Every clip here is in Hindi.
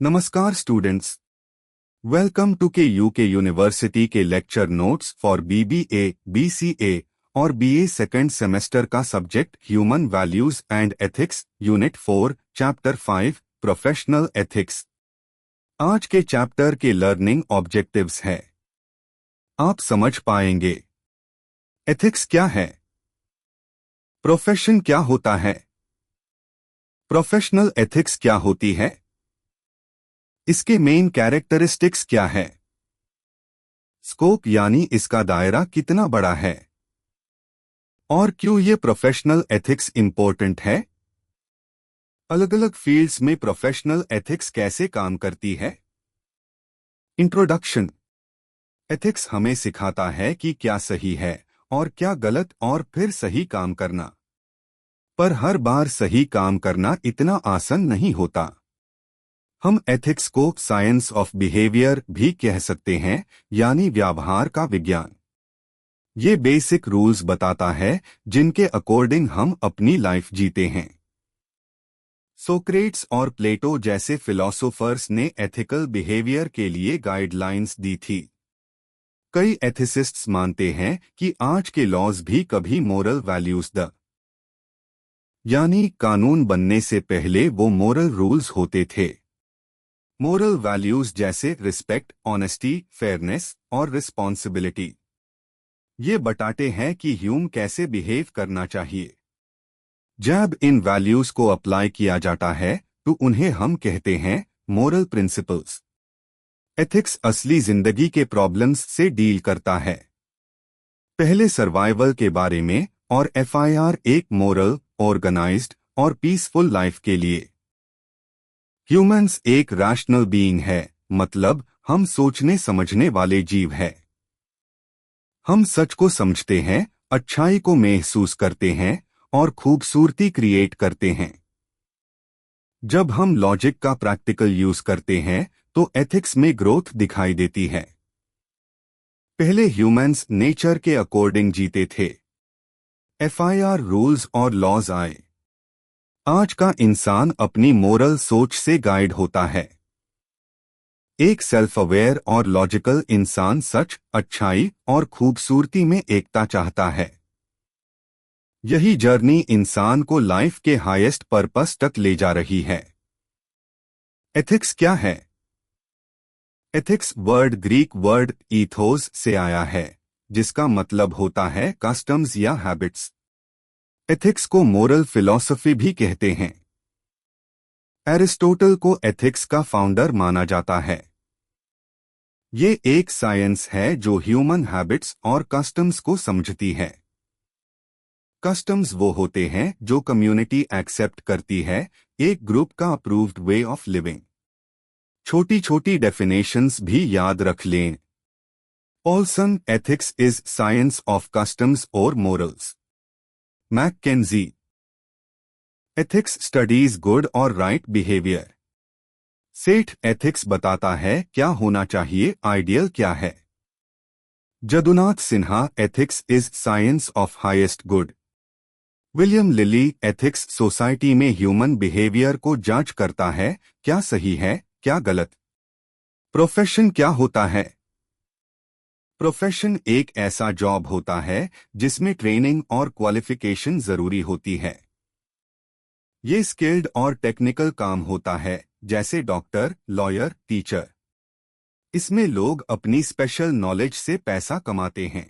नमस्कार स्टूडेंट्स, वेलकम टू के यूके यूनिवर्सिटी के lecture notes for BBA, BCA और बीए सेकंड सेमेस्टर का subject human values and ethics, unit 4, chapter 5, professional ethics. आज के चैप्टर के लर्निंग ऑब्जेक्टिव्स है। आप समझ पाएंगे एथिक्स क्या है, प्रोफेशन क्या होता है, प्रोफेशनल एथिक्स क्या होती है, इसके मेन कैरेक्टरिस्टिक्स क्या है, स्कोप यानी इसका दायरा कितना बड़ा है, और क्यों ये प्रोफेशनल एथिक्स इंपॉर्टेंट है। अलग अलग फील्ड्स में प्रोफेशनल एथिक्स कैसे काम करती है। इंट्रोडक्शन। एथिक्स हमें सिखाता है कि क्या सही है और क्या गलत, और फिर सही काम करना। पर हर बार सही काम करना इतना आसान नहीं होता। हम एथिक्स को साइंस ऑफ बिहेवियर भी कह सकते हैं, यानी व्यवहार का विज्ञान। ये बेसिक रूल्स बताता है जिनके अकॉर्डिंग हम अपनी लाइफ जीते हैं। सोक्रेट्स और प्लेटो जैसे फिलोसोफर्स ने एथिकल बिहेवियर के लिए गाइडलाइंस दी थी। कई एथिसिस्ट्स मानते हैं कि आज के लॉज भी कभी मोरल वैल्यूज यानी कानून बनने से पहले वो मोरल रूल्स होते थे। मोरल वैल्यूज जैसे रिस्पेक्ट, ऑनेस्टी, फेयरनेस और रिस्पॉन्सिबिलिटी ये बताते हैं कि ह्यूमन कैसे बिहेव करना चाहिए। जब इन वैल्यूज को अप्लाई किया जाता है तो उन्हें हम कहते हैं मोरल प्रिंसिपल्स। एथिक्स असली जिंदगी के प्रॉब्लम्स से डील करता है। पहले सर्वाइवल के बारे में और एफआईआर एक मोरल, ऑर्गेनाइज्ड और पीसफुल लाइफ के लिए। ह्यूमंस एक रैशनल बीइंग है, मतलब हम सोचने समझने वाले जीव है। हम सच को समझते हैं, अच्छाई को महसूस करते हैं और खूबसूरती क्रिएट करते हैं। जब हम लॉजिक का प्रैक्टिकल यूज करते हैं तो एथिक्स में ग्रोथ दिखाई देती है। पहले ह्यूमंस नेचर के अकॉर्डिंग जीते थे। एफआईआर रूल्स और लॉज आए। आज का इंसान अपनी मोरल सोच से गाइड होता है। एक सेल्फ अवेयर और लॉजिकल इंसान सच, अच्छाई और खूबसूरती में एकता चाहता है। यही जर्नी इंसान को लाइफ के हाईएस्ट पर्पस तक ले जा रही है। एथिक्स क्या है? Ethics word Greek word ethos से आया है, जिसका मतलब होता है कस्टम्स या हैबिट्स। एथिक्स को मोरल फिलॉसफी भी कहते हैं। एरिस्टोटल को एथिक्स का फाउंडर माना जाता है। ये एक साइंस है जो ह्यूमन हैबिट्स और कस्टम्स को समझती है। कस्टम्स वो होते हैं जो कम्युनिटी एक्सेप्ट करती है, एक ग्रुप का अप्रूव्ड वे ऑफ लिविंग। छोटी छोटी डेफिनेशंस भी याद रख लें। Olson, ethics is science of customs और मोरल्स। मैककेंजी, एथिक्स स्टडीज गुड और राइट बिहेवियर। सेठ, एथिक्स बताता है क्या होना चाहिए, आइडियल क्या है। Jadunath Sinha, ethics is science of highest good. William lily, ethics society में ह्यूमन बिहेवियर को जांच करता है, क्या सही है, क्या गलत। प्रोफेशन क्या होता है? प्रोफेशन एक ऐसा जॉब होता है जिसमें ट्रेनिंग और क्वालिफिकेशन जरूरी होती है। ये स्किल्ड और टेक्निकल काम होता है, जैसे डॉक्टर, लॉयर, टीचर। इसमें लोग अपनी स्पेशल नॉलेज से पैसा कमाते हैं।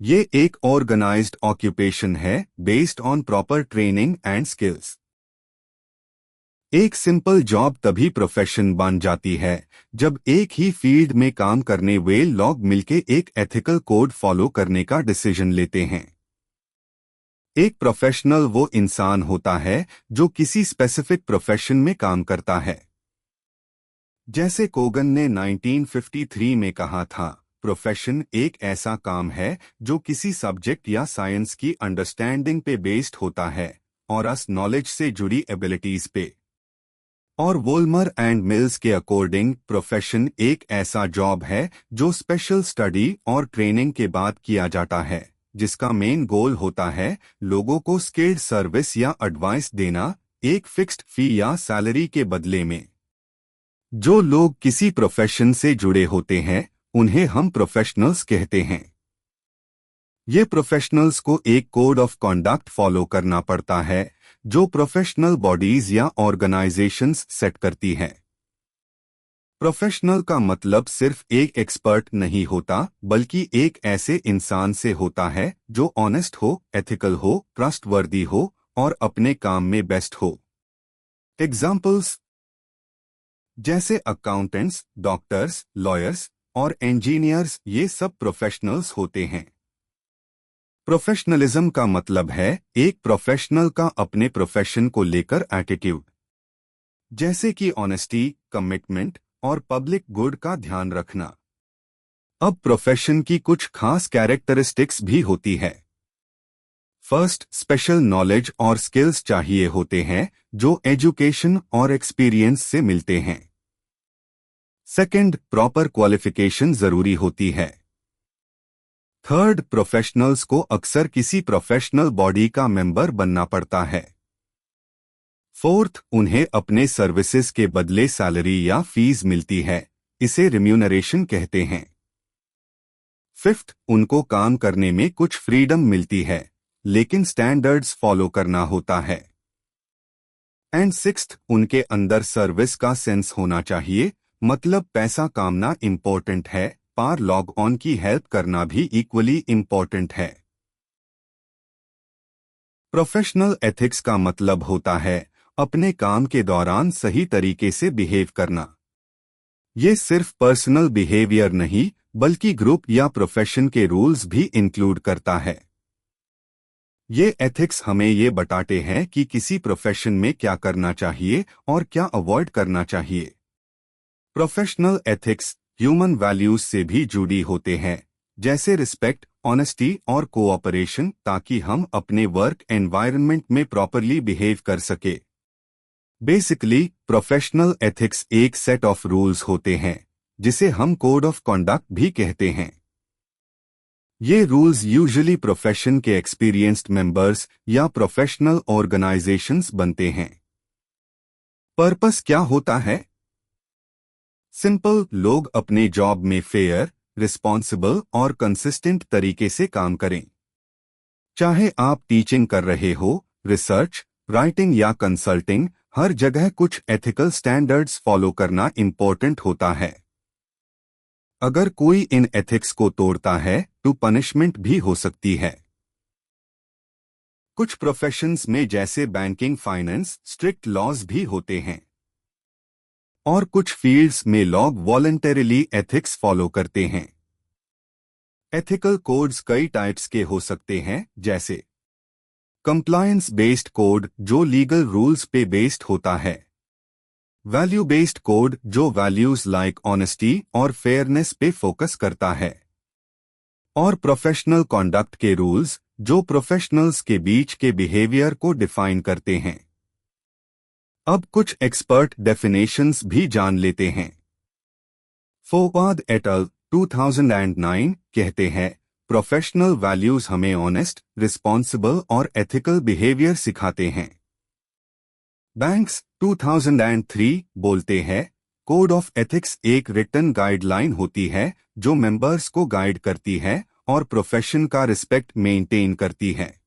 ये एक ऑर्गेनाइज्ड ऑक्यूपेशन है, based on proper training and skills. एक सिंपल जॉब तभी प्रोफेशन बन जाती है जब एक ही फील्ड में काम करने वे लोग मिलकर एक एथिकल कोड फॉलो करने का डिसीजन लेते हैं। एक प्रोफेशनल वो इंसान होता है जो किसी स्पेसिफिक प्रोफेशन में काम करता है। जैसे कोगन ने 1953 में कहा था, प्रोफेशन एक ऐसा काम है जो किसी सब्जेक्ट या साइंस की अंडरस्टैंडिंग पे बेस्ड होता है और अस नॉलेज से जुड़ी एबिलिटीज पे। और वोल्मर एंड मिल्स के अकॉर्डिंग प्रोफेशन एक ऐसा जॉब है जो स्पेशल स्टडी और ट्रेनिंग के बाद किया जाता है, जिसका मेन गोल होता है लोगों को स्किल्ड सर्विस या एडवाइस देना, एक फिक्स्ड फी या सैलरी के बदले में। जो लोग किसी प्रोफेशन से जुड़े होते हैं उन्हें हम प्रोफेशनल्स कहते हैं। ये प्रोफेशनल्स को एक कोड ऑफ कॉन्डक्ट फॉलो करना पड़ता है जो प्रोफेशनल बॉडीज या ऑर्गेनाइजेशंस सेट करती हैं। प्रोफेशनल का मतलब सिर्फ एक एक्सपर्ट नहीं होता बल्कि एक ऐसे इंसान से होता है जो ऑनेस्ट हो, एथिकल हो, ट्रस्टवर्दी हो और अपने काम में बेस्ट हो। एग्जाम्पल्स जैसे अकाउंटेंट्स, डॉक्टर्स, लॉयर्स और इंजीनियर्स, ये सब प्रोफेशनल्स होते हैं। प्रोफेशनलिज्म का मतलब है एक प्रोफेशनल का अपने प्रोफेशन को लेकर एटीट्यूड, जैसे कि ऑनेस्टी, कमिटमेंट और पब्लिक गुड का ध्यान रखना। अब प्रोफेशन की कुछ खास कैरेक्टरिस्टिक्स भी होती है। फर्स्ट, स्पेशल नॉलेज और स्किल्स चाहिए होते हैं जो एजुकेशन और एक्सपीरियंस से मिलते हैं। सेकंड, प्रॉपर क्वालिफिकेशन जरूरी होती है। थर्ड, प्रोफेशनल्स को अक्सर किसी प्रोफेशनल बॉडी का मेंबर बनना पड़ता है। फोर्थ, उन्हें अपने सर्विसेज के बदले सैलरी या फीस मिलती है, इसे रिम्यूनरेशन कहते हैं। फिफ्थ, उनको काम करने में कुछ फ्रीडम मिलती है लेकिन स्टैंडर्ड्स फॉलो करना होता है। एंड सिक्स्थ, उनके अंदर सर्विस का सेंस होना चाहिए, मतलब पैसा कामना इम्पोर्टेंट है, पर लॉग ऑन की हेल्प करना भी इक्वली इम्पोर्टेंट है। प्रोफेशनल एथिक्स का मतलब होता है अपने काम के दौरान सही तरीके से बिहेव करना। ये सिर्फ पर्सनल बिहेवियर नहीं बल्कि ग्रुप या प्रोफेशन के रूल्स भी इंक्लूड करता है। ये एथिक्स हमें ये बताते हैं कि किसी प्रोफेशन में क्या करना चाहिए और क्या अवॉइड करना चाहिए। प्रोफेशनल एथिक्स ह्यूमन वैल्यूज से भी जुड़ी होते हैं, जैसे रिस्पेक्ट, ऑनेस्टी और कोऑपरेशन, ताकि हम अपने वर्क एनवायरनमेंट में प्रॉपरली बिहेव कर सके। बेसिकली प्रोफेशनल एथिक्स एक सेट ऑफ रूल्स होते हैं जिसे हम कोड ऑफ कॉन्डक्ट भी कहते हैं। ये रूल्स यूजुअली प्रोफेशन के एक्सपीरियंस्ड मेंबर्स या प्रोफेशनल ऑर्गेनाइजेशंस बनते हैं। पर्पस क्या होता है? सिंपल, लोग अपने जॉब में फेयर, रिस्पॉन्सिबल और कंसिस्टेंट तरीके से काम करें। चाहे आप टीचिंग कर रहे हो, रिसर्च, राइटिंग या कंसल्टिंग, हर जगह कुछ एथिकल स्टैंडर्ड्स फॉलो करना इंपॉर्टेंट होता है। अगर कोई इन एथिक्स को तोड़ता है तो पनिशमेंट भी हो सकती है। कुछ प्रोफेशंस में जैसे बैंकिंग, फाइनेंस, स्ट्रिक्ट लॉज भी होते हैं और कुछ फील्ड्स में लोग वॉलंटरीली एथिक्स फॉलो करते हैं। एथिकल कोड्स कई टाइप्स के हो सकते हैं, जैसे कंप्लायंस बेस्ड कोड जो लीगल रूल्स पे बेस्ड होता है, वैल्यू बेस्ड कोड जो वैल्यूज लाइक ऑनेस्टी और फेयरनेस पे फोकस करता है, और प्रोफेशनल कॉन्डक्ट के रूल्स जो प्रोफेशनल्स के बीच के बिहेवियर को डिफाइन करते हैं। अब कुछ एक्सपर्ट डेफिनेशंस भी जान लेते हैं। फोवाद एट अल 2009 कहते हैं, प्रोफेशनल वैल्यूज हमें ऑनेस्ट, रिस्पॉन्सिबल और एथिकल बिहेवियर सिखाते हैं। बैंक्स 2003 बोलते हैं, कोड ऑफ एथिक्स एक रिटन गाइडलाइन होती है जो मेंबर्स को गाइड करती है और प्रोफेशन का रिस्पेक्ट मेंटेन करती है।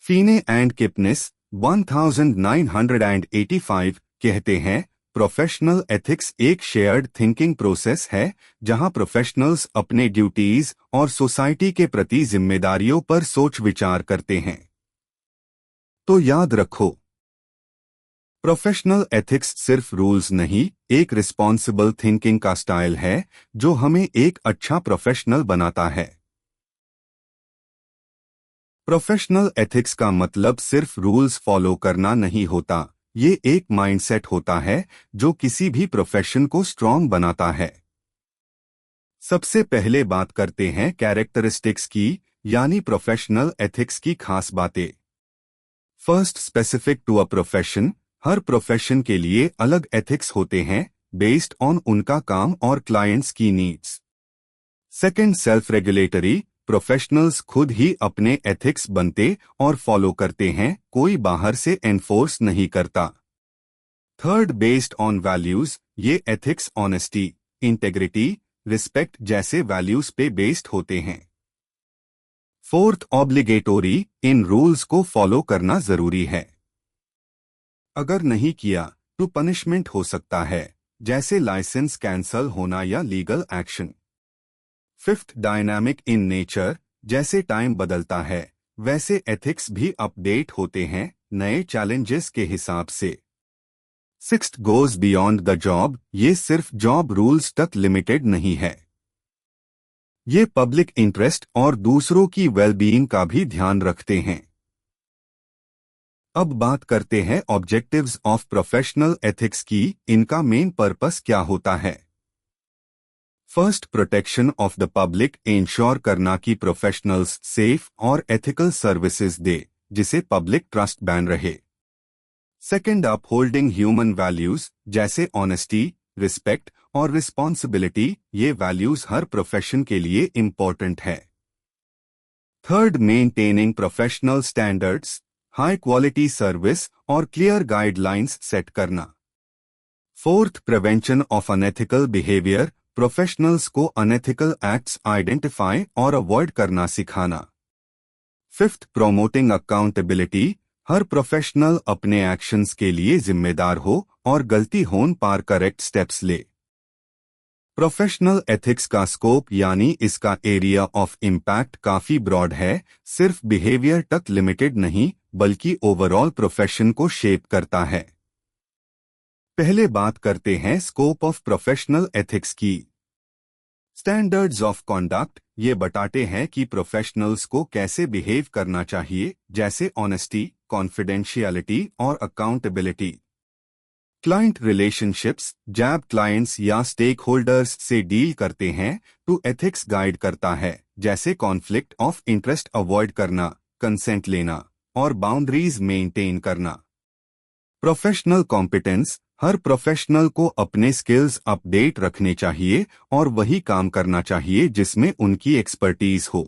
फीने एंड किपनिस 1985 कहते हैं, प्रोफेशनल एथिक्स एक शेयर्ड थिंकिंग प्रोसेस है जहां प्रोफेशनल्स अपने ड्यूटीज और सोसाइटी के प्रति जिम्मेदारियों पर सोच विचार करते हैं। तो याद रखो, प्रोफेशनल एथिक्स सिर्फ रूल्स नहीं, एक रिस्पॉन्सिबल थिंकिंग का स्टाइल है जो हमें एक अच्छा प्रोफेशनल बनाता है। प्रोफेशनल एथिक्स का मतलब सिर्फ रूल्स फॉलो करना नहीं होता, ये एक माइंडसेट होता है जो किसी भी प्रोफेशन को स्ट्रॉन्ग बनाता है। सबसे पहले बात करते हैं कैरेक्टरिस्टिक्स की, यानी प्रोफेशनल एथिक्स की खास बातें। First, specific to a profession. हर प्रोफेशन के लिए अलग एथिक्स होते हैं बेस्ड ऑन उनका काम और क्लाइंट्स की needs. Second, self regulatory. Professionals खुद ही अपने एथिक्स बनते और फॉलो करते हैं, कोई बाहर से एनफोर्स नहीं करता। थर्ड, बेस्ड ऑन वैल्यूज, ये एथिक्स ऑनेस्टी, इंटेग्रिटी, रिस्पेक्ट जैसे वैल्यूज पे बेस्ड होते हैं। फोर्थ, ऑब्लिगेटोरी, इन रूल्स को फॉलो करना जरूरी है। अगर नहीं किया तो पनिशमेंट हो सकता है, जैसे लाइसेंस कैंसल होना या legal action. Fifth, dynamic in nature, जैसे टाइम बदलता है वैसे एथिक्स भी अपडेट होते हैं नए चैलेंजेस के हिसाब से। Sixth, goes beyond the job, ये सिर्फ जॉब रूल्स तक लिमिटेड नहीं है, ये पब्लिक इंटरेस्ट और दूसरों की वेलबीइंग का भी ध्यान रखते हैं। अब बात करते हैं ऑब्जेक्टिव्स ऑफ प्रोफेशनल एथिक्स की, इनका मेन पर्पस क्या होता है। First, protection of the public, ensure करना कि प्रोफेशनल्स सेफ और एथिकल सर्विसेज दे जिसे पब्लिक ट्रस्ट बन रहे। सेकंड, अपहोल्डिंग ह्यूमन वैल्यूज जैसे ऑनेस्टी, रिस्पेक्ट और रिस्पॉन्सिबिलिटी, ये वैल्यूज हर प्रोफेशन के लिए इंपॉर्टेंट है। Third, maintaining professional standards, high quality service और क्लियर गाइडलाइंस सेट करना। Fourth, prevention of unethical behaviour, professionals को अनएथिकल एक्ट्स आइडेंटिफाई और अवॉइड करना सिखाना। फिफ्थ, प्रोमोटिंग अकाउंटेबिलिटी, हर प्रोफेशनल अपने एक्शंस के लिए जिम्मेदार हो और गलती होने पर करेक्ट स्टेप्स ले। प्रोफेशनल एथिक्स का स्कोप यानी इसका एरिया ऑफ इम्पैक्ट काफी ब्रॉड है, सिर्फ बिहेवियर तक लिमिटेड नहीं बल्कि ओवरऑल प्रोफेशन को शेप करता है। पहले बात करते हैं स्कोप ऑफ प्रोफेशनल एथिक्स की। स्टैंडर्ड्स ऑफ कॉन्डक्ट, ये बताते हैं कि प्रोफेशनल्स को कैसे बिहेव करना चाहिए, जैसे ऑनेस्टी, कॉन्फिडेंशियलिटी और अकाउंटेबिलिटी। क्लाइंट रिलेशनशिप्स, जब क्लाइंट्स या स्टेक होल्डर्स से डील करते हैं तो एथिक्स गाइड करता है, जैसे कॉन्फ्लिक्ट ऑफ इंटरेस्ट अवॉइड करना, कंसेंट लेना और बाउंड्रीज मेंटेन करना। प्रोफेशनल कॉम्पिटेंस, हर प्रोफेशनल को अपने स्किल्स अपडेट रखने चाहिए और वही काम करना चाहिए जिसमें उनकी एक्सपर्टीज हो।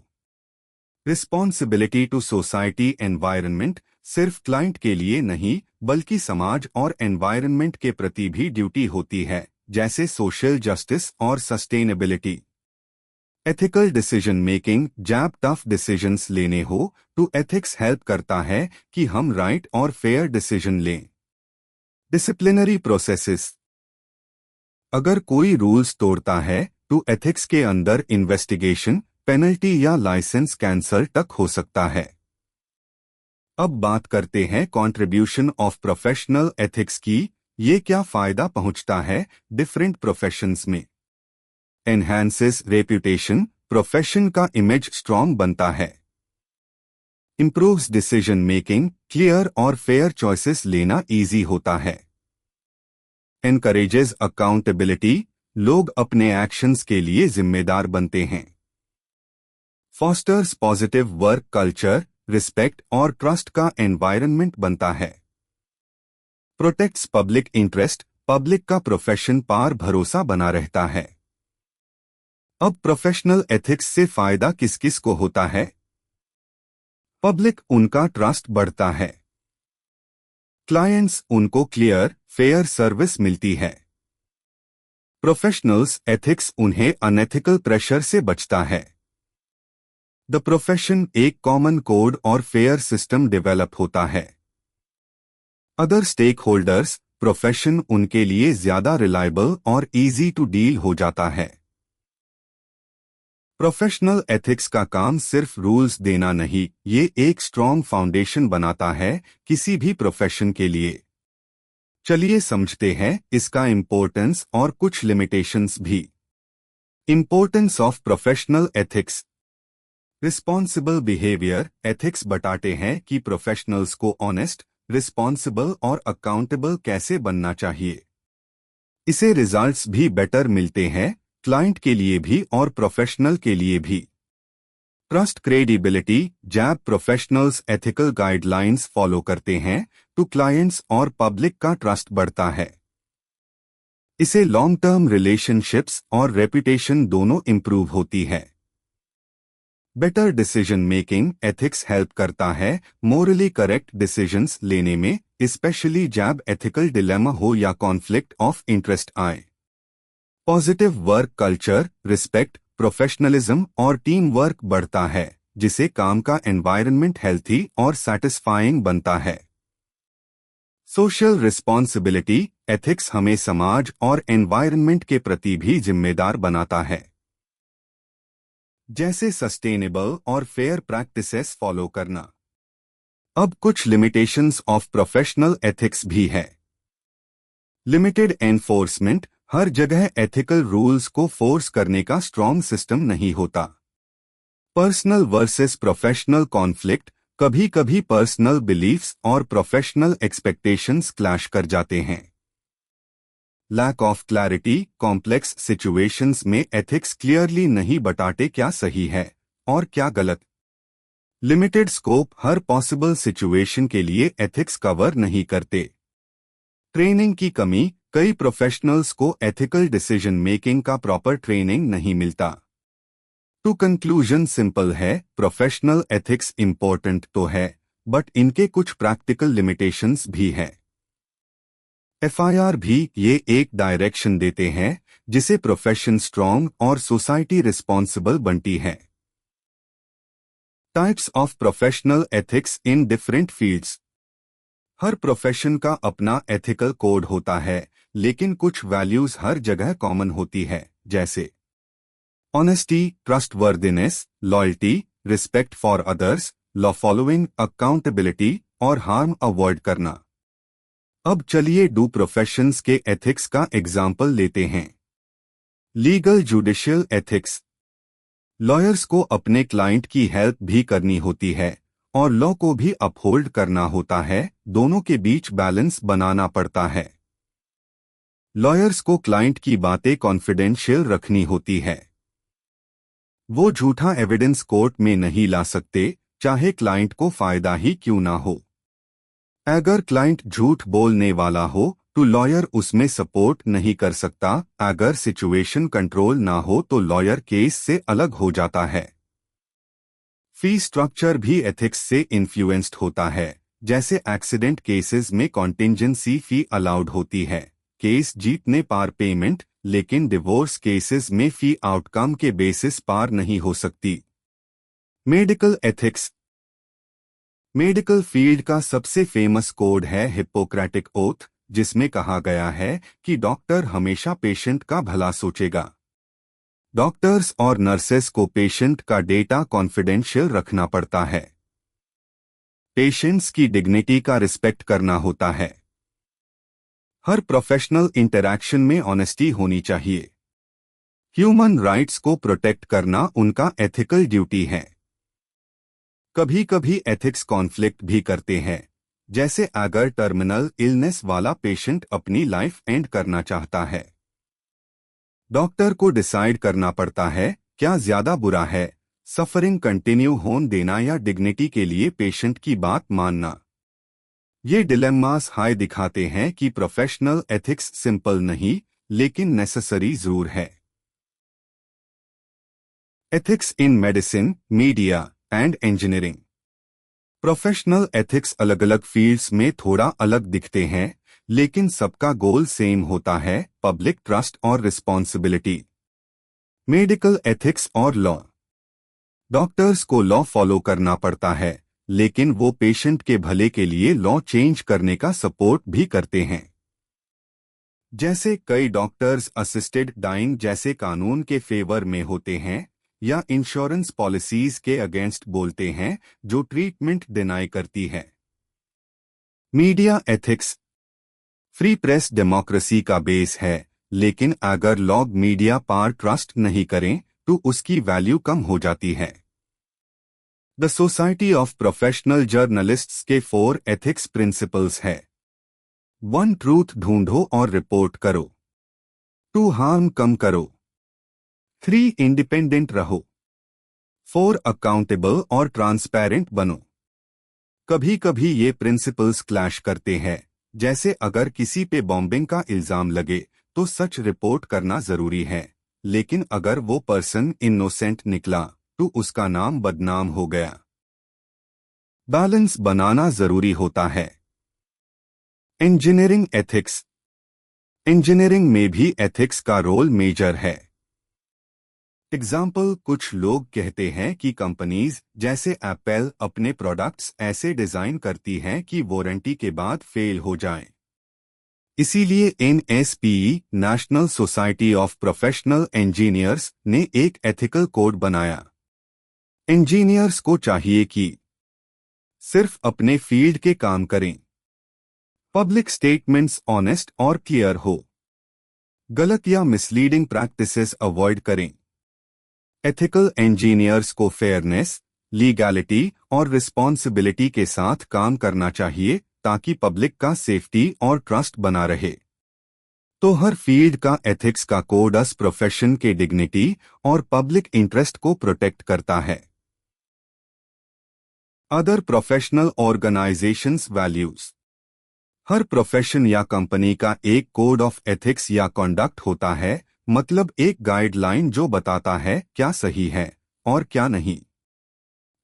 रिस्पॉन्सिबिलिटी टू सोसाइटी एनवायरनमेंट, सिर्फ क्लाइंट के लिए नहीं बल्कि समाज और एनवायरनमेंट के प्रति भी ड्यूटी होती है, जैसे सोशल जस्टिस और सस्टेनेबिलिटी। एथिकल डिसीजन मेकिंग, जब टफ डिसीजंस लेने हो तो एथिक्स हेल्प करता है कि हम राइट और फेयर डिसीजन लें। डिसिप्लिनरी प्रोसेसेस, अगर कोई रूल्स तोड़ता है तो एथिक्स के अंदर इन्वेस्टिगेशन, पेनल्टी या लाइसेंस कैंसल तक हो सकता है। अब बात करते हैं कंट्रीब्यूशन ऑफ प्रोफेशनल एथिक्स की, ये क्या फायदा पहुंचता है डिफरेंट प्रोफेशंस में। एनहांसेस रेप्यूटेशन, प्रोफेशन का इमेज स्ट्रॉन्ग बनता है। इंप्रूव्स डिसीजन मेकिंग, क्लियर और फेयर चॉइसेस लेना इजी होता है। एनकरेजेस अकाउंटेबिलिटी, लोग अपने एक्शंस के लिए जिम्मेदार बनते हैं। Fosters positive work culture, respect और ट्रस्ट का एनवायरनमेंट बनता है। प्रोटेक्ट्स पब्लिक इंटरेस्ट, पब्लिक का प्रोफेशन पर भरोसा बना रहता है। अब प्रोफेशनल एथिक्स से फायदा किस किस को होता है। पब्लिक, उनका ट्रस्ट बढ़ता है। क्लाइंट्स, उनको क्लियर फेयर सर्विस मिलती है। प्रोफेशनल्स, एथिक्स उन्हें अनएथिकल प्रेशर से बचता है। द प्रोफेशन, एक कॉमन कोड और फेयर सिस्टम डेवलप होता है। अदर स्टेक होल्डर्स, प्रोफेशन उनके लिए ज्यादा रिलायबल और इजी टू डील हो जाता है। प्रोफेशनल एथिक्स का काम सिर्फ रूल्स देना नहीं, ये एक स्ट्रॉन्ग फाउंडेशन बनाता है किसी भी प्रोफेशन के लिए। चलिए समझते हैं इसका इम्पोर्टेंस और कुछ लिमिटेशंस भी। Importance of professional ethics. Responsible behaviour, ethics बताते हैं कि प्रोफेशनल्स को ऑनेस्ट, रिस्पॉन्सिबल और अकाउंटेबल कैसे बनना चाहिए। इसे रिजल्ट्स भी बेटर मिलते हैं, क्लाइंट के लिए भी और प्रोफेशनल के लिए भी। ट्रस्ट क्रेडिबिलिटी, जब प्रोफेशनल्स एथिकल गाइडलाइंस फॉलो करते हैं तो क्लाइंट्स और पब्लिक का ट्रस्ट बढ़ता है। इसे लॉन्ग टर्म रिलेशनशिप्स और रेपुटेशन दोनों इंप्रूव होती है। Better decision making, ethics help करता है मोरली करेक्ट डिसीजंस लेने में, स्पेशली जब एथिकल डिलेमा हो या कॉन्फ्लिक्ट ऑफ इंटरेस्ट आए। Positive work culture, respect, professionalism और टीम वर्क बढ़ता है, जिससे काम का एनवायरनमेंट हेल्थी और सैटिस्फाइंग बनता है। सोशल रिस्पॉन्सिबिलिटी, एथिक्स हमें समाज और एनवायरनमेंट के प्रति भी जिम्मेदार बनाता है, जैसे सस्टेनेबल और फेयर प्रैक्टिसेस फॉलो करना। अब कुछ लिमिटेशंस ऑफ प्रोफेशनल एथिक्स भी है। लिमिटेड एनफोर्समेंट, हर जगह एथिकल रूल्स को फोर्स करने का स्ट्रॉन्ग सिस्टम नहीं होता। पर्सनल वर्सेस प्रोफेशनल कॉन्फ्लिक्ट, कभी कभी पर्सनल बिलीफ्स और प्रोफेशनल एक्सपेक्टेशंस क्लैश कर जाते हैं। Lack of clarity, complex situations में एथिक्स क्लियरली नहीं बताते क्या सही है और क्या गलत। लिमिटेड स्कोप, हर पॉसिबल सिचुएशन के लिए एथिक्स कवर नहीं करते। ट्रेनिंग की कमी, कई प्रोफेशनल्स को एथिकल डिसीजन मेकिंग का प्रॉपर ट्रेनिंग नहीं मिलता। टू कंक्लूजन सिंपल है, प्रोफेशनल एथिक्स इंपॉर्टेंट तो है, बट इनके कुछ प्रैक्टिकल लिमिटेशंस भी हैं। एफआईआर भी ये एक डायरेक्शन देते हैं जिसे प्रोफेशन स्ट्रॉन्ग और सोसाइटी रिस्पॉन्सिबल बनती है। Types of professional ethics in different fields. Her profession का अपना एथिकल कोड होता है, लेकिन कुछ वैल्यूज हर जगह कॉमन होती है, जैसे honesty, trustworthiness, loyalty, respect for others, law following, accountability और हार्म अवॉइड करना। अब चलिए डू प्रोफेशंस के एथिक्स का एग्जाम्पल लेते हैं। लीगल जुडिशियल एथिक्स, लॉयर्स को अपने क्लाइंट की हेल्प भी करनी होती है और लॉ को भी अपहोल्ड करना होता है, दोनों के बीच बैलेंस बनाना पड़ता है। लॉयर्स को क्लाइंट की बातें कॉन्फिडेंशियल रखनी होती है। वो झूठा एविडेंस कोर्ट में नहीं ला सकते, चाहे क्लाइंट को फायदा ही क्यों ना हो। अगर क्लाइंट झूठ बोलने वाला हो तो लॉयर उसमें सपोर्ट नहीं कर सकता। अगर सिचुएशन कंट्रोल ना हो तो लॉयर केस से अलग हो जाता है। फी स्ट्रक्चर भी एथिक्स से इन्फ्लुएंस्ड होता है, जैसे एक्सीडेंट केसेस में कॉन्टिंजेंसी फी अलाउड होती है, केस जीतने पर पेमेंट, लेकिन डिवोर्स केसेस में फी आउटकम के बेसिस पर नहीं हो सकती। मेडिकल एथिक्स, मेडिकल फील्ड का सबसे फेमस कोड है हिप्पोक्रेटिक ओथ, जिसमें कहा गया है कि डॉक्टर हमेशा पेशेंट का भला सोचेगा। डॉक्टर्स और नर्सेस को पेशेंट का डेटा कॉन्फिडेंशियल रखना पड़ता है। पेशेंट्स की डिग्निटी का रिस्पेक्ट करना होता है। हर प्रोफेशनल इंटरैक्शन में ऑनेस्टी होनी चाहिए। ह्यूमन राइट्स को प्रोटेक्ट करना उनका एथिकल ड्यूटी है। कभी कभी एथिक्स कॉन्फ्लिक्ट भी करते हैं, जैसे अगर टर्मिनल इलनेस वाला पेशेंट अपनी लाइफ एंड करना चाहता है। डॉक्टर को डिसाइड करना पड़ता है क्या ज्यादा बुरा है, सफरिंग कंटिन्यू होने देना या डिग्निटी के लिए पेशेंट की बात मानना। ये डिलेमास हाई दिखाते हैं कि प्रोफेशनल एथिक्स सिंपल नहीं, लेकिन नेसेसरी जरूर है। Ethics in medicine, media and engineering. Professional ethics अलग अलग फील्ड्स में थोड़ा अलग दिखते हैं, लेकिन सबका गोल सेम होता है, पब्लिक ट्रस्ट और रिस्पॉन्सिबिलिटी। मेडिकल एथिक्स और लॉ, डॉक्टर्स को लॉ फॉलो करना पड़ता है, लेकिन वो पेशेंट के भले के लिए लॉ चेंज करने का सपोर्ट भी करते हैं। जैसे कई डॉक्टर्स असिस्टेड डाइंग जैसे कानून के फेवर में होते हैं, या इंश्योरेंस पॉलिसीज के अगेंस्ट बोलते हैं जो ट्रीटमेंट डिनाई करती है। Media ethics, free press democracy का बेस है, लेकिन अगर लोग मीडिया पर ट्रस्ट नहीं करें तो उसकी वैल्यू कम हो जाती है। The society of professional journalists के 4 एथिक्स प्रिंसिपल्स है। 1 ट्रूथ ढूंढो और रिपोर्ट करो। 2 हार्म कम करो। 3 इंडिपेंडेंट रहो। 4 अकाउंटेबल और ट्रांसपेरेंट बनो। कभी कभी ये प्रिंसिपल्स क्लैश करते हैं, जैसे अगर किसी पे बॉम्बिंग का इल्जाम लगे तो सच रिपोर्ट करना जरूरी है, लेकिन अगर वो पर्सन इनोसेंट निकला तो उसका नाम बदनाम हो गया। बैलेंस बनाना जरूरी होता है। Engineering ethics. इंजीनियरिंग में भी एथिक्स का रोल मेजर है। एग्जाम्पल, कुछ लोग कहते हैं कि कंपनीज जैसे एप्पल अपने प्रोडक्ट्स ऐसे डिजाइन करती हैं कि वारंटी के बाद फेल हो जाएं। इसीलिए NSPE, national society of professional engineers, ने एक एथिकल कोड बनाया। इंजीनियर्स को चाहिए कि सिर्फ अपने फील्ड के काम करें, पब्लिक स्टेटमेंट्स ऑनेस्ट और क्लियर हो, गलत या मिसलीडिंग प्रैक्टिसेस अवॉइड करें। एथिकल इंजीनियर्स को फेयरनेस, लीगैलिटी और रिस्पॉन्सिबिलिटी के साथ काम करना चाहिए ताकि पब्लिक का सेफ्टी और ट्रस्ट बना रहे। तो हर फील्ड का एथिक्स का कोड अस प्रोफेशन के डिग्निटी और पब्लिक इंटरेस्ट को प्रोटेक्ट करता है। Other professional organisations values. हर प्रोफेशन या कंपनी का एक कोड ऑफ एथिक्स या कॉन्डक्ट होता है, मतलब एक गाइडलाइन जो बताता है क्या सही है और क्या नहीं।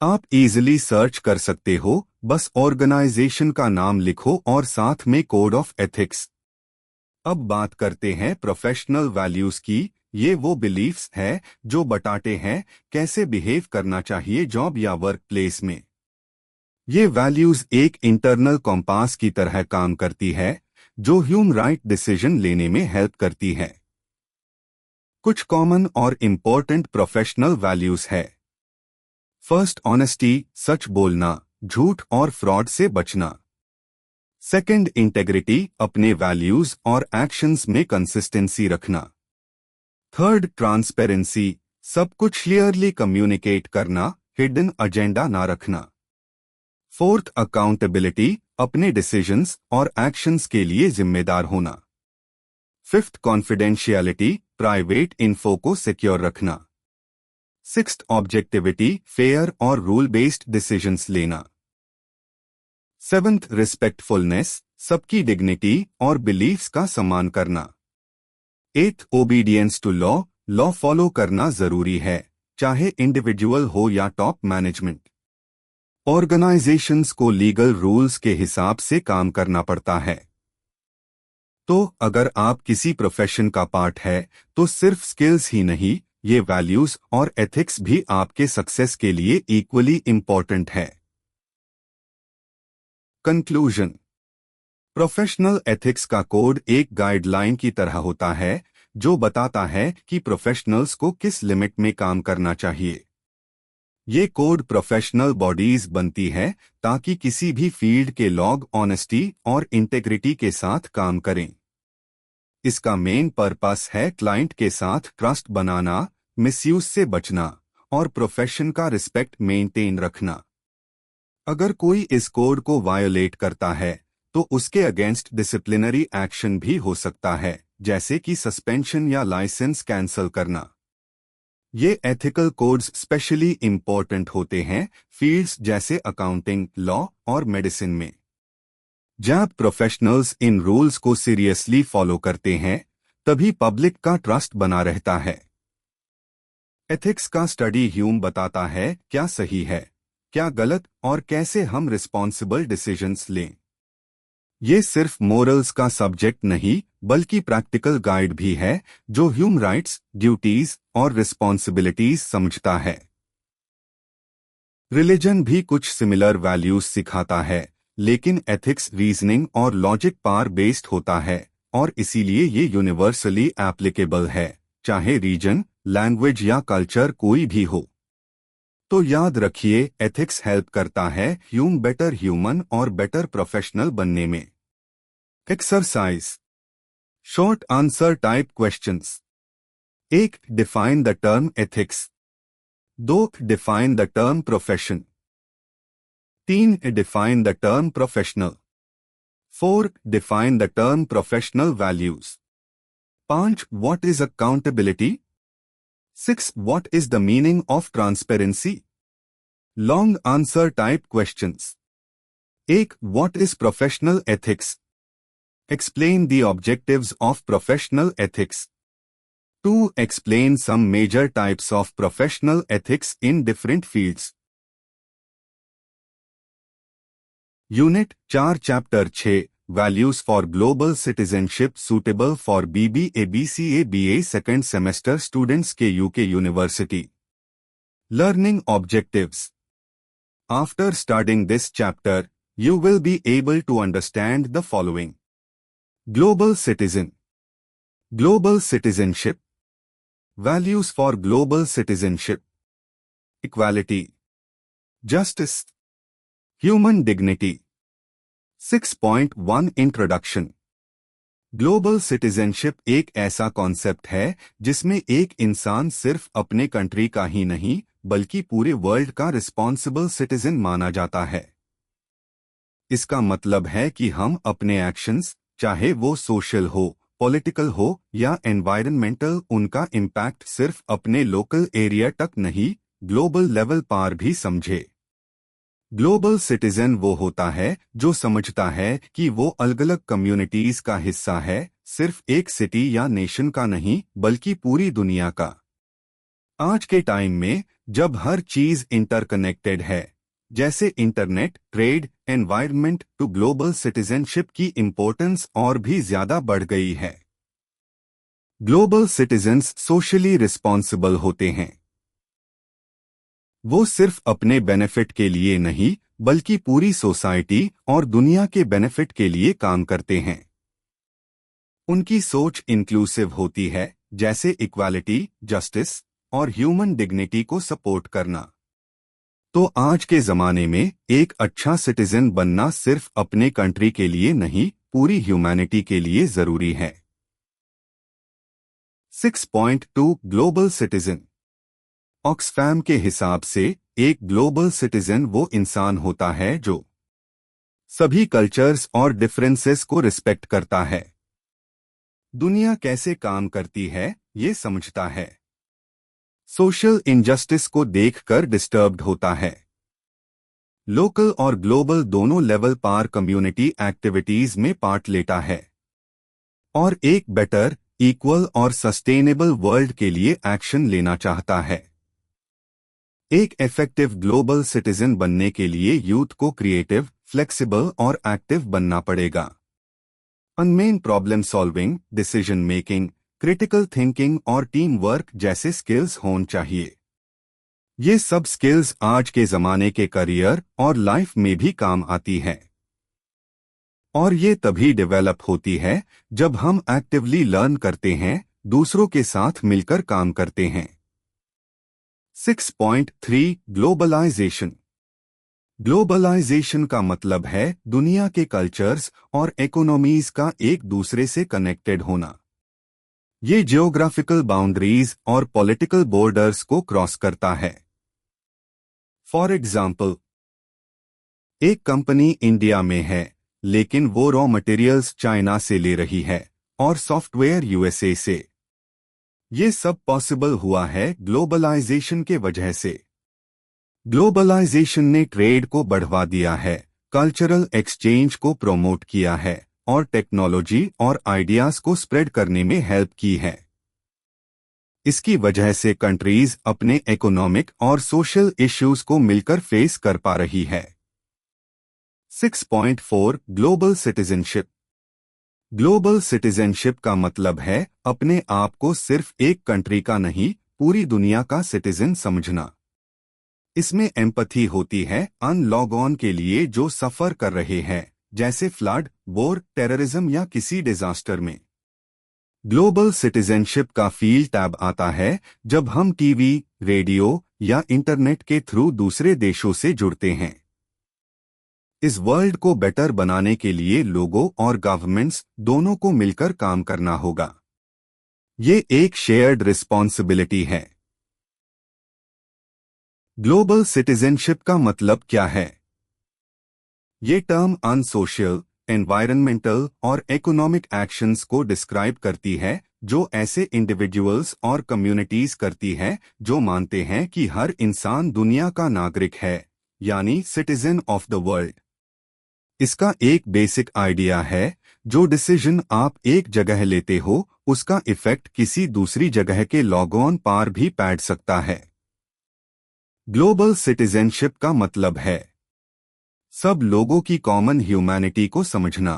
आप इजीली सर्च कर सकते हो, बस ऑर्गेनाइजेशन का नाम लिखो और साथ में कोड ऑफ एथिक्स। अब बात करते हैं प्रोफेशनल वैल्यूज की। ये वो बिलीफ्स है जो बताते हैं कैसे बिहेव करना चाहिए जॉब या वर्क प्लेस में। ये वैल्यूज एक इंटरनल कॉम्पास की तरह काम करती है जो ह्यूमन राइट डिसीजन लेने में हेल्प करती है। कुछ कॉमन और इम्पोर्टेंट प्रोफेशनल वैल्यूज है। फर्स्ट, ऑनेस्टी, सच बोलना, झूठ और फ्रॉड से बचना। सेकंड, इंटेग्रिटी, अपने वैल्यूज और एक्शंस में कंसिस्टेंसी रखना। थर्ड, ट्रांसपेरेंसी, सब कुछ क्लियरली कम्युनिकेट करना, हिडन एजेंडा ना रखना। फोर्थ, अकाउंटेबिलिटी, अपने डिसीजंस और एक्शंस के लिए जिम्मेदार होना। फिफ्थ, कॉन्फिडेंशियलिटी, प्राइवेट इन्फो को सिक्योर रखना। सिक्स्थ, ऑब्जेक्टिविटी, फेयर और रूल बेस्ड डिसीजंस लेना। सेवंथ, रिस्पेक्टफुलनेस, सबकी डिग्निटी और बिलीफ्स का सम्मान करना। एथ, obedience to law, law follow करना जरूरी है, चाहे इंडिविजुअल हो या टॉप मैनेजमेंट। ऑर्गेनाइजेशंस को लीगल रूल्स के हिसाब से काम करना पड़ता है। तो अगर आप किसी प्रोफेशन का पार्ट है तो सिर्फ स्किल्स ही नहीं, ये वैल्यूज और एथिक्स भी आपके सक्सेस के लिए इक्वली इंपॉर्टेंट है। कंक्लूजन। प्रोफेशनल एथिक्स का कोड एक गाइडलाइन की तरह होता है जो बताता है कि प्रोफेशनल्स को किस लिमिट में काम करना चाहिए। ये कोड प्रोफेशनल बॉडीज बनती है ताकि किसी भी फील्ड के लोग ऑनेस्टी और इंटेग्रिटी के साथ काम करें। इसका मेन पर्पस है क्लाइंट के साथ ट्रस्ट बनाना, मिसयूज से बचना और प्रोफेशन का रिस्पेक्ट मेंटेन रखना। अगर कोई इस कोड को वायोलेट करता है तो उसके अगेंस्ट डिसिप्लिनरी एक्शन भी हो सकता है, जैसे कि सस्पेंशन या लाइसेंस कैंसल करना। ये एथिकल कोड्स स्पेशली इंपॉर्टेंट होते हैं फील्ड्स जैसे अकाउंटिंग, लॉ और मेडिसिन में। जब प्रोफेशनल्स इन रूल्स को सीरियसली फॉलो करते हैं तभी पब्लिक का ट्रस्ट बना रहता है। एथिक्स का स्टडी ह्यूम बताता है क्या सही है, क्या गलत और कैसे हम रिस्पॉन्सिबल डिसीजंस लें। ये सिर्फ मोरल्स का सब्जेक्ट नहीं बल्कि प्रैक्टिकल गाइड भी है जो ह्यूमन राइट्स, ड्यूटीज और रिस्पॉन्सिबिलिटीज समझता है। रिलीजन भी कुछ सिमिलर वैल्यूज सिखाता है, लेकिन एथिक्स रीजनिंग और लॉजिक पावर बेस्ड होता है और इसीलिए ये यूनिवर्सली एप्लीकेबल है, चाहे रीजन, लैंग्वेज या कल्चर कोई भी हो। तो याद रखिए, एथिक्स हेल्प करता है बेटर ह्यूमन और बेटर प्रोफेशनल बनने में। Exercise. Short answer type questions. 1. Define the term ethics. 2. Define the term profession. 3. Define the term professional. 4. Define the term professional values. 5. What is accountability. 6. What is the meaning of transparency? Long answer type questions. 1. What is professional ethics? Explain the objectives of professional ethics. 2. Explain some major types of professional ethics in different fields. Unit 4 chapter 6 Values for Global Citizenship suitable for BBA BCA BA second semester students के UK University. Learning objectives. After studying this chapter, you will be able to understand the following. Global citizen. Global citizenship. Values for global citizenship. Equality. Justice. Human dignity. 6.1 introduction. Global citizenship एक ऐसा कॉन्सेप्ट है जिसमें एक इंसान सिर्फ अपने कंट्री का ही नहीं बल्कि पूरे वर्ल्ड का रिस्पॉन्सिबल सिटीजन माना जाता है. इसका मतलब है कि हम अपने एक्शंस, चाहे वो सोशल हो, पॉलिटिकल हो या एनवायरनमेंटल, उनका इम्पैक्ट सिर्फ अपने लोकल एरिया तक नहीं, ग्लोबल लेवल पर भी समझे. ग्लोबल सिटीजन वो होता है जो समझता है कि वो अलग अलग कम्युनिटीज का हिस्सा है, सिर्फ एक सिटी या नेशन का नहीं बल्कि पूरी दुनिया का. आज के टाइम में जब हर चीज इंटरकनेक्टेड है, जैसे इंटरनेट, ट्रेड, एनवायरनमेंट, तो ग्लोबल सिटीजनशिप की इंपॉर्टेंस और भी ज्यादा बढ़ गई है. ग्लोबल सिटीजन्स सोशली रिस्पॉन्सिबल होते हैं. वो सिर्फ अपने बेनिफिट के लिए नहीं बल्कि पूरी सोसाइटी और दुनिया के बेनिफिट के लिए काम करते हैं. उनकी सोच इंक्लूसिव होती है, जैसे इक्वालिटी, जस्टिस और ह्यूमन डिग्निटी को सपोर्ट करना. तो आज के जमाने में एक अच्छा सिटीजन बनना सिर्फ अपने कंट्री के लिए नहीं, पूरी ह्यूमैनिटी के लिए जरूरी है. 6.2 ग्लोबल सिटीजन. ऑक्सफैम के हिसाब से एक ग्लोबल सिटीजन वो इंसान होता है जो सभी कल्चर्स और डिफरेंसेस को रिस्पेक्ट करता है, दुनिया कैसे काम करती है ये समझता है, सोशल इनजस्टिस को देखकर डिस्टर्ब्ड होता है, लोकल और ग्लोबल दोनों लेवल पर कम्युनिटी एक्टिविटीज में पार्ट लेता है और एक बेटर, इक्वल और सस्टेनेबल वर्ल्ड के लिए एक्शन लेना चाहता है. एक इफेक्टिव ग्लोबल सिटीजन बनने के लिए यूथ को क्रिएटिव, फ्लेक्सिबल और एक्टिव बनना पड़ेगा. Unmanned problem solving, decision making, critical thinking और टीम वर्क जैसे स्किल्स होने चाहिए. ये सब स्किल्स आज के जमाने के करियर और लाइफ में भी काम आती है. और ये तभी डेवलप होती है जब हम एक्टिवली लर्न करते हैं, दूसरों के साथ मिलकर काम करते हैं. 6.3 ग्लोबलाइजेशन. ग्लोबलाइजेशन का मतलब है दुनिया के कल्चर्स और इकोनॉमीज का एक दूसरे से कनेक्टेड होना. ये जियोग्राफिकल बाउंड्रीज और पॉलिटिकल बॉर्डर्स को क्रॉस करता है. फॉर एग्जाम्पल, एक कंपनी इंडिया में है लेकिन वो रॉ मटेरियल्स चाइना से ले रही है और सॉफ्टवेयर यूएसए से. ये सब पॉसिबल हुआ है ग्लोबलाइजेशन के वजह से. ग्लोबलाइजेशन ने ट्रेड को बढ़वा दिया है, कल्चरल एक्सचेंज को प्रमोट किया है और टेक्नोलॉजी और आइडियाज को स्प्रेड करने में हेल्प की है. इसकी वजह से कंट्रीज अपने इकोनॉमिक और सोशल इश्यूज को मिलकर फेस कर पा रही है. 6.4 ग्लोबल सिटीजनशिप. ग्लोबल सिटीजनशिप का मतलब है अपने आप को सिर्फ एक कंट्री का नहीं, पूरी दुनिया का सिटीजन समझना. इसमें एम्पैथी होती है अन लॉग ऑन के लिए जो सफर कर रहे हैं, जैसे फ्लड, वॉर, टेररिज्म या किसी डिजास्टर में. ग्लोबल सिटीजनशिप का फील टैब आता है जब हम टीवी, रेडियो या इंटरनेट के थ्रू दूसरे देशों से जुड़ते हैं. इस वर्ल्ड को बेटर बनाने के लिए लोगों और गवर्नमेंट्स दोनों को मिलकर काम करना होगा. ये एक शेयर्ड रिस्पॉन्सिबिलिटी है. ग्लोबल सिटीजनशिप का मतलब क्या है? ये टर्म अनसोशल, एनवायरनमेंटल और इकोनॉमिक एक्शंस को डिस्क्राइब करती है जो ऐसे इंडिविजुअल्स और कम्युनिटीज करती है जो मानते हैं कि हर इंसान दुनिया का नागरिक है, यानी सिटीजन ऑफ द वर्ल्ड. इसका एक बेसिक आइडिया है, जो डिसीजन आप एक जगह लेते हो उसका इफेक्ट किसी दूसरी जगह के लॉग ऑन पर भी पड़ सकता है. ग्लोबल सिटीजनशिप का मतलब है सब लोगों की कॉमन ह्यूमैनिटी को समझना.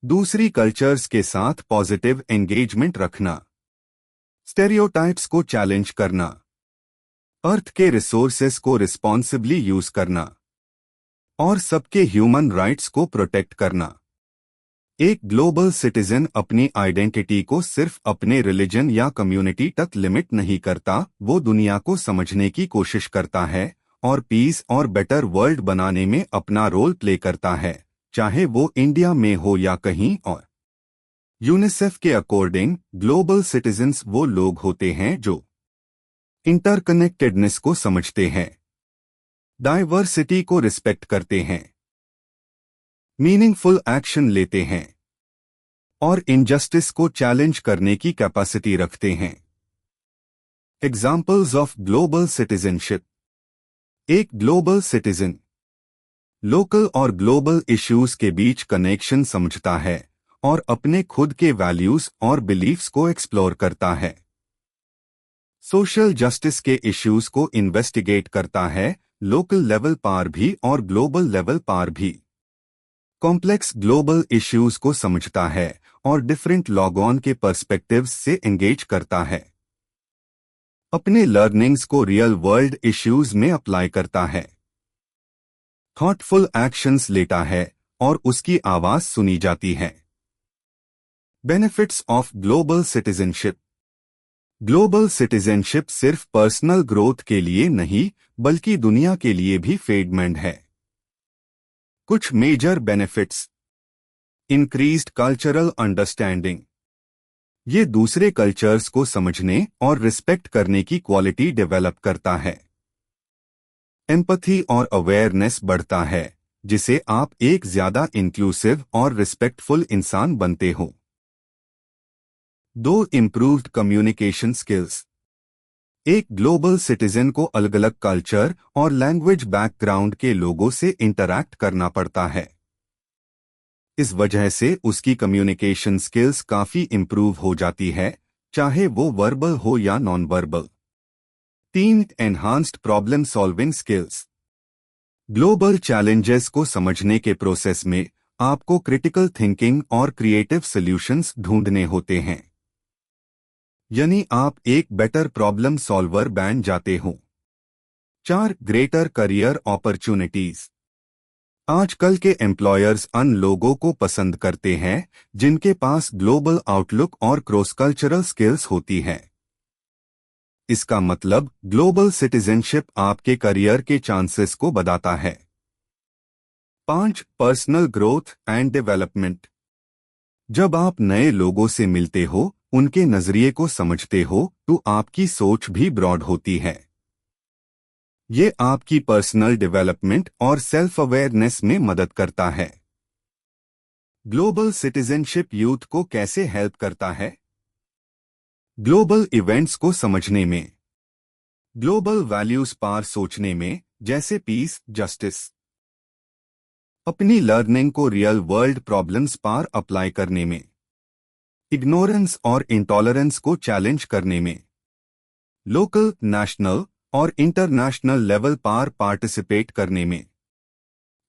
दूसरी कल्चर्स के साथ पॉजिटिव एंगेजमेंट रखना, स्टेरियोटाइप्स को चैलेंज करना, अर्थ के रिसोर्सेस को रिस्पॉन्सिबली यूज करना और सबके ह्यूमन राइट्स को प्रोटेक्ट करना। एक ग्लोबल सिटीजन अपनी आइडेंटिटी को सिर्फ अपने रिलीजन या कम्युनिटी तक लिमिट नहीं करता, वो दुनिया को समझने की कोशिश करता है और पीस और बेटर वर्ल्ड बनाने में अपना रोल प्ले करता है, चाहे वो इंडिया में हो या कहीं और। यूनिसेफ के अकॉर्डिंग ग्लोबल सिटीजन्स वो लोग होते हैं जो इंटरकनेक्टेडनेस को समझते हैं, डाइवर्सिटी को रिस्पेक्ट करते हैं, मीनिंगफुल एक्शन लेते हैं और इनजस्टिस को चैलेंज करने की कैपेसिटी रखते हैं। Examples of global citizenship. एक ग्लोबल सिटीजन लोकल और ग्लोबल इश्यूज के बीच कनेक्शन समझता है और अपने खुद के वैल्यूज और बिलीफ्स को एक्सप्लोर करता है। सोशल जस्टिस के इश्यूज को इन्वेस्टिगेट करता है, लोकल लेवल पर भी और ग्लोबल लेवल पर भी। कॉम्प्लेक्स ग्लोबल इश्यूज को समझता है और डिफरेंट लॉगऑन के पर्सपेक्टिव्स से एंगेज करता है। अपने लर्निंग्स को रियल वर्ल्ड इश्यूज में अप्लाई करता है। थॉटफुल एक्शंस लेता है और उसकी आवाज सुनी जाती है। Benefits of global citizenship. Global citizenship सिर्फ पर्सनल ग्रोथ के लिए नहीं बल्कि दुनिया के लिए भी फेडमेंट है। कुछ major benefits. Increased cultural understanding. ये दूसरे कल्चर्स को समझने और रिस्पेक्ट करने की क्वालिटी डेवलप करता है। एम्पैथी और अवेयरनेस बढ़ता है, जिसे आप एक ज्यादा इंक्लूसिव और रिस्पेक्टफुल इंसान बनते हो। 2. Improved communication skills. एक ग्लोबल सिटीजन को अलग अलग कल्चर और लैंग्वेज बैकग्राउंड के लोगों से इंटरैक्ट करना पड़ता है। इस वजह से उसकी कम्युनिकेशन स्किल्स काफी इम्प्रूव हो जाती है, चाहे वो वर्बल हो या non verbal. 3. Enhanced problem solving skills. Global challenges को समझने के प्रोसेस में आपको क्रिटिकल थिंकिंग और क्रिएटिव सॉल्यूशंस ढूंढने होते हैं, यानी आप एक बेटर प्रॉब्लम सॉल्वर बन जाते हो। 4. Greater career opportunities. आजकल के एम्प्लॉयर्स उन लोगों को पसंद करते हैं जिनके पास ग्लोबल आउटलुक और क्रॉस कल्चरल स्किल्स होती है। इसका मतलब ग्लोबल सिटीजनशिप आपके करियर के चांसेस को बढ़ाता है। 5. Personal growth and development. जब आप नए लोगों से मिलते हो, उनके नजरिए को समझते हो, तो आपकी सोच भी ब्रॉड होती है। ये आपकी पर्सनल डेवलपमेंट और सेल्फ अवेयरनेस में मदद करता है। ग्लोबल सिटीजनशिप यूथ को कैसे हेल्प करता है? ग्लोबल इवेंट्स को समझने में, ग्लोबल वैल्यूज पर सोचने में, जैसे पीस, जस्टिस। अपनी लर्निंग को रियल वर्ल्ड प्रॉब्लम्स पर अप्लाई करने में, इग्नोरेंस और इंटॉलरेंस को चैलेंज करने में, लोकल, नेशनल और इंटरनेशनल लेवल पर पार्टिसिपेट करने में,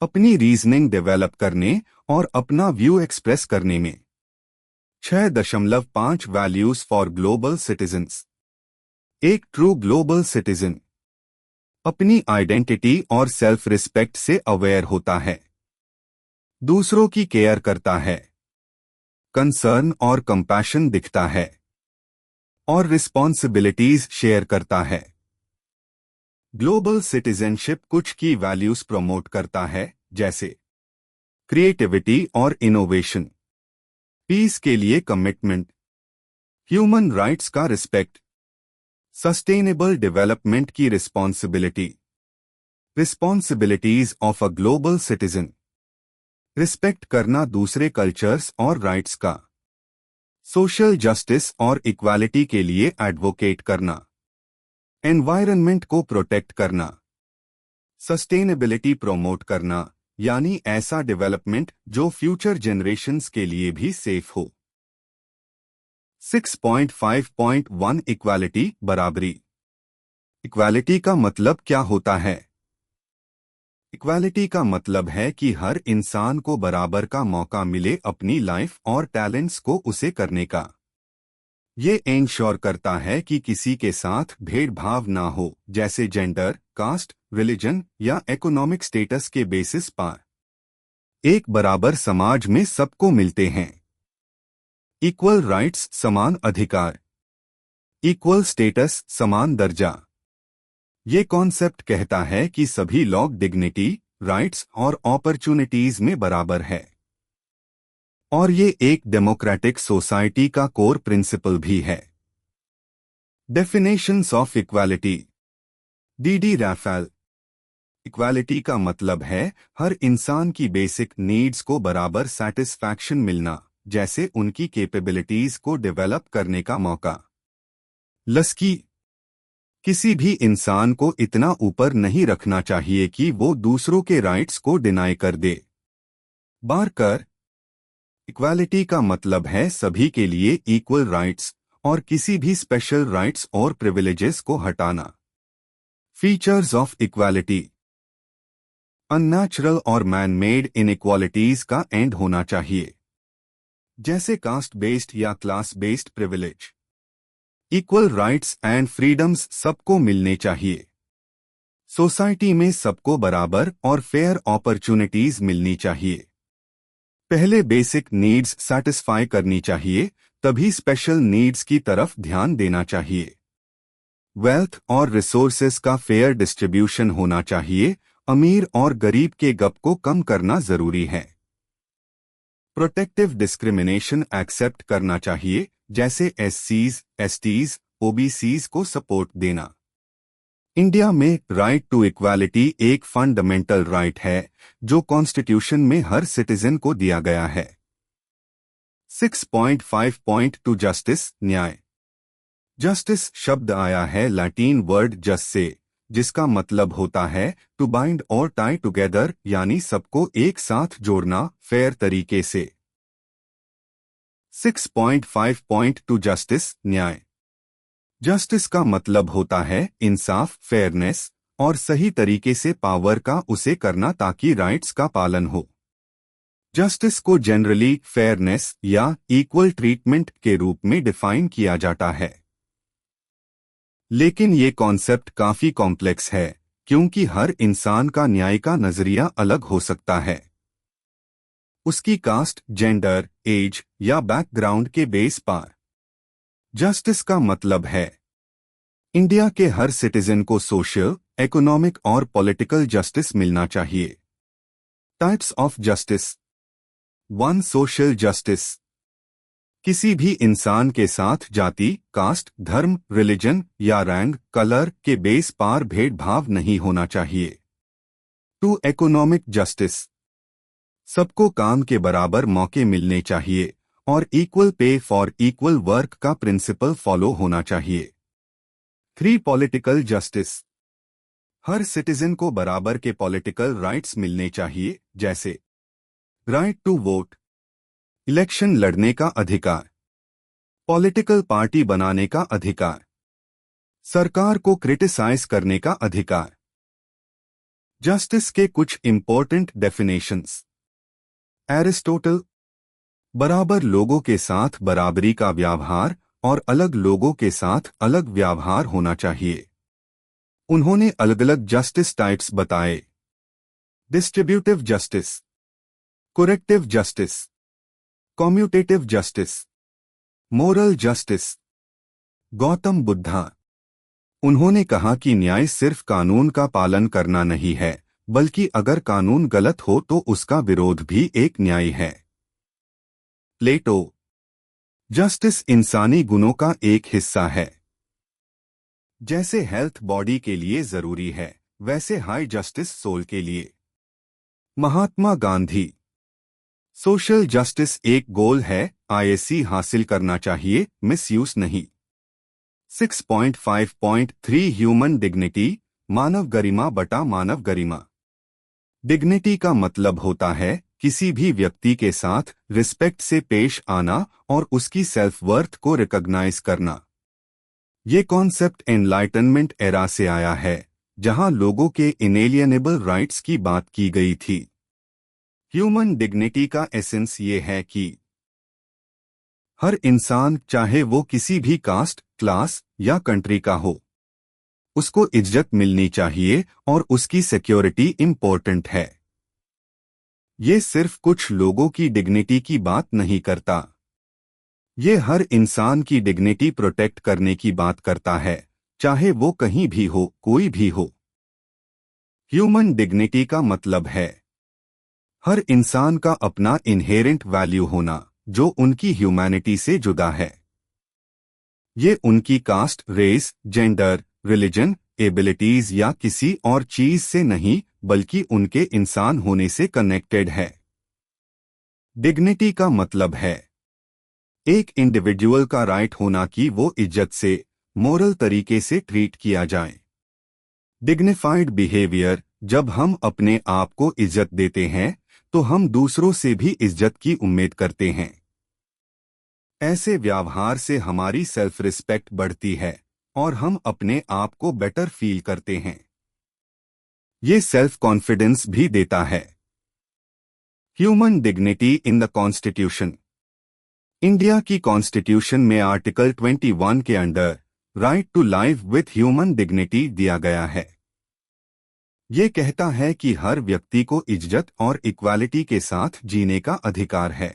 अपनी रीजनिंग डेवलप करने और अपना व्यू एक्सप्रेस करने में। 6.5 वैल्यूज फॉर ग्लोबल सिटीजन्स। एक ट्रू ग्लोबल सिटीजन अपनी आइडेंटिटी और सेल्फ रिस्पेक्ट से अवेयर होता है, दूसरों की केयर करता है, कंसर्न और कंपैशन दिखता है और रिस्पॉन्सिबिलिटीज शेयर करता है। ग्लोबल सिटीजनशिप कुछ की वैल्यूज प्रमोट करता है, जैसे क्रिएटिविटी और इनोवेशन, पीस के लिए कमिटमेंट, ह्यूमन राइट्स का रिस्पेक्ट, सस्टेनेबल डेवलपमेंट की responsibility. Responsibilities of a global citizen. Respect करना दूसरे कल्चर्स और राइट्स का, सोशल जस्टिस और इक्वालिटी के लिए एडवोकेट करना, एनवायरनमेंट को प्रोटेक्ट करना, सस्टेनेबिलिटी प्रमोट करना, यानी ऐसा डेवलपमेंट जो फ्यूचर जनरेशंस के लिए भी सेफ हो। 6.5.1 इक्वालिटी, बराबरी। इक्वालिटी का मतलब क्या होता है? इक्वालिटी का मतलब है कि हर इंसान को बराबर का मौका मिले अपनी लाइफ और टैलेंट्स को उसे करने का। ये इंश्योर करता है कि किसी के साथ भेदभाव ना हो, जैसे जेंडर, कास्ट, रिलीजन या इकोनॉमिक स्टेटस के बेसिस पर। एक बराबर समाज में सबको मिलते हैं इक्वल राइट्स, समान अधिकार, इक्वल स्टेटस, समान दर्जा। ये कॉन्सेप्ट कहता है कि सभी लोग डिग्निटी, राइट्स और अपॉर्चुनिटीज में बराबर है। और ये एक डेमोक्रेटिक सोसाइटी का कोर प्रिंसिपल भी है। Definitions of equality. D Raphael. Equality का मतलब है हर इंसान की बेसिक नीड्स को बराबर सैटिस्फैक्शन मिलना, जैसे उनकी कैपेबिलिटीज को डेवलप करने का मौका। लस्की। किसी भी इंसान को इतना ऊपर नहीं रखना चाहिए कि वो दूसरों के राइट्स को डिनाई कर दे। बारकर। इक्वालिटी का मतलब है सभी के लिए इक्वल राइट्स और किसी भी स्पेशल राइट्स और प्रिविलेजेस को हटाना। Features of equality. अननेचुरल और मैन मेड इनइक्वालिटीज का एंड होना चाहिए, जैसे कास्ट बेस्ड या class based privilege. Equal rights and freedoms सबको मिलने चाहिए। सोसाइटी में सबको बराबर और फेयर अपॉर्चुनिटीज मिलनी चाहिए। पहले बेसिक नीड्स सैटिस्फाई करनी चाहिए, तभी स्पेशल नीड्स की तरफ ध्यान देना चाहिए। वेल्थ और रिसोर्सेस का फेयर डिस्ट्रीब्यूशन होना चाहिए, अमीर और गरीब के गप को कम करना जरूरी है। प्रोटेक्टिव डिस्क्रिमिनेशन एक्सेप्ट करना चाहिए, जैसे एससीज, एसटीज, ओबीसीज को सपोर्ट देना। इंडिया में राइट टू इक्वालिटी एक फंडामेंटल राइट है जो कॉन्स्टिट्यूशन में हर सिटीजन को दिया गया है। 6.5.2 जस्टिस, न्याय। जस्टिस शब्द आया है लैटिन वर्ड जस से, जिसका मतलब होता है टू बाइंड और टाई टुगेदर, यानी सबको एक साथ जोड़ना फेयर तरीके से। 6.5.2 जस्टिस, न्याय। जस्टिस का मतलब होता है इंसाफ, फेयरनेस और सही तरीके से पावर का उसे करना ताकि राइट्स का पालन हो। जस्टिस को जनरली फेयरनेस या इक्वल ट्रीटमेंट के रूप में डिफाइन किया जाता है, लेकिन ये कॉन्सेप्ट काफी कॉम्प्लेक्स है क्योंकि हर इंसान का न्याय का नजरिया अलग हो सकता है। उसकी कास्ट, जेंडर, एज या बैकग्राउंड के बेस पर। जस्टिस का मतलब है इंडिया के हर सिटीजन को सोशल, इकोनॉमिक और पॉलिटिकल जस्टिस मिलना चाहिए। Types of justice. 1. Social justice. किसी भी इंसान के साथ जाति, कास्ट, धर्म, रिलीजन या रैंक, कलर के बेस पर भेदभाव नहीं होना चाहिए। 2. Economic justice. सबको काम के बराबर मौके मिलने चाहिए और equal pay for equal work का प्रिंसिपल फॉलो होना चाहिए। 3. Political justice. हर सिटीजन को बराबर के पॉलिटिकल राइट्स मिलने चाहिए, जैसे राइट टू वोट, इलेक्शन लड़ने का अधिकार, पॉलिटिकल पार्टी बनाने का अधिकार, सरकार को क्रिटिसाइज करने का अधिकार। जस्टिस के कुछ इंपॉर्टेंट डेफिनेशंस। एरिस्टोटल। बराबर लोगों के साथ बराबरी का व्यवहार और अलग लोगों के साथ अलग व्यवहार होना चाहिए। उन्होंने अलग अलग जस्टिस टाइप्स बताए। Distributive justice, corrective justice, commutative justice, moral justice. Gautam Buddha. उन्होंने कहा कि न्याय सिर्फ कानून का पालन करना नहीं है, बल्कि अगर कानून गलत हो तो उसका विरोध भी एक न्याय है। प्लेटो। जस्टिस इंसानी गुणों का एक हिस्सा है। जैसे हेल्थ बॉडी के लिए जरूरी है, वैसे हाई जस्टिस सोल के लिए। महात्मा गांधी। सोशल जस्टिस एक गोल है, आईएससी हासिल करना चाहिए, मिसयूज नहीं। 6.5.3 ह्यूमन डिग्निटी, मानव गरिमा बटा मानव गरिमा। डिग्निटी का मतलब होता है किसी भी व्यक्ति के साथ रिस्पेक्ट से पेश आना और उसकी सेल्फ वर्थ को रिकॉग्नाइज करना। ये कॉन्सेप्ट एनलाइटनमेंट एरा से आया है, जहां लोगों के इनएलियनेबल राइट्स की बात की गई थी। ह्यूमन डिग्निटी का एसेंस ये है कि हर इंसान, चाहे वो किसी भी कास्ट, क्लास या कंट्री का हो, उसको इज्जत मिलनी चाहिए और उसकी सिक्योरिटी इम्पोर्टेंट है। ये सिर्फ कुछ लोगों की डिग्निटी की बात नहीं करता, ये हर इंसान की डिग्निटी प्रोटेक्ट करने की बात करता है, चाहे वो कहीं भी हो, कोई भी हो। ह्यूमन डिग्निटी का मतलब है हर इंसान का अपना इनहेरेंट वैल्यू होना, जो उनकी ह्यूमैनिटी से जुदा है। ये उनकी caste, race, gender, religion, abilities या किसी और चीज से नहीं, बल्कि उनके इंसान होने से कनेक्टेड है। डिग्निटी का मतलब है एक इंडिविजुअल का राइट होना कि वो इज्जत से, मोरल तरीके से ट्रीट किया जाए। डिग्निफाइड बिहेवियर, जब हम अपने आप को इज्जत देते हैं तो हम दूसरों से भी इज्जत की उम्मीद करते हैं। ऐसे व्यवहार से हमारी सेल्फ रिस्पेक्ट बढ़ती है और हम अपने आप को बेटर फील करते हैं। ये सेल्फ कॉन्फिडेंस भी देता है। Human dignity in the constitution. India की कॉन्स्टिट्यूशन में आर्टिकल 21 के under right to life with human dignity दिया गया है। ये कहता है कि हर व्यक्ति को इज्जत और इक्वालिटी के साथ जीने का अधिकार है।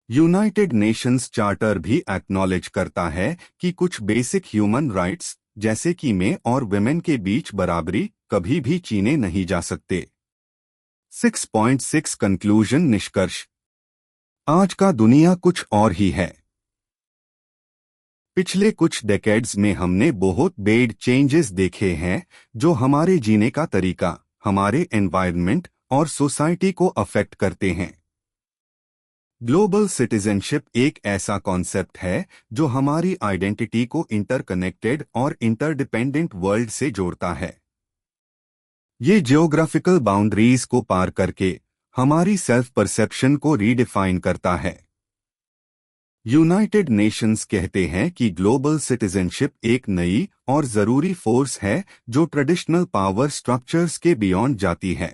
यूनाइटेड नेशंस चार्टर भी एक्नॉलेज करता है कि कुछ बेसिक ह्यूमन राइट्स, जैसे कि मेन और वुमेन के बीच बराबरी, कभी भी छीने नहीं जा सकते। 6.6 कंक्लूजन, निष्कर्ष। आज का दुनिया कुछ और ही है। पिछले कुछ डेकेड्स में हमने बहुत बेड चेंजेस देखे हैं जो हमारे जीने का तरीका, हमारे एनवायरनमेंट और सोसाइटी को अफेक्ट करते हैं। ग्लोबल सिटीजनशिप एक ऐसा कॉन्सेप्ट है जो हमारी आइडेंटिटी को इंटरकनेक्टेड और इंटरडिपेंडेंट वर्ल्ड से जोड़ता है। ये जियोग्राफिकल बाउंड्रीज को पार करके हमारी सेल्फ परसेप्शन को रीडिफाइन करता है। यूनाइटेड नेशंस कहते हैं कि ग्लोबल सिटीजनशिप एक नई और जरूरी फोर्स है जो ट्रेडिशनल पावर स्ट्रक्चर्स के बियॉन्ड जाती है।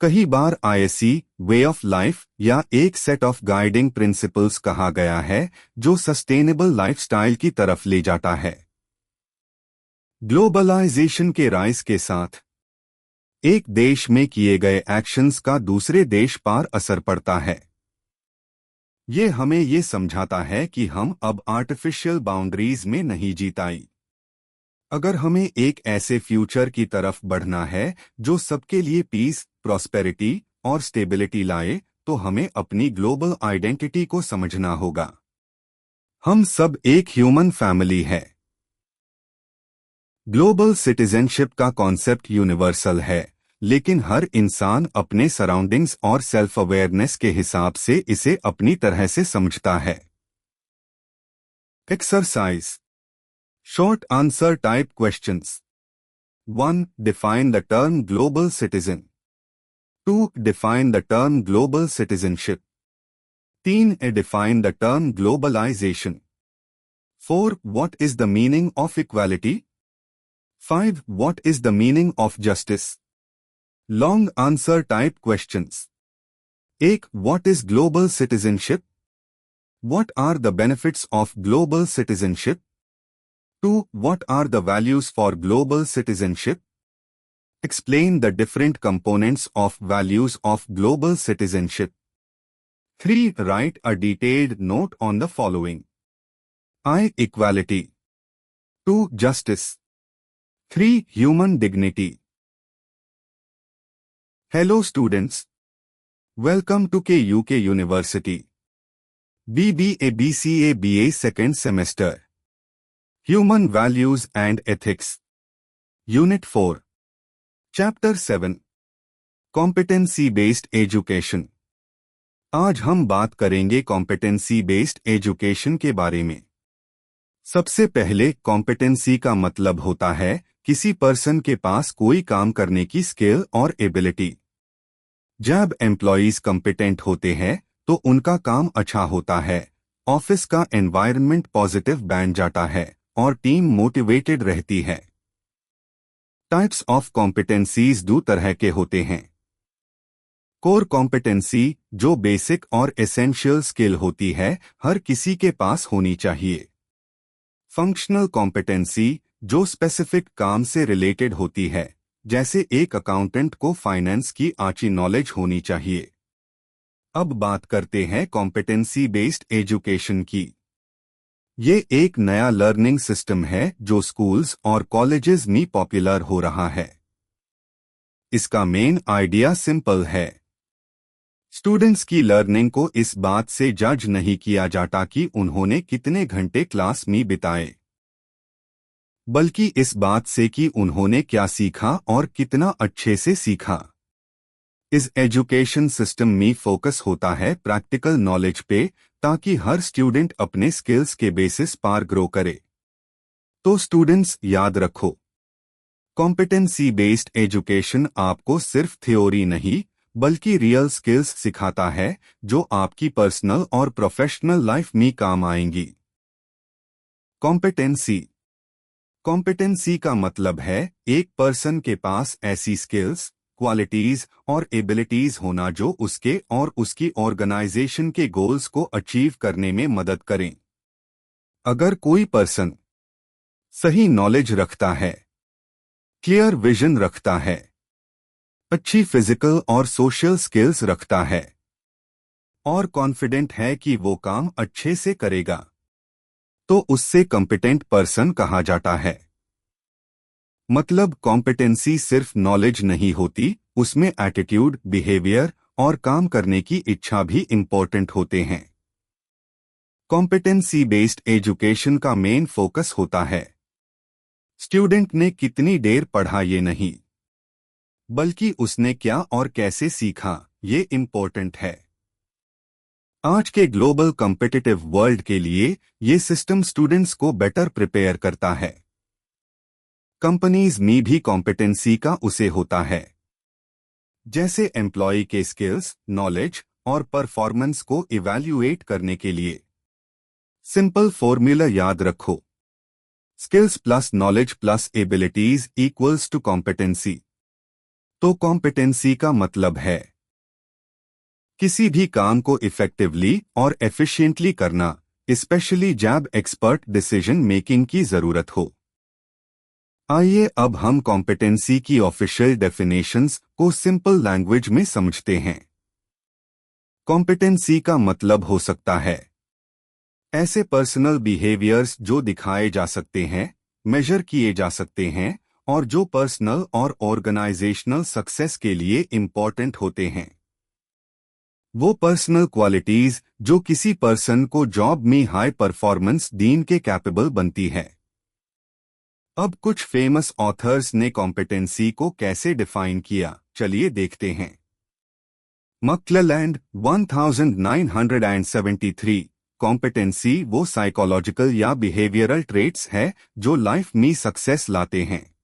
कई बार आईएससी वे ऑफ लाइफ या एक सेट ऑफ गाइडिंग प्रिंसिपल्स कहा गया है जो सस्टेनेबल लाइफस्टाइल की तरफ ले जाता है। ग्लोबलाइजेशन के राइज के साथ एक देश में किए गए एक्शंस का दूसरे देश पर असर पड़ता है। ये हमें ये समझाता है कि हम अब आर्टिफिशियल बाउंड्रीज में नहीं जीताई। अगर हमें एक ऐसे फ्यूचर की तरफ बढ़ना है जो सबके लिए पीस, प्रॉस्पेरिटी और स्टेबिलिटी लाए, तो हमें अपनी ग्लोबल आइडेंटिटी को समझना होगा। हम सब एक ह्यूमन फैमिली है। ग्लोबल सिटीजनशिप का कॉन्सेप्ट यूनिवर्सल है, लेकिन हर इंसान अपने सराउंडिंग्स और सेल्फ अवेयरनेस के हिसाब से इसे अपनी तरह से समझता है। Exercise, short answer type questions. 1. Define the term global citizen. 2. Define the term global citizenship. 3. Define the term globalization. 4. What is the meaning of equality? 5. What is the meaning of justice? Long answer type questions. 1. What is global citizenship? What are the benefits of global citizenship? 2. What are the values for global citizenship? Explain the different components of values of global citizenship. 3. Write a detailed note on the following. I. Equality. 2. Justice. 3. Human dignity. Hello students. Welcome to KUK University. BBA BCA BA second semester. Human Values and Ethics. Unit 4. Chapter 7. Competency Based Education. आज हम बात करेंगे कॉम्पिटेंसी बेस्ड एजुकेशन के बारे में। सबसे पहले कॉम्पिटेंसी का मतलब होता है किसी पर्सन के पास कोई काम करने की स्किल और एबिलिटी। जब एम्प्लॉइज कॉम्पिटेंट होते हैं तो उनका काम अच्छा होता है, ऑफिस का एनवायरनमेंट पॉजिटिव बन जाता है और टीम मोटिवेटेड रहती है। टाइप्स ऑफ कॉम्पिटेंसीज दो तरह के होते हैं। कोर कॉम्पिटेंसी जो बेसिक और एसेंशियल स्किल होती है, हर किसी के पास होनी चाहिए। फंक्शनल कॉम्पिटेंसी जो स्पेसिफिक काम से रिलेटेड होती है, जैसे एक अकाउंटेंट को फाइनेंस की आची नॉलेज होनी चाहिए। अब बात करते हैं कॉम्पिटेंसी बेस्ड एजुकेशन की। ये एक नया लर्निंग सिस्टम है जो स्कूल्स और कॉलेजेस में पॉपुलर हो रहा है। इसका मेन आइडिया सिंपल है। स्टूडेंट्स की लर्निंग को इस बात से जज नहीं किया जाता कि उन्होंने कितने घंटे क्लास में बिताए, बल्कि इस बात से कि उन्होंने क्या सीखा और कितना अच्छे से सीखा। इस एजुकेशन सिस्टम में फोकस होता है प्रैक्टिकल नॉलेज पे, ताकि हर स्टूडेंट अपने स्किल्स के बेसिस पर ग्रो करे। तो स्टूडेंट्स याद रखो, कॉम्पिटेंसी बेस्ड एजुकेशन आपको सिर्फ थ्योरी नहीं बल्कि रियल स्किल्स सिखाता है, जो आपकी पर्सनल और प्रोफेशनल लाइफ में काम आएंगी। कॉम्पिटेंसी कॉम्पिटेंसी का मतलब है एक पर्सन के पास ऐसी स्किल्स, क्वालिटीज और एबिलिटीज होना जो उसके और उसकी ऑर्गेनाइजेशन के गोल्स को अचीव करने में मदद करें। अगर कोई पर्सन सही नॉलेज रखता है, क्लियर विजन रखता है, अच्छी फिजिकल और सोशल स्किल्स रखता है और कॉन्फिडेंट है कि वो काम अच्छे से करेगा, तो उससे कॉम्पिटेंट पर्सन कहा जाता है। मतलब कॉम्पिटेंसी सिर्फ नॉलेज नहीं होती, उसमें एटीट्यूड, बिहेवियर और काम करने की इच्छा भी इंपॉर्टेंट होते हैं। कॉम्पिटेंसी बेस्ड एजुकेशन का मेन फोकस होता है स्टूडेंट ने कितनी देर पढ़ा ये नहीं, बल्कि उसने क्या और कैसे सीखा, ये इंपॉर्टेंट है। आज के ग्लोबल कॉम्पिटिटिव वर्ल्ड के लिए ये सिस्टम स्टूडेंट्स को बेटर प्रिपेयर करता है। कंपनीज में भी कॉम्पिटेंसी का उसे होता है, जैसे एम्प्लॉय के स्किल्स, नॉलेज और परफॉर्मेंस को इवैल्यूएट करने के लिए। सिंपल फॉर्मूला याद रखो, skills plus knowledge plus abilities equals to competency. तो कॉम्पिटेंसी का मतलब है किसी भी काम को इफेक्टिवली और एफिशिएंटली करना, स्पेशली जब एक्सपर्ट डिसीजन मेकिंग की जरूरत हो। आइए अब हम कॉम्पिटेंसी की ऑफिशियल डेफिनेशंस को सिंपल लैंग्वेज में समझते हैं। कॉम्पिटेंसी का मतलब हो सकता है ऐसे पर्सनल बिहेवियर्स जो दिखाए जा सकते हैं, मेजर किए जा सकते हैं और जो पर्सनल और ऑर्गेनाइजेशनल सक्सेस के लिए इंपॉर्टेंट होते हैं। वो पर्सनल क्वालिटीज जो किसी पर्सन को जॉब में हाई परफॉर्मेंस देने के कैपेबल बनती है। अब कुछ फेमस ऑथर्स ने कॉम्पिटेंसी को कैसे डिफाइन किया, चलिए देखते हैं। मैक्लेलैंड 1973। कॉम्पिटेंसी वो साइकोलॉजिकल या बिहेवियरल ट्रेट्स है जो लाइफ में सक्सेस लाते हैं।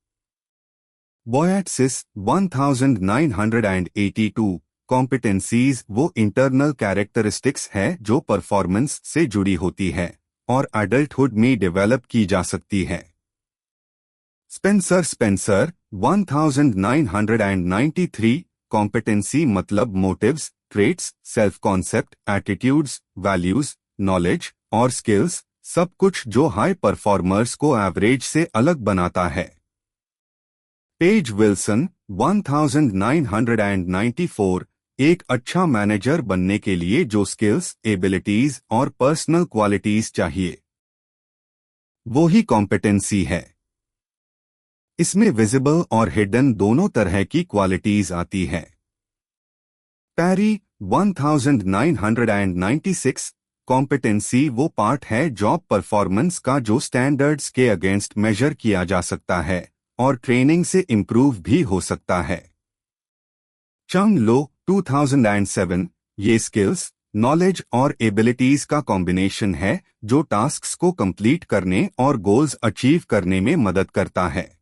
बोयटसिस 1982। कॉम्पिटेंसीज वो इंटरनल कैरेक्टरिस्टिक्स है जो परफॉर्मेंस से जुड़ी होती है और एडल्टहुड में डेवलप की जा सकती है। स्पेंसर 1993। कॉम्पिटेंसी मतलब motives, traits, self concept, attitudes, values, knowledge और स्किल्स, सब कुछ जो हाई परफॉर्मर्स को एवरेज से अलग बनाता है। Page Wilson 1994। एक अच्छा मैनेजर बनने के लिए जो स्किल्स, एबिलिटीज और पर्सनल क्वालिटीज चाहिए, वो ही कॉम्पिटेंसी है। इसमें विजिबल और हिडन दोनों तरह की क्वालिटीज आती है। पैरी 1996। कॉम्पिटेंसी वो पार्ट है जॉब परफॉर्मेंस का जो स्टैंडर्ड्स के अगेंस्ट मेजर किया जा सकता है और ट्रेनिंग से इंप्रूव भी हो सकता है। चंग लो 2007। ये स्किल्स, नॉलेज और एबिलिटीज का कॉम्बिनेशन है जो टास्क्स को कंप्लीट करने और गोल्स अचीव करने में मदद करता है।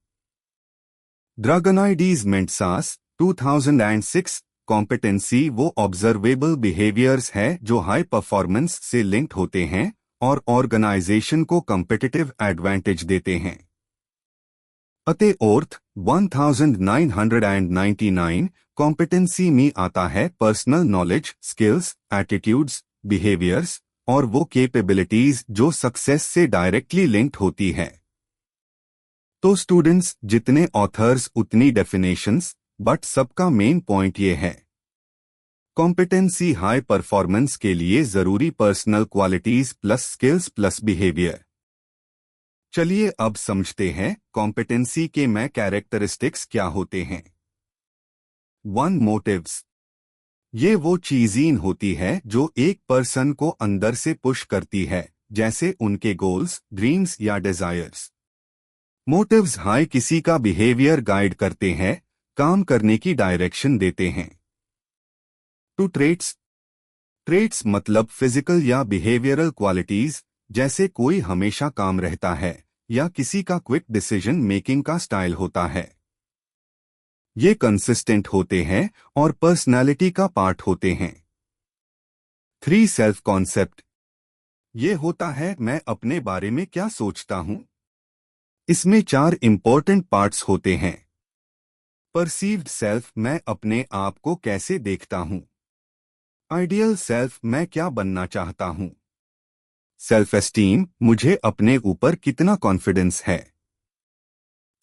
ड्रैगनाइडीज मेंटसास 2006। कॉम्पिटेंसी वो ऑब्जर्वेबल बिहेवियर्स है जो हाई परफॉर्मेंस से लिंक्ड होते हैं और ऑर्गेनाइजेशन को कॉम्पिटिटिव एडवांटेज देते हैं। अतएर्थ 1999 कॉम्पिटेंसी में आता है personal knowledge, skills, attitudes, behaviours और वो कैपेबिलिटीज जो सक्सेस से डायरेक्टली लिंक्ड होती है। तो स्टूडेंट्स, जितने ऑथर्स उतनी डेफिनेशंस, बट सबका मेन पॉइंट ये है, कॉम्पिटेंसी हाई परफॉर्मेंस के लिए जरूरी personal qualities plus skills plus behaviour. चलिए अब समझते हैं कॉम्पिटेंसी के मैं कैरेक्टरिस्टिक्स क्या होते हैं। 1. मोटिव्स। ये वो चीज़ें होती है जो एक पर्सन को अंदर से पुश करती है, जैसे उनके गोल्स, ड्रीम्स या डिजायर्स। मोटिव्स हाई किसी का बिहेवियर गाइड करते हैं, काम करने की डायरेक्शन देते हैं। 2. ट्रेट्स। ट्रेट्स मतलब फिजिकल या बिहेवियरल क्वालिटीज, जैसे कोई हमेशा काम रहता है या किसी का क्विक डिसीजन मेकिंग का स्टाइल होता है। ये कंसिस्टेंट होते हैं और पर्सनालिटी का पार्ट होते हैं। 3. Self concept. ये होता है मैं अपने बारे में क्या सोचता हूं। इसमें 4 इंपॉर्टेंट पार्ट्स होते हैं। परसीव्ड सेल्फ, मैं अपने आप को कैसे देखता हूं। आइडियल सेल्फ, मैं क्या बनना चाहता हूं। सेल्फ एस्टीम, मुझे अपने ऊपर कितना कॉन्फिडेंस है।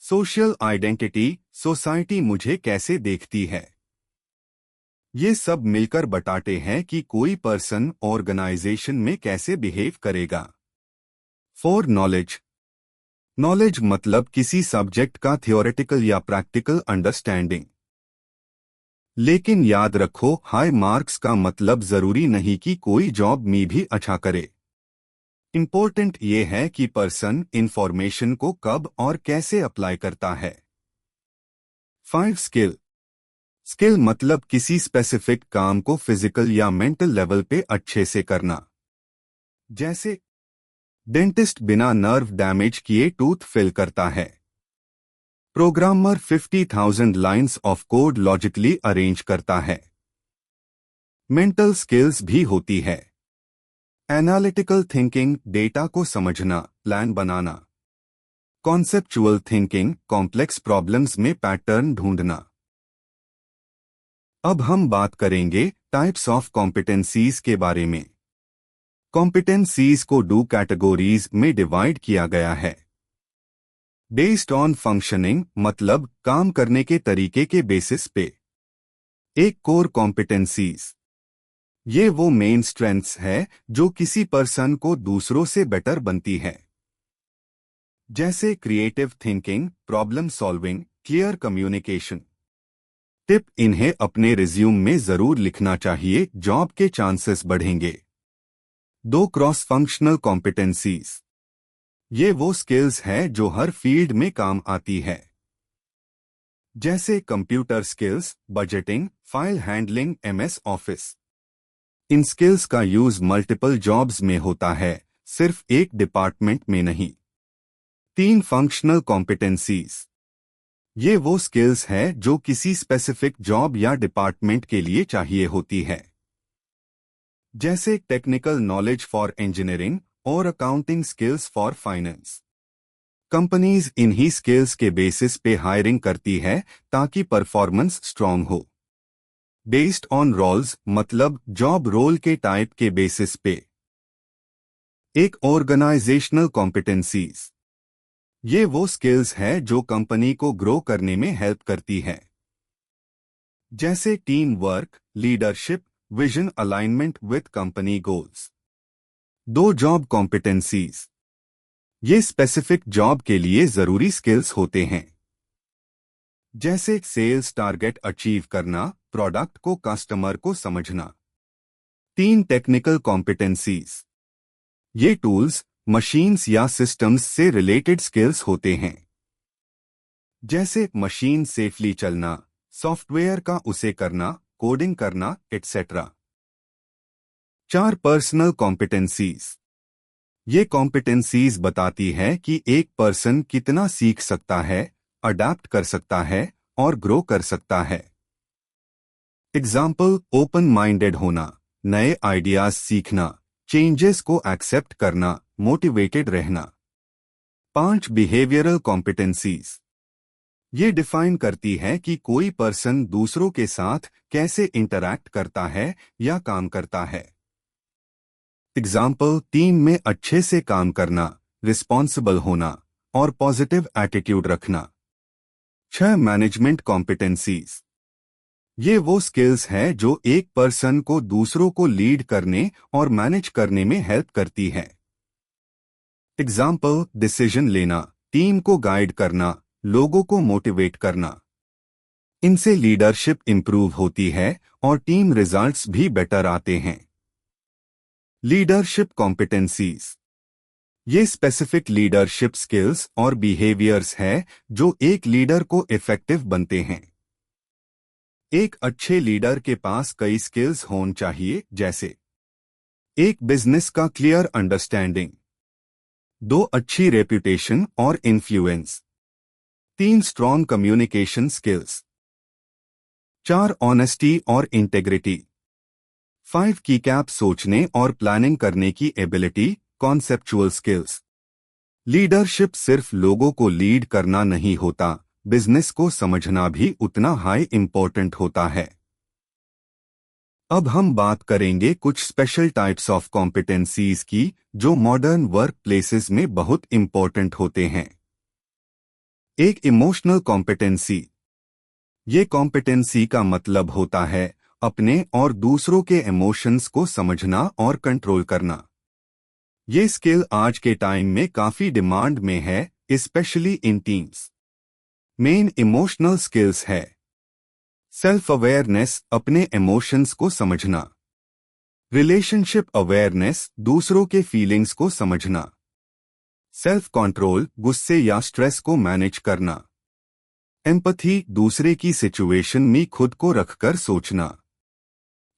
सोशल आइडेंटिटी, सोसाइटी मुझे कैसे देखती है। ये सब मिलकर बताते हैं कि कोई पर्सन ऑर्गेनाइजेशन में कैसे बिहेव करेगा। 4. नॉलेज। नॉलेज मतलब किसी सब्जेक्ट का थियोरेटिकल या प्रैक्टिकल अंडरस्टैंडिंग। लेकिन याद रखो, हाई मार्क्स का मतलब जरूरी नहीं कि कोई जॉब में भी अच्छा करे। इंपॉर्टेंट ये है कि पर्सन इंफॉर्मेशन को कब और कैसे अप्लाई करता है। 5. स्किल। स्किल मतलब किसी स्पेसिफिक काम को फिजिकल या मेंटल लेवल पे अच्छे से करना। जैसे डेंटिस्ट बिना नर्व डैमेज किए टूथ फिल करता है। Programmer 50,000 lines of code logically arrange करता है। मेंटल स्किल्स भी होती है। एनालिटिकल थिंकिंग, डेटा को समझना, प्लान बनाना। कॉन्सेप्चुअल थिंकिंग, कॉम्प्लेक्स प्रॉब्लम्स में पैटर्न ढूंढना। अब हम बात करेंगे टाइप्स ऑफ कॉम्पिटेंसीज के बारे में। कॉम्पिटेंसीज को 2 कैटेगोरीज में डिवाइड किया गया है। बेस्ड ऑन फंक्शनिंग, मतलब काम करने के तरीके के बेसिस पे। एक कोर कॉम्पिटेंसीज, ये वो मेन स्ट्रेंथ्स है जो किसी पर्सन को दूसरों से बेटर बनती है, जैसे creative thinking, problem solving, clear communication. Tip, इन्हें अपने रिज्यूम में जरूर लिखना चाहिए, जॉब के चांसेस बढ़ेंगे। 2. Cross functional competencies. ये वो स्किल्स है जो हर फील्ड में काम आती है, जैसे computer skills, budgeting, file handling, MS office. इन स्किल्स का यूज मल्टीपल जॉब्स में होता है, सिर्फ एक डिपार्टमेंट में नहीं। 3. Functional competencies. ये वो स्किल्स है जो किसी स्पेसिफिक जॉब या डिपार्टमेंट के लिए चाहिए होती है, जैसे टेक्निकल नॉलेज फॉर इंजीनियरिंग और accounting skills for finance. Companies इन्हीं स्किल्स के बेसिस पे हायरिंग करती है ताकि परफॉर्मेंस स्ट्रांग हो। बेस्ड ऑन रोल्स, मतलब जॉब रोल के टाइप के बेसिस पे। एक ऑर्गेनाइजेशनल कॉम्पिटेंसीज। ये वो स्किल्स है जो कंपनी को ग्रो करने में हेल्प करती है, जैसे team work, leadership, vision alignment with company goals. 2. Job competencies. ये स्पेसिफिक जॉब के लिए जरूरी स्किल्स होते हैं, जैसे सेल्स टारगेट अचीव करना, प्रोडक्ट को कस्टमर को समझना। 3. Technical competencies. ये टूल्स, मशीन्स या सिस्टम्स से रिलेटेड स्किल्स होते हैं, जैसे मशीन सेफली चलना, सॉफ्टवेयर का उसे करना, कोडिंग करना, एटसेट्रा। 4. Personal competencies. ये कॉम्पिटेंसीज बताती है कि एक पर्सन कितना सीख सकता है, अडैप्ट कर सकता है और ग्रो कर सकता है। एग्जाम्पल, ओपन माइंडेड होना, नए आइडियाज सीखना, चेंजेस को एक्सेप्ट करना, मोटिवेटेड रहना। 5. Behavioural competencies. ये डिफाइन करती है कि कोई पर्सन दूसरों के साथ कैसे इंटरैक्ट करता है या काम करता है। एग्जाम्पल, टीम में अच्छे से काम करना, रिस्पॉन्सिबल होना और पॉजिटिव एटीट्यूड रखना। 6 मैनेजमेंट कॉम्पिटेंसीज। ये वो स्किल्स हैं जो एक पर्सन को दूसरों को लीड करने और मैनेज करने में हेल्प करती है। एग्जाम्पल, डिसीजन लेना, टीम को गाइड करना, लोगों को मोटिवेट करना। इनसे लीडरशिप इंप्रूव होती है और टीम रिजल्ट्स भी बेटर आते हैं। Leadership competencies. ये स्पेसिफिक लीडरशिप स्किल्स और बिहेवियर्स है जो एक लीडर को इफेक्टिव बनते हैं। एक अच्छे लीडर के पास कई स्किल्स होने चाहिए, जैसे एक बिजनेस का क्लियर अंडरस्टैंडिंग, 2 अच्छी रेपुटेशन और influence, 3 strong communication skills, 4 honesty और इंटेग्रिटी, 5 की कैप सोचने और प्लानिंग करने की एबिलिटी, कॉन्सेप्चुअल स्किल्स। लीडरशिप सिर्फ लोगों को लीड करना नहीं होता, बिजनेस को समझना भी उतना हाई इम्पोर्टेंट होता है। अब हम बात करेंगे कुछ स्पेशल टाइप्स ऑफ कॉम्पिटेंसीज की जो मॉडर्न वर्क प्लेसेस में बहुत इम्पोर्टेंट होते हैं। एक इमोशनल कॉम्पिटेंसी। ये कॉम्पिटेंसी का मतलब होता है अपने और दूसरों के इमोशंस को समझना और कंट्रोल करना। ये स्किल आज के टाइम में काफी डिमांड में है, specially in teams. Main emotional skills है सेल्फ अवेयरनेस, अपने इमोशंस को समझना, रिलेशनशिप अवेयरनेस, दूसरों के फीलिंग्स को समझना, सेल्फ कंट्रोल, गुस्से या स्ट्रेस को मैनेज करना, एम्पैथी, दूसरे की सिचुएशन में खुद को रखकर सोचना।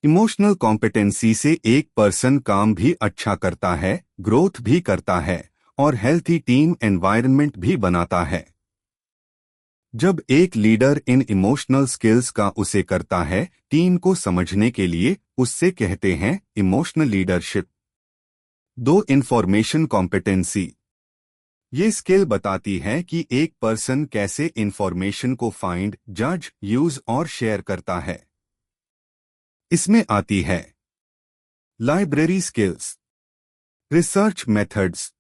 इमोशनल कॉम्पिटेंसी से एक पर्सन काम भी अच्छा करता है, ग्रोथ भी करता है और हेल्थी टीम एनवायरनमेंट भी बनाता है। जब एक लीडर इन इमोशनल स्किल्स का उसे करता है, टीम को समझने के लिए उससे कहते हैं इमोशनल लीडरशिप। 2 information competency. ये स्किल बताती है कि एक पर्सन कैसे इंफॉर्मेशन को फाइंड, जज, यूज और शेयर करता है। इसमें आती है library skills, research methods,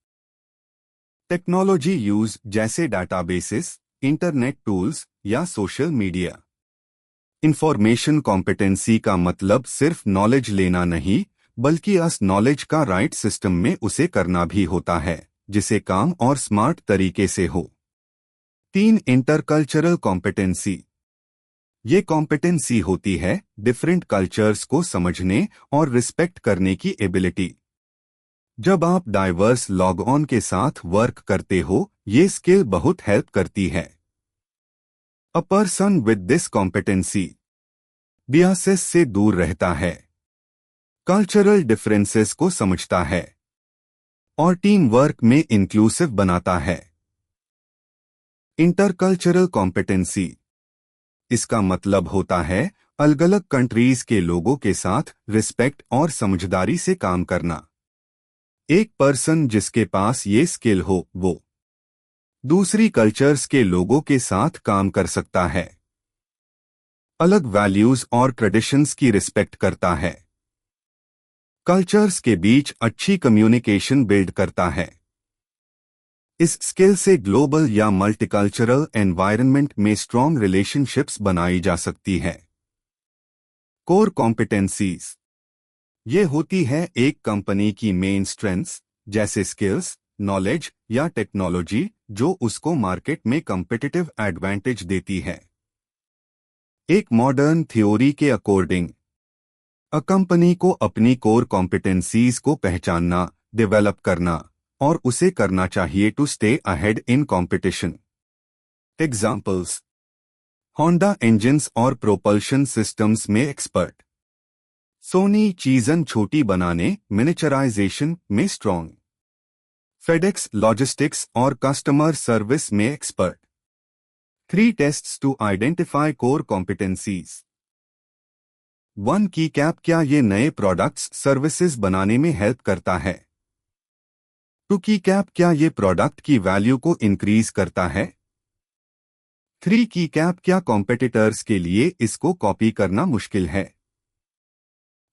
technology use जैसे डाटाबेसेस, इंटरनेट टूल्स या सोशल मीडिया। इंफॉर्मेशन कॉम्पिटेंसी का मतलब सिर्फ नॉलेज लेना नहीं, बल्कि उस नॉलेज का राइट सिस्टम में उसे करना भी होता है, जिसे काम और स्मार्ट तरीके से हो। 3 इंटरकल्चरल कॉम्पिटेंसी। ये कॉम्पिटेंसी होती है डिफरेंट कल्चर्स को समझने और रिस्पेक्ट करने की एबिलिटी। जब आप डाइवर्स लॉग ऑन के साथ वर्क करते हो, ये स्किल बहुत हेल्प करती है। A person with this competency biases से दूर रहता है, कल्चरल डिफरेंसेस को समझता है और टीम वर्क में इंक्लूसिव बनाता है। Intercultural competency. इसका मतलब होता है अलग अलग कंट्रीज के लोगों के साथ रिस्पेक्ट और समझदारी से काम करना। एक पर्सन जिसके पास ये स्किल हो, वो दूसरी कल्चर्स के लोगों के साथ काम कर सकता है, अलग वैल्यूज और ट्रेडिशंस की रिस्पेक्ट करता है, कल्चर्स के बीच अच्छी कम्युनिकेशन बिल्ड करता है। इस स्किल से ग्लोबल या मल्टीकल्चरल एनवायरनमेंट में स्ट्रॉन्ग रिलेशनशिप्स बनाई जा सकती है। Core competencies. ये होती है एक कंपनी की मेन स्ट्रेंथ्स, जैसे स्किल्स, नॉलेज या टेक्नोलॉजी, जो उसको मार्केट में कम्पिटिटिव एडवांटेज देती है। एक मॉडर्न थ्योरी के अकॉर्डिंग अ कंपनी को अपनी कोर कॉम्पिटेंसीज को पहचानना, डेवलप करना और उसे करना चाहिए to stay ahead in competition. Examples: Honda engines और प्रोपल्शन सिस्टम्स में एक्सपर्ट, सोनी चीजन छोटी बनाने, मिनिचराइजेशन में स्ट्रॉन्ग, फेडेक्स लॉजिस्टिक्स और कस्टमर सर्विस में expert. 3 tests to identify core competencies. 1 की कैप, क्या ये नए प्रोडक्ट्स सर्विसेज बनाने में हेल्प करता है? 2 की कैप, क्या ये प्रोडक्ट की वैल्यू को इंक्रीज करता है? 3 की कैप, क्या कॉम्पिटिटर्स के लिए इसको कॉपी करना मुश्किल है?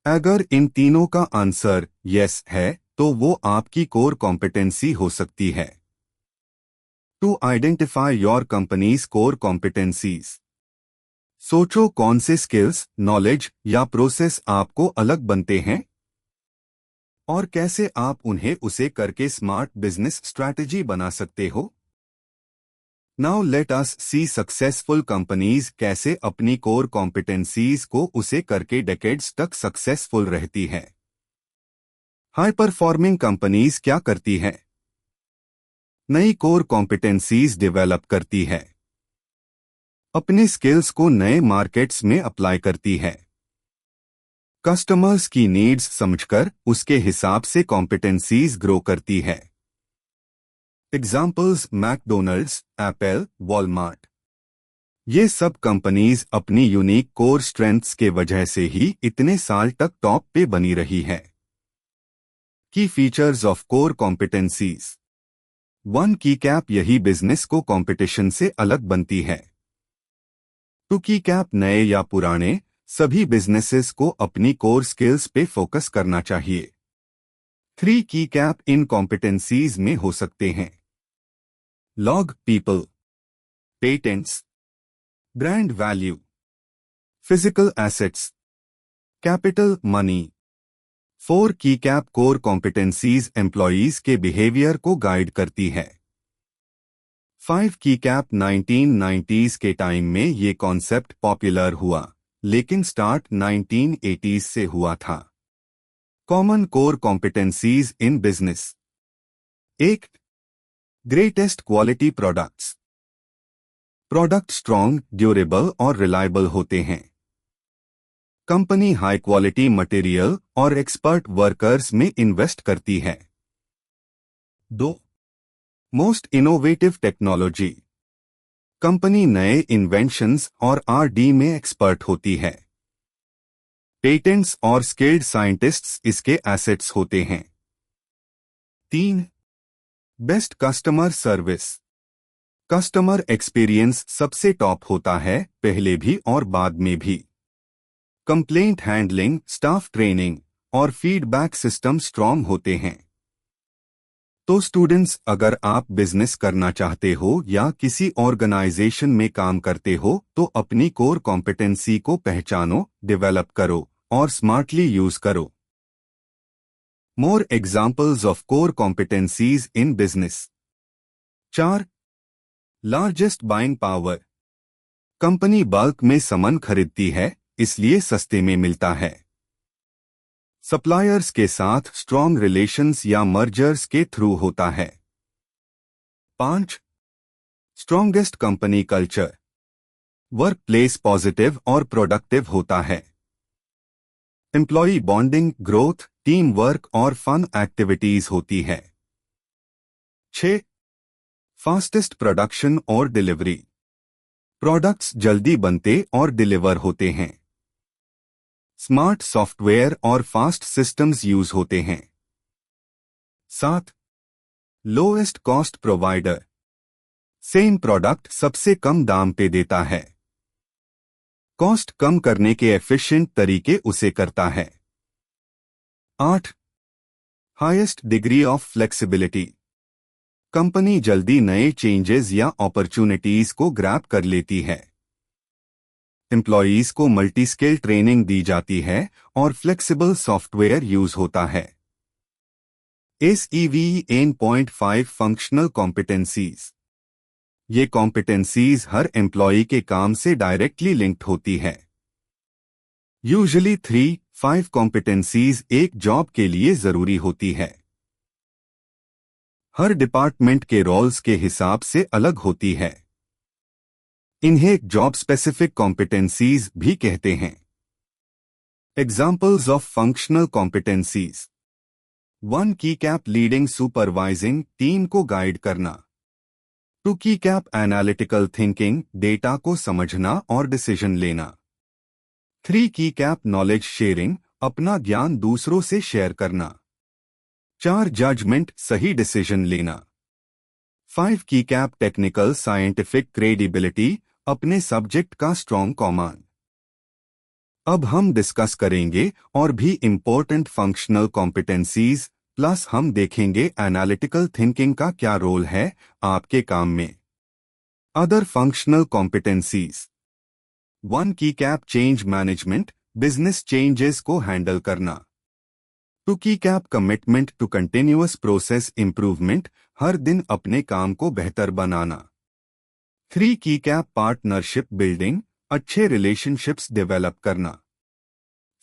अगर इन तीनों का आंसर यस है तो वो आपकी कोर कॉम्पिटेंसी हो सकती है। To identify your company's core competencies, सोचो कौन से स्किल्स, नॉलेज या प्रोसेस आपको अलग बनते हैं और कैसे आप उन्हें उसे करके स्मार्ट बिजनेस स्ट्रैटेजी बना सकते हो। नाउ लेट अस सी सक्सेसफुल कंपनीज कैसे अपनी कोर कॉम्पिटेंसीज को उसे करके डेकेड्स तक सक्सेसफुल रहती है। हाई परफॉर्मिंग कंपनीज क्या करती हैं? नई कोर कॉम्पिटेंसीज डेवलप करती है, अपने स्किल्स को नए मार्केट्स में अप्लाई करती है, कस्टमर्स की नीड्स समझकर उसके हिसाब से कॉम्पिटेंसीज ग्रो करती है। Examples McDonald's, Apple, Walmart. ये सब कंपनीज अपनी यूनिक कोर स्ट्रेंथ्स के वजह से ही इतने साल तक टॉप पे बनी रही है। की फीचर्स ऑफ कोर कॉम्पिटेंसीज। 1 की कैप, यही बिजनेस को कंपटीशन से अलग बनती है। 2 की कैप, नए या पुराने सभी बिजनेसेस को अपनी कोर स्किल्स पे फोकस करना चाहिए। 3 की कैप, इन कॉम्पिटेंसीज में हो सकते हैं log, people, patents, brand value, physical assets, capital, money. 4 की कैप, कोर कॉम्पिटेंसीज एम्प्लॉयज के बिहेवियर को गाइड करती है। 5 की कैप, 1990s के टाइम में ये कॉन्सेप्ट पॉपुलर हुआ लेकिन स्टार्ट 1980s से हुआ था। Common core competencies in business. 1 greatest quality products, product strong, durable और रिलायबल होते हैं। कंपनी हाई क्वालिटी मटेरियल और एक्सपर्ट वर्कर्स में इन्वेस्ट करती है। 2 मोस्ट इनोवेटिव टेक्नोलॉजी, कंपनी नए इन्वेंशंस और R&D में एक्सपर्ट होती है। पेटेंट्स और स्किल्ड साइंटिस्ट्स इसके एसेट्स होते हैं। 3 best customer service, customer experience सबसे टॉप होता है, पहले भी और बाद में भी। कंप्लेंट हैंडलिंग, स्टाफ ट्रेनिंग और फीडबैक सिस्टम स्ट्रॉन्ग होते हैं। तो स्टूडेंट्स, अगर आप बिजनेस करना चाहते हो या किसी ऑर्गेनाइजेशन में काम करते हो तो अपनी कोर कॉम्पिटेंसी को पहचानो, डेवलप करो और स्मार्टली यूज करो। More examples of core competencies in business. 4 largest buying power, company bulk में सामान खरीदती है इसलिए सस्ते में मिलता है। सप्लायर्स के साथ स्ट्रॉन्ग रिलेशंस या मर्जर्स के थ्रू होता है। 5 strongest company culture, work place positive और प्रोडक्टिव होता है। Employee bonding, growth, team work और फन एक्टिविटीज होती है। 6 फास्टेस्ट प्रोडक्शन और डिलीवरी, प्रोडक्ट्स जल्दी बनते और डिलीवर होते हैं। स्मार्ट सॉफ्टवेयर और फास्ट सिस्टम्स यूज होते हैं। 7 lowest cost provider, same product सबसे कम दाम पे देता है, कॉस्ट कम करने के एफिशिएंट तरीके उसे करता है। 8 highest degree of flexibility, company जल्दी नए चेंजेस या अपॉर्चुनिटीज को ग्रैब कर लेती है। एम्प्लॉयज को मल्टी स्किल ट्रेनिंग दी जाती है और फ्लेक्सिबल सॉफ्टवेयर यूज होता है। SEVN.5 फंक्शनल कॉम्पिटेंसीज, ये कॉम्पिटेंसीज हर एम्प्लॉय के काम से डायरेक्टली लिंक्ड होती है। यूजुअली 3-5 कॉम्पिटेंसीज एक जॉब के लिए जरूरी होती है। हर डिपार्टमेंट के रोल्स के हिसाब से अलग होती है। इन्हें जॉब स्पेसिफिक कॉम्पिटेंसीज भी कहते हैं। Examples of functional competencies. 1 की कैप, लीडिंग सुपरवाइजिंग, टीम को गाइड करना। 2 की कैप, एनालिटिकल थिंकिंग, डेटा को समझना और डिसीजन लेना। 3 की कैप, नॉलेज शेयरिंग, अपना ज्ञान दूसरों से शेयर करना। 4 जजमेंट, सही डिसीजन लेना। 5 की कैप, टेक्निकल साइंटिफिक क्रेडिबिलिटी, अपने सब्जेक्ट का स्ट्रॉन्ग कमांड। अब हम डिस्कस करेंगे और भी इम्पोर्टेंट फंक्शनल कॉम्पिटेंसीज, प्लस हम देखेंगे एनालिटिकल थिंकिंग का क्या रोल है आपके काम में। Other functional competencies. 1 की cap change management, business changes को हैंडल करना। 2 की cap commitment to continuous process improvement, हर दिन अपने काम को बेहतर बनाना। 3 की कैप पार्टनरशिप बिल्डिंग, अच्छे रिलेशनशिप्स डेवलप करना।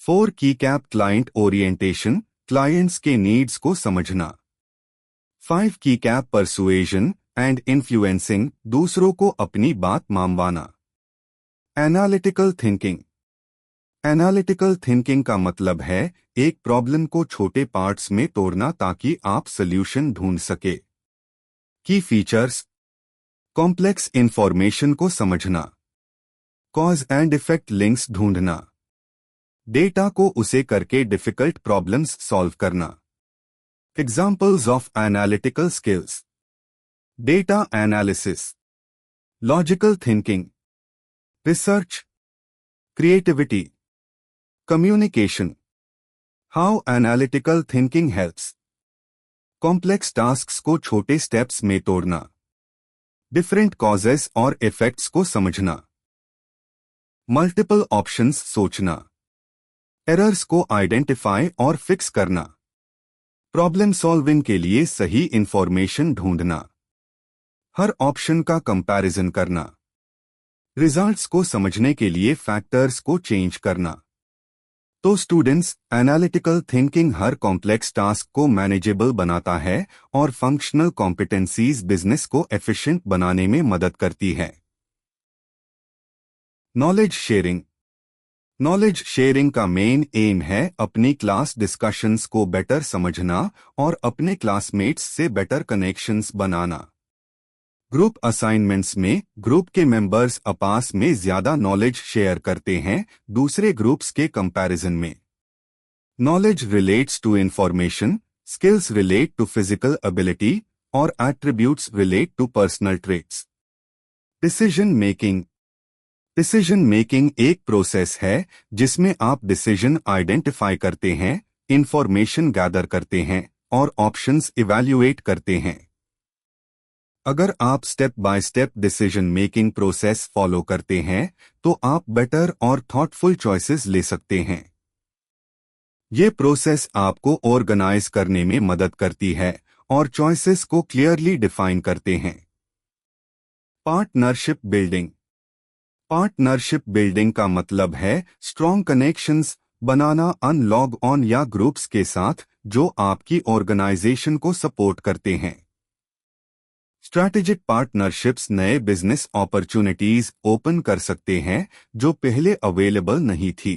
4 की कैप क्लाइंट ओरिएंटेशन, क्लाइंट्स के नीड्स को समझना। 5 की कैप परसुएजन एंड इन्फ्लुएंसिंग, दूसरों को अपनी बात मानवाना। Analytical thinking. एनालिटिकल थिंकिंग का मतलब है एक प्रॉब्लम को छोटे पार्ट्स में तोड़ना ताकि आप सॉल्यूशन ढूंढ सके। की फीचर्स। कॉम्प्लेक्स इंफॉर्मेशन को समझना, कॉज एंड इफेक्ट लिंक्स ढूंढना, डेटा को उसे करके डिफिकल्ट प्रॉब्लम्स सॉल्व करना। Examples of analytical skills. Data analysis, logical thinking, research, creativity, communication. How analytical thinking helps. Complex tasks को छोटे स्टेप्स में तोड़ना, डिफरेंट कॉजेस और इफेक्ट्स को समझना, मल्टीपल ऑप्शंस सोचना, एरर्स को आइडेंटिफाई और फिक्स करना, प्रॉब्लम सॉल्विंग के लिए सही इंफॉर्मेशन ढूंढना, हर ऑप्शन का कंपैरिजन करना, रिजल्ट्स को समझने के लिए फैक्टर्स को चेंज करना। तो स्टूडेंट्स, एनालिटिकल थिंकिंग हर कॉम्प्लेक्स टास्क को मैनेजेबल बनाता है और फंक्शनल कॉम्पिटेंसीज बिजनेस को एफिशिएंट बनाने में मदद करती है। Knowledge sharing. नॉलेज शेयरिंग का मेन एम है अपनी क्लास डिस्कशंस को बेटर समझना और अपने क्लासमेट्स से बेटर कनेक्शंस बनाना। ग्रुप असाइनमेंट्स में ग्रुप के मेंबर्स आपस में ज्यादा नॉलेज शेयर करते हैं दूसरे ग्रुप्स के कंपैरिजन में। Knowledge relates to information, skills relate to physical ability और attributes relate to personal traits. Decision making. Decision making एक प्रोसेस है जिसमें आप डिसीजन आइडेंटिफाई करते हैं, इंफॉर्मेशन गैदर करते हैं और ऑप्शंस इवैल्यूएट करते हैं। अगर आप step by step decision making process follow करते हैं तो आप बेटर और थॉटफुल चॉइसेस ले सकते हैं। ये प्रोसेस आपको ऑर्गेनाइज करने में मदद करती है और चॉइसेस को क्लियरली डिफाइन करते हैं। Partnership building. पार्टनरशिप बिल्डिंग का मतलब है strong connections banana analogue on या ग्रुप्स के साथ जो आपकी ऑर्गेनाइजेशन को सपोर्ट करते हैं। स्ट्रैटेजिक पार्टनरशिप्स नए बिजनेस अपॉर्चुनिटीज ओपन कर सकते हैं जो पहले अवेलेबल नहीं थी।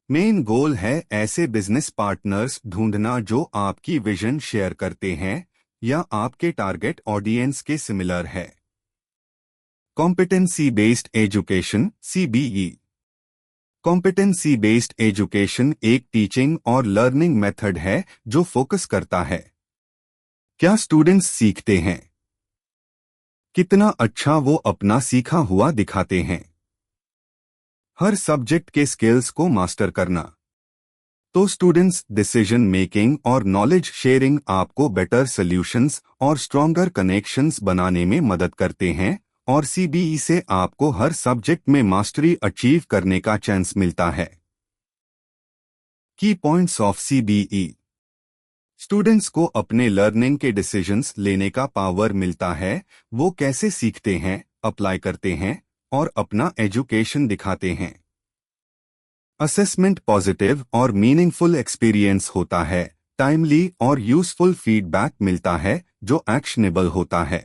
मेन गोल है ऐसे बिजनेस पार्टनर्स ढूंढना जो आपकी विजन शेयर करते हैं या आपके टारगेट ऑडियंस के सिमिलर है। Competency based education (CBE). Competency based education एक टीचिंग और लर्निंग मेथड है जो फोकस करता है क्या स्टूडेंट्स सीखते हैं, कितना अच्छा वो अपना सीखा हुआ दिखाते हैं, हर सब्जेक्ट के स्किल्स को मास्टर करना। तो स्टूडेंट्स, डिसीजन मेकिंग और नॉलेज शेयरिंग आपको बेटर सॉल्यूशंस और स्ट्रॉन्गर कनेक्शंस बनाने में मदद करते हैं और CBE से आपको हर सब्जेक्ट में मास्टरी अचीव करने का चांस मिलता है। की पॉइंट्स ऑफ CBE। स्टूडेंट्स को अपने लर्निंग के डिसीजंस लेने का पावर मिलता है, वो कैसे सीखते हैं, अप्लाई करते हैं और अपना एजुकेशन दिखाते हैं। असेसमेंट पॉजिटिव और मीनिंगफुल एक्सपीरियंस होता है, टाइमली और यूजफुल फीडबैक मिलता है जो एक्शनेबल होता है।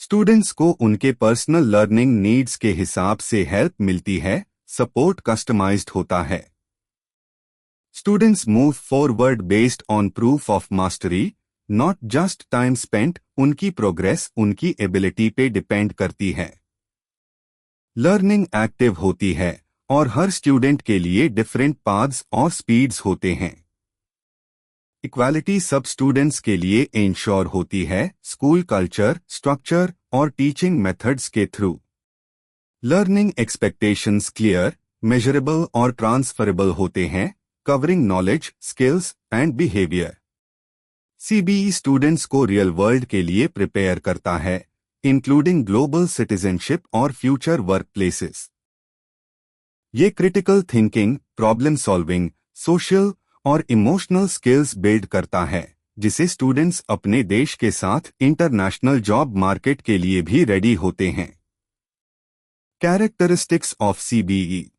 स्टूडेंट्स को उनके पर्सनल लर्निंग नीड्स के हिसाब से हेल्प मिलती है, सपोर्ट कस्टमाइज्ड होता है। Students move forward based on proof of mastery, not just time spent, उनकी प्रोग्रेस उनकी एबिलिटी पे डिपेंड करती है। लर्निंग एक्टिव होती है और हर स्टूडेंट के लिए डिफरेंट पाथ्स और स्पीड्स होते हैं। इक्वालिटी सब स्टूडेंट्स के लिए इंश्योर होती है, स्कूल कल्चर, स्ट्रक्चर और टीचिंग मेथड्स के through. Learning expectations clear, measurable और ट्रांसफरेबल होते हैं, covering knowledge, skills and behaviour. CBE students को रियल वर्ल्ड के लिए प्रिपेयर करता है, इंक्लूडिंग ग्लोबल सिटीजनशिप और फ्यूचर वर्क प्लेसेस। ये critical thinking, problem solving, social और इमोशनल स्किल्स बिल्ड करता है, जिसे स्टूडेंट्स अपने देश के साथ इंटरनेशनल जॉब मार्केट के लिए भी रेडी होते हैं। Characteristics of CBE.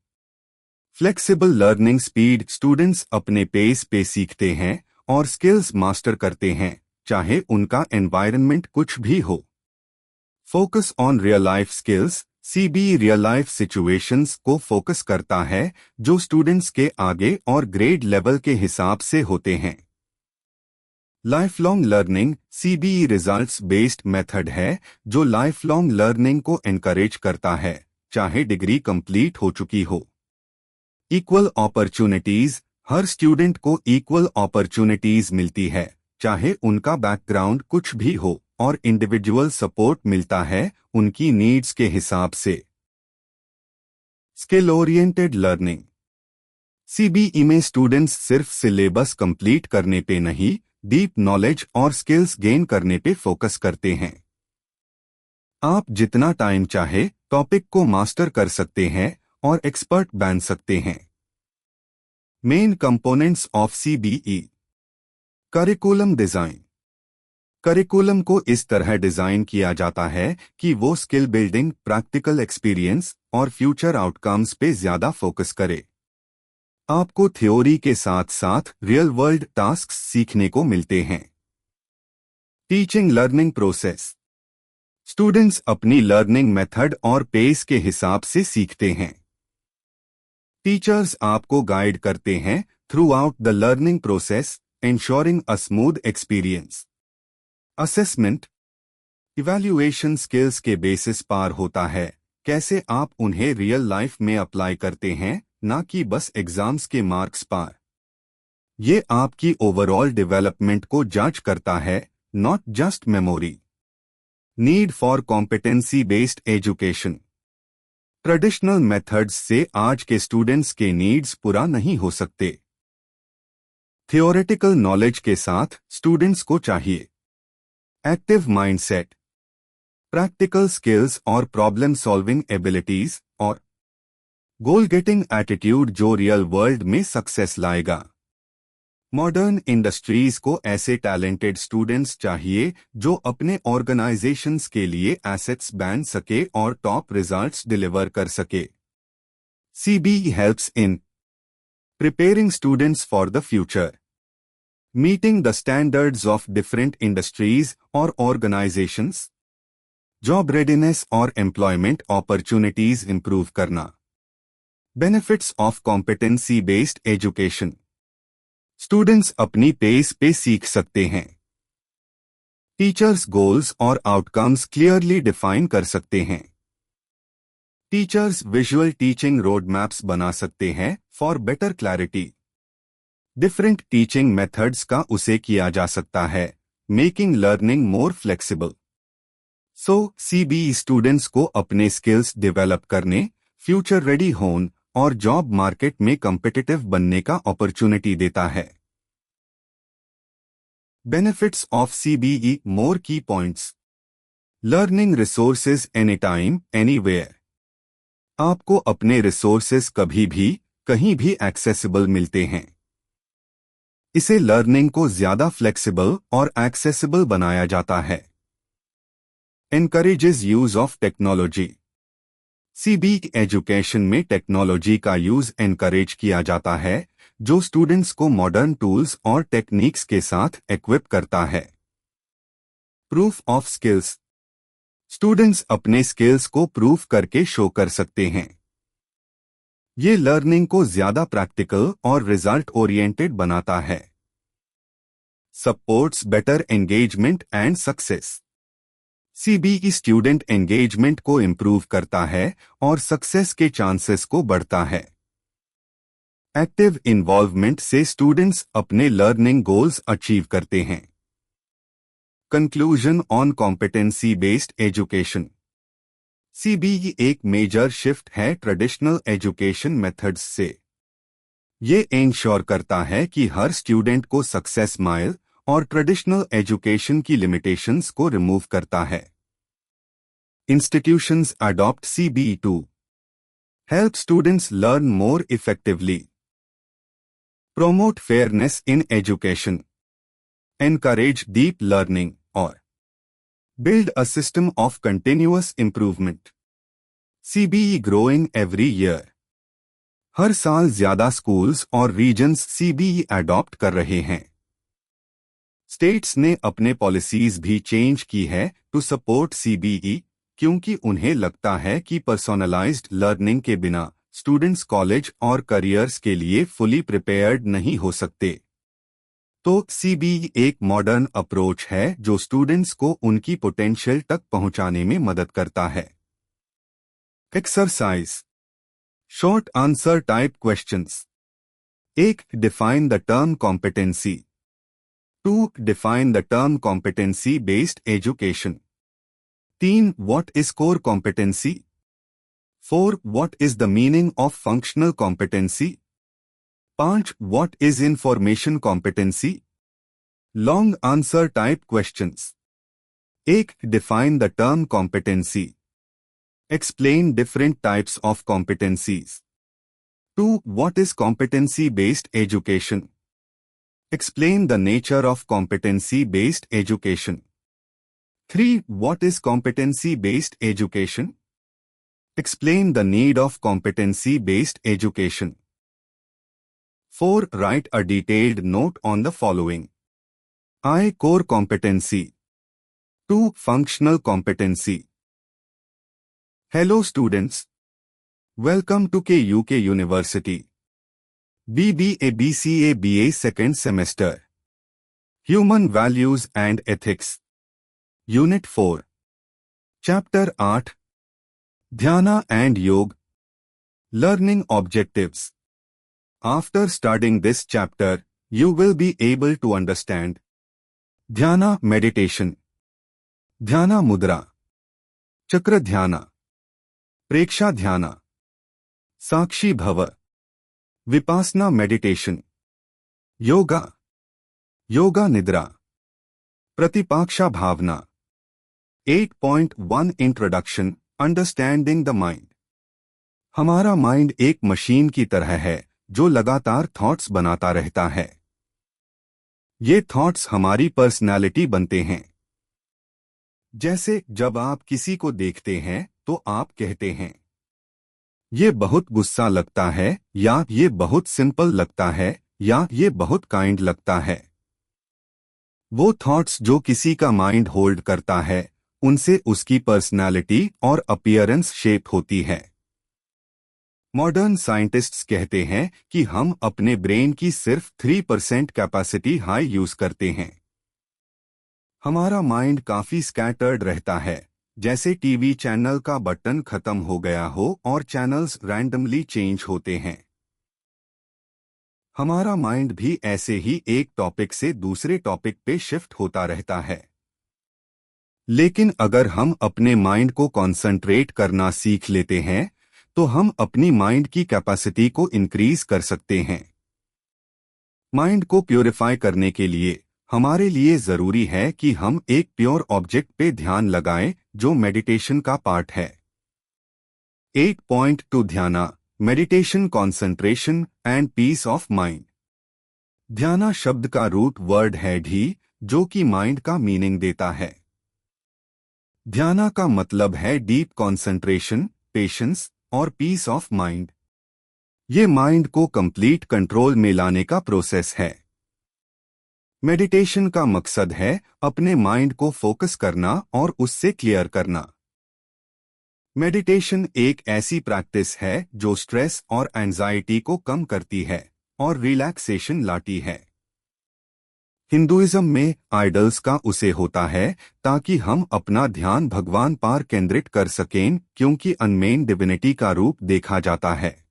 Flexible learning speed, students अपने पेस पे सीखते हैं और स्किल्स मास्टर करते हैं, चाहे उनका एनवायरनमेंट कुछ भी हो। Focus on real life skills, CBE real life situations को फोकस करता है जो स्टूडेंट्स के आगे और ग्रेड लेवल के हिसाब से होते हैं। Life long learning, CBE results based method है जो लाइफ लॉन्ग लर्निंग को एनकरेज करता है, चाहे डिग्री कंप्लीट हो चुकी हो। इक्वल अपॉर्चुनिटीज, हर स्टूडेंट को इक्वल अपॉर्चुनिटीज मिलती है, चाहे उनका बैकग्राउंड कुछ भी हो, और इंडिविजुअल सपोर्ट मिलता है उनकी नीड्स के हिसाब से। Skill oriented learning. सीबीई में स्टूडेंट्स सिर्फ सिलेबस कंप्लीट करने पे नहीं, डीप नॉलेज और स्किल्स गेन करने पे फोकस करते हैं। आप जितना टाइम चाहे टॉपिक को मास्टर कर सकते हैं और एक्सपर्ट बन सकते हैं। Main components of CBE. Curriculum design. Curriculum को इस तरह डिजाइन किया जाता है कि वो स्किल बिल्डिंग, प्रैक्टिकल एक्सपीरियंस और फ्यूचर आउटकम्स पे ज्यादा फोकस करे। आपको थ्योरी के साथ साथ रियल वर्ल्ड टास्क्स सीखने को मिलते हैं। Teaching learning process. स्टूडेंट्स अपनी लर्निंग मेथड और पेस के हिसाब से सीखते हैं। टीचर्स आपको गाइड करते हैं through out the learning process, ensuring a smooth experience. Assessment. Evaluation skills के बेसिस पर होता है, कैसे आप उन्हें रियल लाइफ में अप्लाई करते हैं, ना कि बस एग्जाम्स के मार्क्स पर। ये आपकी ओवरऑल डेवलपमेंट को जज करता है, not just memory. Need for competency based education. Traditional methods से आज के स्टूडेंट्स के नीड्स पूरा नहीं हो सकते। थियोरेटिकल नॉलेज के साथ स्टूडेंट्स को चाहिए एक्टिव माइंडसेट, प्रैक्टिकल स्किल्स और प्रॉब्लम सॉल्विंग एबिलिटीज, और गोल गेटिंग एटीट्यूड जो रियल वर्ल्ड में सक्सेस लाएगा। मॉडर्न इंडस्ट्रीज को ऐसे टैलेंटेड स्टूडेंट्स चाहिए जो अपने ऑर्गेनाइजेशंस के लिए एसेट्स बन सके और टॉप रिजल्ट्स डिलीवर कर सके। CBE helps in preparing students for the future. Meeting the standards of different industries or organizations. Job readiness और employment opportunities improve करना. Benefits of competency-based education. Students अपनी पेस पे सीख सकते हैं। Teachers goals और outcomes clearly define कर सकते हैं। Teachers visual teaching road maps बना सकते हैं for better clarity. Different teaching methods का उसे किया जा सकता है, मेकिंग लर्निंग मोर फ्लेक्सिबल। सो सीबीई स्टूडेंट्स को अपने स्किल्स डेवलप करने, फ्यूचर रेडी होने और जॉब मार्केट में कॉम्पिटिटिव बनने का अपॉर्चुनिटी देता है। बेनिफिट्स ऑफ सीबीई, मोर की points. Learning resources any time anywhere. आपको अपने रिसोर्सेज कभी भी कहीं भी एक्सेसिबल मिलते हैं। इसे लर्निंग को ज्यादा फ्लेक्सिबल और एक्सेसिबल बनाया जाता है। Encourages use of technology. CBE education में टेक्नोलॉजी का यूज एनकरेज किया जाता है, जो स्टूडेंट्स को मॉडर्न टूल्स और टेक्निक्स के साथ इक्विप करता है। Proof of skills. स्टूडेंट्स अपने स्किल्स को प्रूफ करके शो कर सकते हैं। ये लर्निंग को ज्यादा प्रैक्टिकल और रिजल्ट ओरिएंटेड बनाता है। Supports better engagement and success. CBE student engagement को इंप्रूव करता है और सक्सेस के चांसेस को बढ़ता है। एक्टिव इन्वॉल्वमेंट से स्टूडेंट्स अपने लर्निंग गोल्स अचीव करते हैं। Conclusion on competency based education. CBE एक मेजर शिफ्ट है ट्रेडिशनल एजुकेशन मेथड्स से। ये इंश्योर करता है कि हर स्टूडेंट को सक्सेस माइल और ट्रेडिशनल एजुकेशन की लिमिटेशंस को रिमूव करता है। Institutions adopt CBE to help students learn more effectively, promote fairness in education, encourage deep learning, और build a system of continuous improvement. CBE growing every year. हर साल ज्यादा स्कूल्स और रीजन्स सीबीई अडॉप्ट कर रहे हैं। स्टेट्स ने अपने पॉलिसीज भी चेंज की है टू सपोर्ट सीबीई, क्योंकि उन्हें लगता है कि पर्सोनलाइज्ड लर्निंग के बिना स्टूडेंट्स कॉलेज और करियर्स के लिए फुली प्रिपेयर्ड नहीं हो सकते। तो सीबीई एक मॉडर्न अप्रोच है जो स्टूडेंट्स को उनकी पोटेंशियल तक पहुंचाने में मदद करता है। Exercise, short answer type questions. 1. Define the term competency. 2. Define the term competency based education. 3. What is core competency. 4. What is the meaning of functional competency? 5. What is information competency? Long answer type questions. 1. Define the term competency. Explain different types of competencies. 2. What is competency-based education? Explain the nature of competency-based education. 3. What is competency-based education? Explain the need of competency-based education. 4. Write a detailed note on the following. I. Core competency. 2. Functional competency. Hello students. Welcome to KUK University. BBA BCA BA second semester. Human Values and Ethics. Unit 4. Chapter 8. Dhyana and Yoga. Learning Objectives. After studying this chapter, you will be able to understand Dhyana meditation, Dhyana mudra, Chakra dhyana, Preksha dhyana, Sakshi bhava, Vipassana meditation, Yoga, Yoga nidra, Pratipaksha bhavna. 8.1 Introduction. Understanding the mind. हमारा माइंड एक मशीन की तरह है जो लगातार थॉट्स बनाता रहता है। ये थॉट्स हमारी पर्सनैलिटी बनते हैं। जैसे जब आप किसी को देखते हैं तो आप कहते हैं, ये बहुत गुस्सा लगता है, या ये बहुत सिंपल लगता है, या ये बहुत काइंड लगता है। वो थॉट्स जो किसी का माइंड होल्ड करता है, उनसे उसकी पर्सनैलिटी और अपीयरेंस शेप होती है। मॉडर्न साइंटिस्ट्स कहते हैं कि हम अपने ब्रेन की सिर्फ 3% कैपेसिटी हाई यूज करते हैं। हमारा माइंड काफी स्कैटर्ड रहता है, जैसे टीवी चैनल का बटन खत्म हो गया हो और चैनल्स रैंडमली चेंज होते हैं। हमारा माइंड भी ऐसे ही एक टॉपिक से दूसरे टॉपिक पे शिफ्ट होता रहता है। लेकिन अगर हम अपने माइंड को कॉन्सेंट्रेट करना सीख लेते हैं तो हम अपनी माइंड की कैपेसिटी को इंक्रीज कर सकते हैं। माइंड को प्योरीफाई करने के लिए हमारे लिए जरूरी है कि हम एक प्योर ऑब्जेक्ट पे ध्यान लगाएं, जो मेडिटेशन का पार्ट है। 8.2 dhyana, meditation, concentration and peace of mind. Dhyana शब्द का रूट वर्ड है धी, जो कि माइंड का मीनिंग देता है। ध्याना का मतलब है डीप कॉन्सेंट्रेशन, पेशेंस और पीस ऑफ माइंड। ये माइंड को कंप्लीट कंट्रोल में लाने का प्रोसेस है। मेडिटेशन का मकसद है अपने माइंड को फोकस करना और उससे क्लियर करना। मेडिटेशन एक ऐसी प्रैक्टिस है जो स्ट्रेस और एंजाइटी को कम करती है और रिलैक्सेशन लाती है। हिंदुइज्म में आइडल्स का उसे होता है ताकि हम अपना ध्यान भगवान पर केंद्रित कर सकें, क्योंकि अनमेन डिविनिटी का रूप देखा जाता है।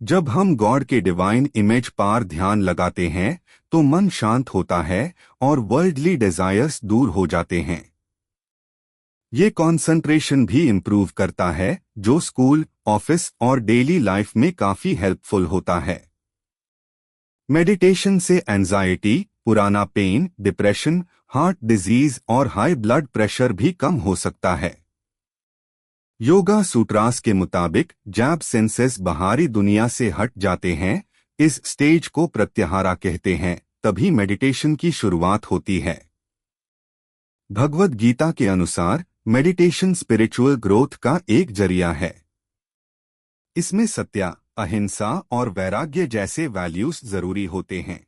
जब हम गॉड के डिवाइन इमेज पर ध्यान लगाते हैं तो मन शांत होता है और वर्ल्डली डिजायर्स दूर हो जाते हैं। ये कंसंट्रेशन भी इम्प्रूव करता है, जो स्कूल, ऑफिस और डेली लाइफ में काफी हेल्पफुल होता है। मेडिटेशन से एंजाइटी, पुराना पेन, डिप्रेशन, हार्ट डिजीज और हाई ब्लड प्रेशर भी कम हो सकता है। योगा सूत्रास के मुताबिक जब सेंसेस बाहरी दुनिया से हट जाते हैं, इस स्टेज को प्रत्याहारा कहते हैं, तभी मेडिटेशन की शुरुआत होती है। भगवद गीता के अनुसार मेडिटेशन स्पिरिचुअल ग्रोथ का एक जरिया है। इसमें सत्या, अहिंसा और वैराग्य जैसे वैल्यूज जरूरी होते हैं।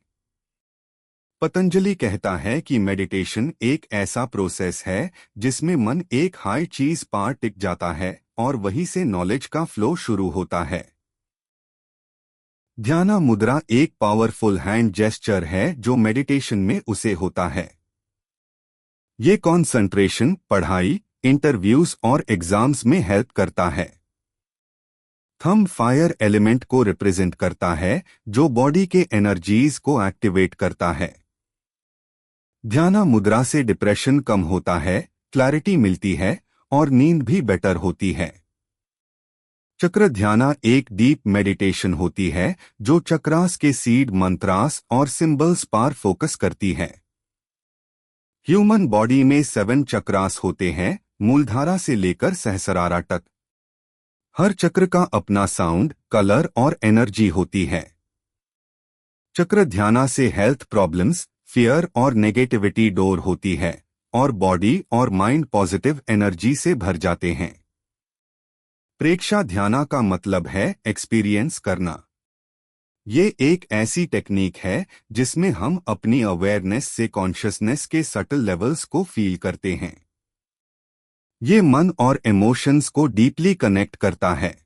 पतंजलि कहता है कि मेडिटेशन एक ऐसा प्रोसेस है जिसमें मन एक हाई चीज पर टिक जाता है और वहीं से नॉलेज का फ्लो शुरू होता है। ध्याना मुद्रा एक पावरफुल हैंड जेस्चर है जो मेडिटेशन में उसे होता है। ये कॉन्सेंट्रेशन पढ़ाई, इंटरव्यूज और एग्जाम्स में हेल्प करता है। थंब फायर एलिमेंट को रिप्रेजेंट करता है, जो बॉडी के एनर्जीज को एक्टिवेट करता है। ध्याना मुद्रा से डिप्रेशन कम होता है, क्लैरिटी मिलती है और नींद भी बेटर होती है। चक्र ध्याना एक डीप मेडिटेशन होती है जो चक्रास के सीड मंत्रास और सिंबल्स पर फोकस करती है। ह्यूमन बॉडी में 7 चक्रास होते हैं, मूलधारा से लेकर सहस्रारा तक। हर चक्र का अपना साउंड, कलर और एनर्जी होती है। चक्र ध्याना से हेल्थ प्रॉब्लम्स, फियर और नेगेटिविटी दूर होती है और बॉडी और माइंड पॉजिटिव एनर्जी से भर जाते हैं। प्रेक्षा ध्याना का मतलब है एक्सपीरियंस करना। ये एक ऐसी टेक्निक है जिसमें हम अपनी अवेयरनेस से कॉन्शियसनेस के सटल लेवल्स को फील करते हैं। ये मन और इमोशंस को डीपली कनेक्ट करता है।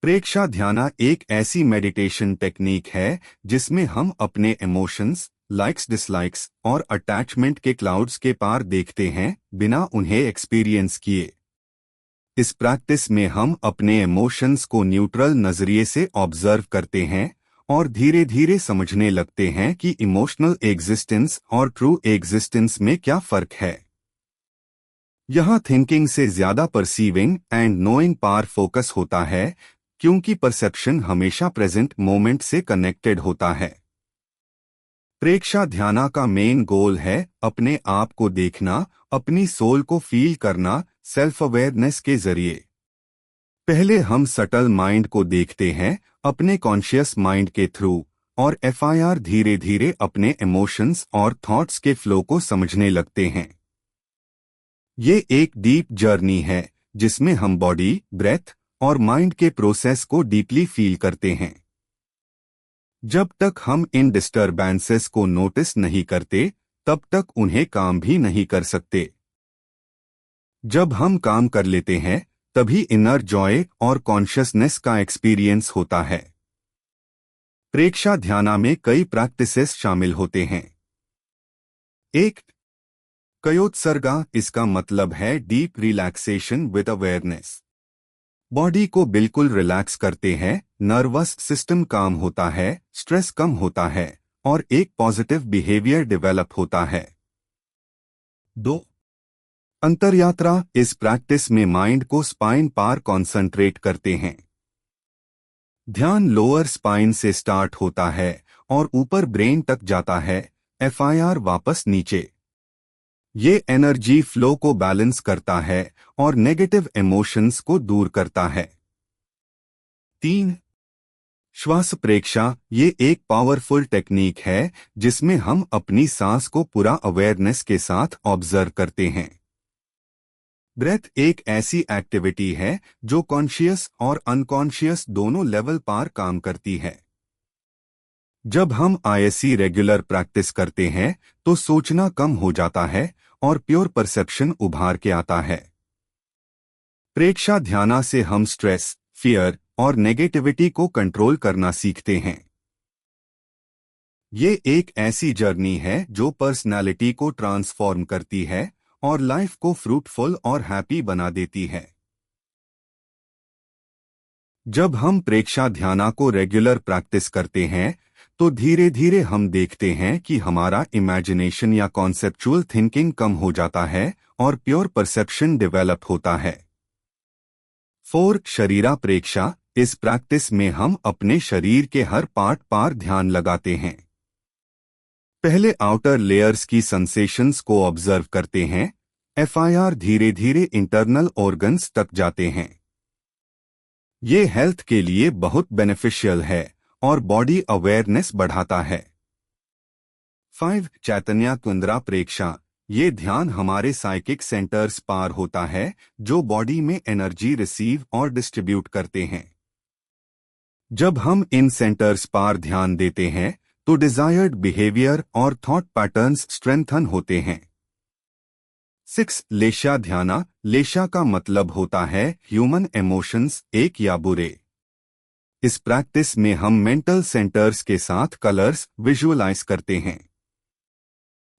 प्रेक्षा ध्याना एक ऐसी मेडिटेशन टेक्निक है जिसमें हम अपने इमोशंस, लाइक्स डिसलाइक्स और अटैचमेंट के क्लाउड्स के पार देखते हैं, बिना उन्हें एक्सपीरियंस किए। इस प्रैक्टिस में हम अपने इमोशंस को न्यूट्रल नजरिए से ऑब्जर्व करते हैं और धीरे धीरे समझने लगते हैं कि इमोशनल एग्जिस्टेंस और ट्रू एग्जिस्टेंस में क्या फर्क है। यहाँ थिंकिंग से ज्यादा परसीविंग एंड नोइंग पर फोकस होता है, क्योंकि परसेप्शन हमेशा प्रेजेंट मोमेंट से कनेक्टेड होता है। प्रेक्षा ध्याना का मेन गोल है अपने आप को देखना, अपनी सोल को फील करना, सेल्फ अवेयरनेस के जरिए। पहले हम सटल माइंड को देखते हैं अपने कॉन्शियस माइंड के थ्रू, और एफआईआर धीरे धीरे अपने इमोशंस और थॉट्स के फ्लो को समझने लगते हैं। ये एक डीप जर्नी है जिसमें हम बॉडी, ब्रेथ और माइंड के प्रोसेस को डीपली फील करते हैं। जब तक हम इन डिस्टर्बेंसेस को नोटिस नहीं करते, तब तक उन्हें काम भी नहीं कर सकते। जब हम काम कर लेते हैं, तभी इनर जॉय और कॉन्शियसनेस का एक्सपीरियंस होता है। प्रेक्षा ध्याना में कई प्रैक्टिसेस शामिल होते हैं। 1. कयोत्सर्गा, इसका मतलब है deep relaxation with awareness. Body को बिल्कुल रिलैक्स करते हैं, नर्वस सिस्टम काम होता है, स्ट्रेस कम होता है और एक पॉजिटिव बिहेवियर डेवलप होता है। 2. अंतरयात्रा, इस प्रैक्टिस में माइंड को स्पाइन पर कॉन्सेंट्रेट करते हैं। ध्यान लोअर स्पाइन से स्टार्ट होता है और ऊपर ब्रेन तक जाता है, एफआईआर वापस नीचे। ये एनर्जी फ्लो को बैलेंस करता है और नेगेटिव इमोशंस को दूर करता है। 3. श्वास प्रेक्षा, ये एक पावरफुल टेक्निक है जिसमें हम अपनी सांस को पूरा अवेयरनेस के साथ ऑब्जर्व करते हैं। ब्रेथ एक ऐसी एक्टिविटी है जो कॉन्शियस और अनकॉन्शियस दोनों लेवल पर काम करती है। जब हम आईएससी रेगुलर प्रैक्टिस करते हैं तो सोचना कम हो जाता है और प्योर परसेप्शन उभार के आता है। प्रेक्षा ध्याना से हम स्ट्रेस, फियर और नेगेटिविटी को कंट्रोल करना सीखते हैं। ये एक ऐसी जर्नी है जो पर्सनालिटी को ट्रांसफॉर्म करती है और लाइफ को फ्रूटफुल और हैप्पी बना देती है। जब हम प्रेक्षा ध्याना को रेगुलर प्रैक्टिस करते हैं तो धीरे धीरे हम देखते हैं कि हमारा इमेजिनेशन या कॉन्सेप्चुअल थिंकिंग कम हो जाता है और प्योर परसेप्शन डेवलप होता है। 4 शरीरा प्रेक्षा। इस प्रैक्टिस में हम अपने शरीर के हर पार्ट पर ध्यान लगाते हैं। पहले आउटर लेयर्स की सेंसेशंस को ऑब्जर्व करते हैं, फिर धीरे धीरे इंटरनल ऑर्गन्स तक जाते हैं। ये हेल्थ के लिए बहुत बेनिफिशियल है और बॉडी अवेयरनेस बढ़ाता है। 5 चैतन्य कुंद्रा प्रेक्षा। ये ध्यान हमारे साइकिक सेंटर्स पार होता है जो बॉडी में एनर्जी रिसीव और डिस्ट्रीब्यूट करते हैं। जब हम इन सेंटर्स पर ध्यान देते हैं तो डिजायर्ड बिहेवियर और थॉट पैटर्न्स स्ट्रेंथन होते हैं। 6 लेशा ध्याना। लेशा का मतलब होता है ह्यूमन इमोशंस, एक या बुरे। इस प्रैक्टिस में हम मेंटल सेंटर्स के साथ कलर्स विजुअलाइज करते हैं।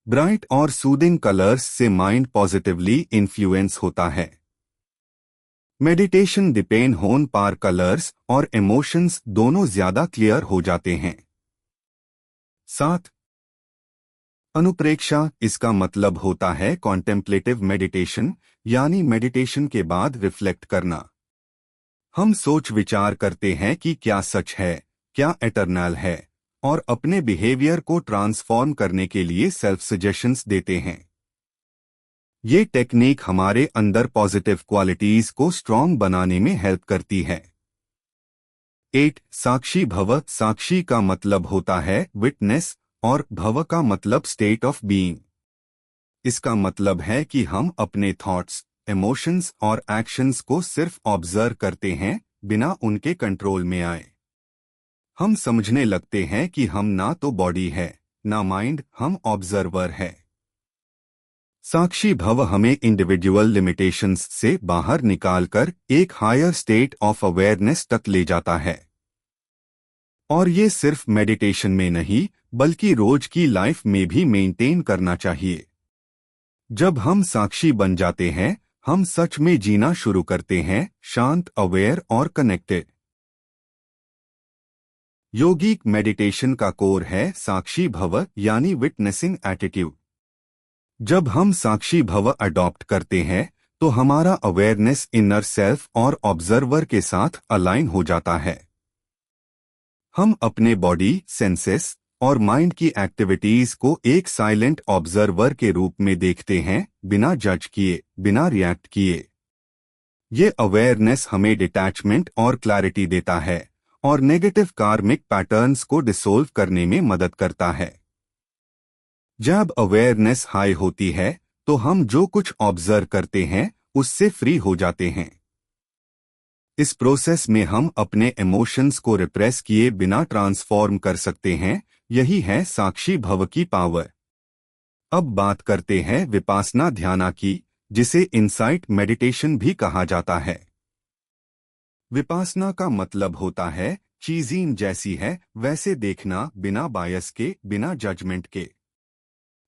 ब्राइट और सूदिंग कलर्स से माइंड पॉजिटिवली इन्फ्लुएंस होता है। मेडिटेशन डिपेंड होन पर कलर्स और इमोशंस दोनों ज्यादा क्लियर हो जाते हैं। 7 अनुप्रेक्षा। इसका मतलब होता है कॉन्टेम्पलेटिव मेडिटेशन, यानी मेडिटेशन के बाद रिफ्लेक्ट करना। हम सोच विचार करते हैं कि क्या सच है, क्या एटर्नल है, और अपने बिहेवियर को ट्रांसफॉर्म करने के लिए सेल्फ सजेशंस देते हैं। ये टेक्निक हमारे अंदर पॉजिटिव क्वालिटीज को स्ट्रॉन्ग बनाने में हेल्प करती है। 8 साक्षी भव। साक्षी का मतलब होता है विटनेस और भव का मतलब स्टेट ऑफ बीइंग। इसका मतलब है कि हम अपने थॉट्स, इमोशंस और एक्शंस को सिर्फ ऑब्जर्व करते हैं बिना उनके कंट्रोल में आए। हम समझने लगते हैं कि हम ना तो बॉडी है ना माइंड, हम ऑब्जर्वर है। साक्षी भव हमें इंडिविजुअल लिमिटेशंस से बाहर निकालकर एक हायर स्टेट ऑफ अवेयरनेस तक ले जाता है। और ये सिर्फ मेडिटेशन में नहीं बल्कि रोज की लाइफ में भी मेंटेन करना चाहिए। जब हम साक्षी बन जाते हैं हम सच में जीना शुरू करते हैं, शांत, अवेयर और कनेक्टेड। योगिक मेडिटेशन का कोर है साक्षी भव यानी विटनेसिंग एटीट्यूड। जब हम साक्षी भव अडॉप्ट करते हैं तो हमारा अवेयरनेस इनर सेल्फ और ऑब्जर्वर के साथ अलाइन हो जाता है। हम अपने बॉडी, सेंसेस और माइंड की एक्टिविटीज को एक साइलेंट ऑब्जर्वर के रूप में देखते हैं, बिना जज किए, बिना रिएक्ट किए। ये अवेयरनेस हमें डिटैचमेंट और क्लैरिटी देता है और नेगेटिव कार्मिक पैटर्न्स को डिसोल्व करने में मदद करता है। जब अवेयरनेस हाई होती है तो हम जो कुछ ऑब्जर्व करते हैं उससे फ्री हो जाते हैं। इस प्रोसेस में हम अपने इमोशंस को रिप्रेस किए बिना ट्रांसफॉर्म कर सकते हैं। यही है साक्षी भव की पावर। अब बात करते हैं विपासना ध्याना की, जिसे इनसाइट मेडिटेशन भी कहा जाता है। विपासना का मतलब होता है चीज़ें जैसी है वैसे देखना, बिना बायस के, बिना जजमेंट के।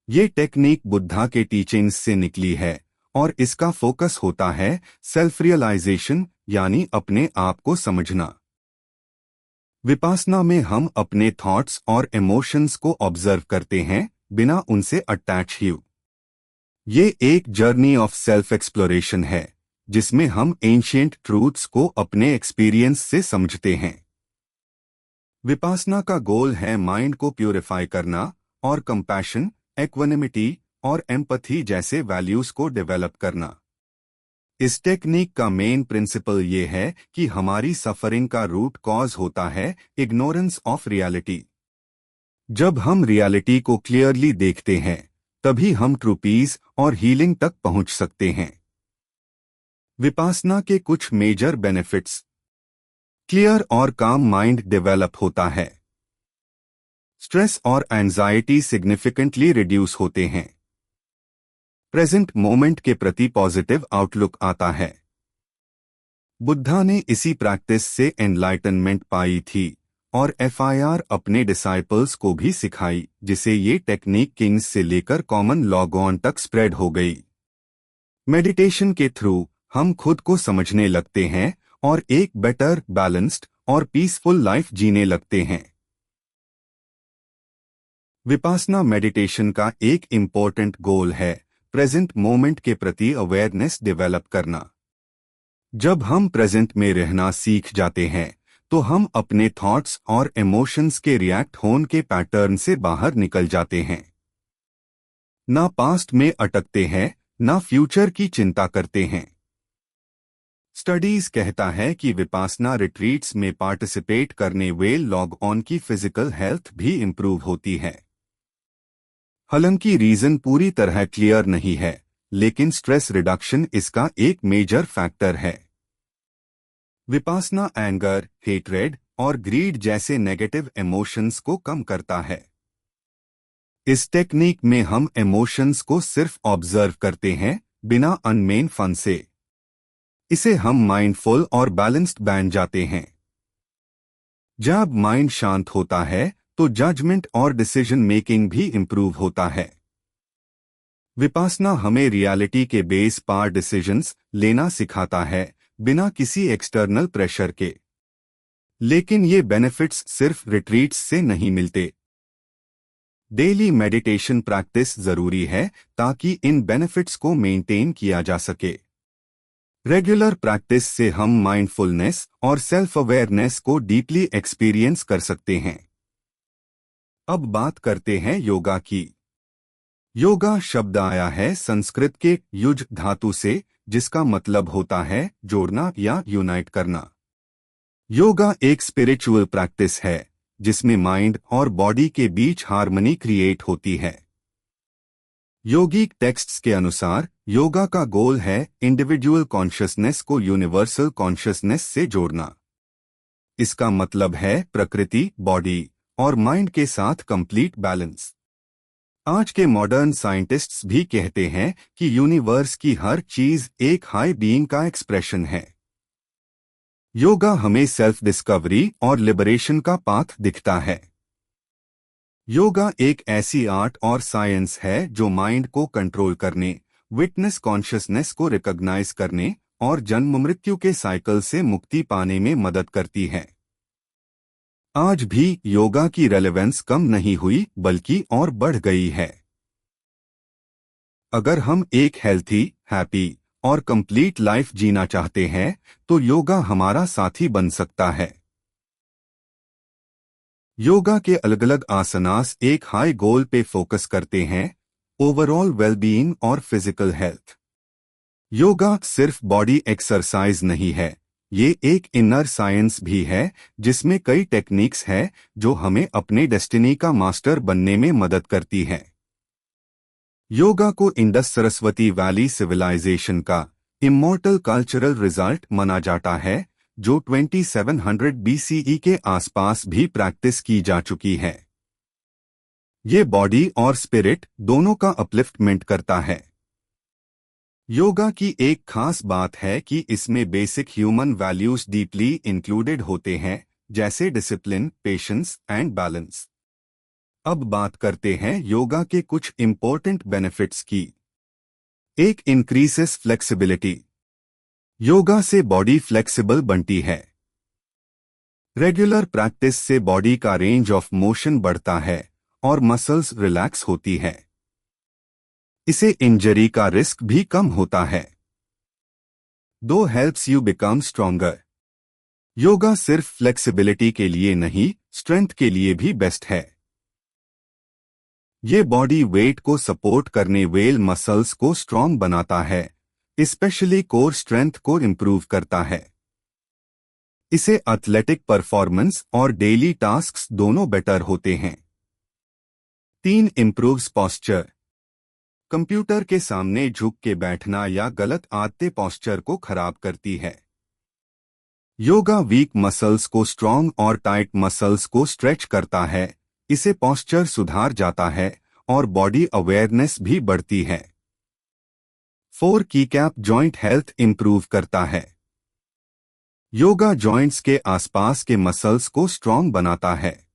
ये टेक्निक बुद्धा के टीचिंग्स से निकली है और इसका फोकस होता है सेल्फ रियलाइजेशन, यानी अपने आप को समझना। विपासना में हम अपने थॉट्स और इमोशंस को ऑब्जर्व करते हैं बिना उनसे अटैच हुए। ये एक जर्नी ऑफ सेल्फ एक्सप्लोरेशन है जिसमें हम एंशिएंट ट्रूथ्स को अपने एक्सपीरियंस से समझते हैं। विपासना का गोल है माइंड को प्यूरिफाई करना और कंपैशन, एक्वानिमिटी और एम्पैथी जैसे वैल्यूज को डेवलप करना। इस टेक्निक का मेन प्रिंसिपल ये है कि हमारी सफरिंग का रूट कॉज होता है इग्नोरेंस ऑफ रियलिटी। जब हम रियलिटी को क्लियरली देखते हैं तभी हम ट्रू पीस और हीलिंग तक पहुंच सकते हैं। विपासना के कुछ मेजर बेनिफिट्स। क्लियर और काम माइंड डेवलप होता है। स्ट्रेस और एंजाइटी सिग्निफिकेंटली रिड्यूस होते हैं। प्रेजेंट मोमेंट के प्रति पॉजिटिव आउटलुक आता है। बुद्धा ने इसी प्रैक्टिस से एनलाइटनमेंट पाई थी और फिर अपने डिसाइपल्स को भी सिखाई, जिसे ये टेक्निक किंग्स से लेकर कॉमन लॉगॉन तक स्प्रेड हो गई। मेडिटेशन के थ्रू हम खुद को समझने लगते हैं और एक बेटर, बैलेंस्ड और पीसफुल लाइफ जीने लगते हैं। विपासना मेडिटेशन का एक इम्पोर्टेंट गोल है प्रेजेंट मोमेंट के प्रति अवेयरनेस डेवलप करना। जब हम प्रेजेंट में रहना सीख जाते हैं तो हम अपने थॉट्स और इमोशंस के रिएक्ट होने के पैटर्न से बाहर निकल जाते हैं। ना पास्ट में अटकते हैं, ना फ्यूचर की चिंता करते हैं। स्टडीज कहता है कि विपासना रिट्रीट्स में पार्टिसिपेट करने वे लॉग ऑन की फिजिकल हेल्थ भी इंप्रूव होती है। हालांकि रीजन पूरी तरह क्लियर नहीं है, लेकिन स्ट्रेस रिडक्शन इसका एक मेजर फैक्टर है। विपासना एंगर, हेट्रेड और ग्रीड जैसे नेगेटिव इमोशंस को कम करता है। इस टेक्निक में हम इमोशंस को सिर्फ ऑब्जर्व करते हैं, बिना अनमेन फन से। इसे हम माइंडफुल और बैलेंस्ड बन जाते हैं। जब माइंड शांत होता है तो जजमेंट और डिसीजन मेकिंग भी इंप्रूव होता है। विपासना हमें रियलिटी के बेस पर डिसीजंस लेना सिखाता है, बिना किसी एक्सटर्नल प्रेशर के। लेकिन ये बेनिफिट्स सिर्फ रिट्रीट्स से नहीं मिलते। डेली मेडिटेशन प्रैक्टिस जरूरी है ताकि इन बेनिफिट्स को मेंटेन किया जा सके। रेगुलर प्रैक्टिस से हम माइंडफुलनेस और सेल्फ अवेयरनेस को डीपली एक्सपीरियंस कर सकते हैं। अब बात करते हैं योगा की। योगा शब्द आया है संस्कृत के युज धातु से, जिसका मतलब होता है जोड़ना या यूनाइट करना। योगा एक स्पिरिचुअल प्रैक्टिस है जिसमें माइंड और बॉडी के बीच हार्मनी क्रिएट होती है। योगिक टेक्स्ट्स के अनुसार योगा का गोल है इंडिविजुअल कॉन्शियसनेस को यूनिवर्सल कॉन्शियसनेस से जोड़ना। इसका मतलब है प्रकृति, बॉडी और माइंड के साथ कंप्लीट बैलेंस। आज के मॉडर्न साइंटिस्ट्स भी कहते हैं कि यूनिवर्स की हर चीज एक हाई बीइंग का एक्सप्रेशन है। योगा हमें सेल्फ डिस्कवरी और लिबरेशन का पाथ दिखता है। योगा एक ऐसी आर्ट और साइंस है जो माइंड को कंट्रोल करने, विटनेस कॉन्शियसनेस को रिकॉग्नाइज करने और जन्म मृत्यु के साइकिल से मुक्ति पाने में मदद करती है। आज भी योगा की रेलेवेंस कम नहीं हुई बल्कि और बढ़ गई है। अगर हम एक हेल्थी, हैप्पी और कंप्लीट लाइफ जीना चाहते हैं तो योगा हमारा साथी बन सकता है। योगा के अलग अलग आसनास एक हाई गोल पे फोकस करते हैं, ओवरऑल वेलबीइंग और फिजिकल हेल्थ। योगा सिर्फ बॉडी एक्सरसाइज नहीं है, ये एक इनर साइंस भी है जिसमें कई टेक्निक्स हैं जो हमें अपने डेस्टिनी का मास्टर बनने में मदद करती है। योगा को इंडस सरस्वती वैली सिविलाइजेशन का इमॉर्टल कल्चरल रिजल्ट माना जाता है, जो 2700 BCE के आसपास भी प्रैक्टिस की जा चुकी है। ये बॉडी और स्पिरिट दोनों का अपलिफ्टमेंट करता है। योगा की एक खास बात है कि इसमें basic human values deeply included होते हैं, जैसे डिसिप्लिन, पेशेंस एंड बैलेंस। अब बात करते हैं योगा के कुछ इंपॉर्टेंट बेनिफिट्स की। एक, इंक्रीसेस फ्लेक्सिबिलिटी। योगा से बॉडी फ्लेक्सिबल बनती है। रेगुलर प्रैक्टिस से बॉडी का रेंज ऑफ मोशन बढ़ता है और मसल्स रिलैक्स होती है। इसे इंजरी का रिस्क भी कम होता है। 2, helps you become stronger. Yoga सिर्फ फ्लेक्सिबिलिटी के लिए नहीं, स्ट्रेंथ के लिए भी बेस्ट है। ये बॉडी वेट को सपोर्ट करने वेल मसल्स को स्ट्रॉन्ग बनाता है, स्पेशली कोर स्ट्रेंथ को इंप्रूव करता है। इसे एथलेटिक परफॉर्मेंस और डेली टास्क्स दोनों बेटर होते हैं। 3, इंप्रूव्स पॉस्चर। कंप्यूटर के सामने झुक के बैठना या गलत आदतें पॉस्चर को खराब करती है। योगा वीक मसल्स को स्ट्रॉन्ग और टाइट मसल्स को स्ट्रेच करता है, इसे पॉस्चर सुधार जाता है और बॉडी अवेयरनेस भी बढ़ती है। 4, कीकैप जॉइंट हेल्थ इंप्रूव करता है। योगा जॉइंट्स के आसपास के मसल्स को स्ट्रॉन्ग बनाता है।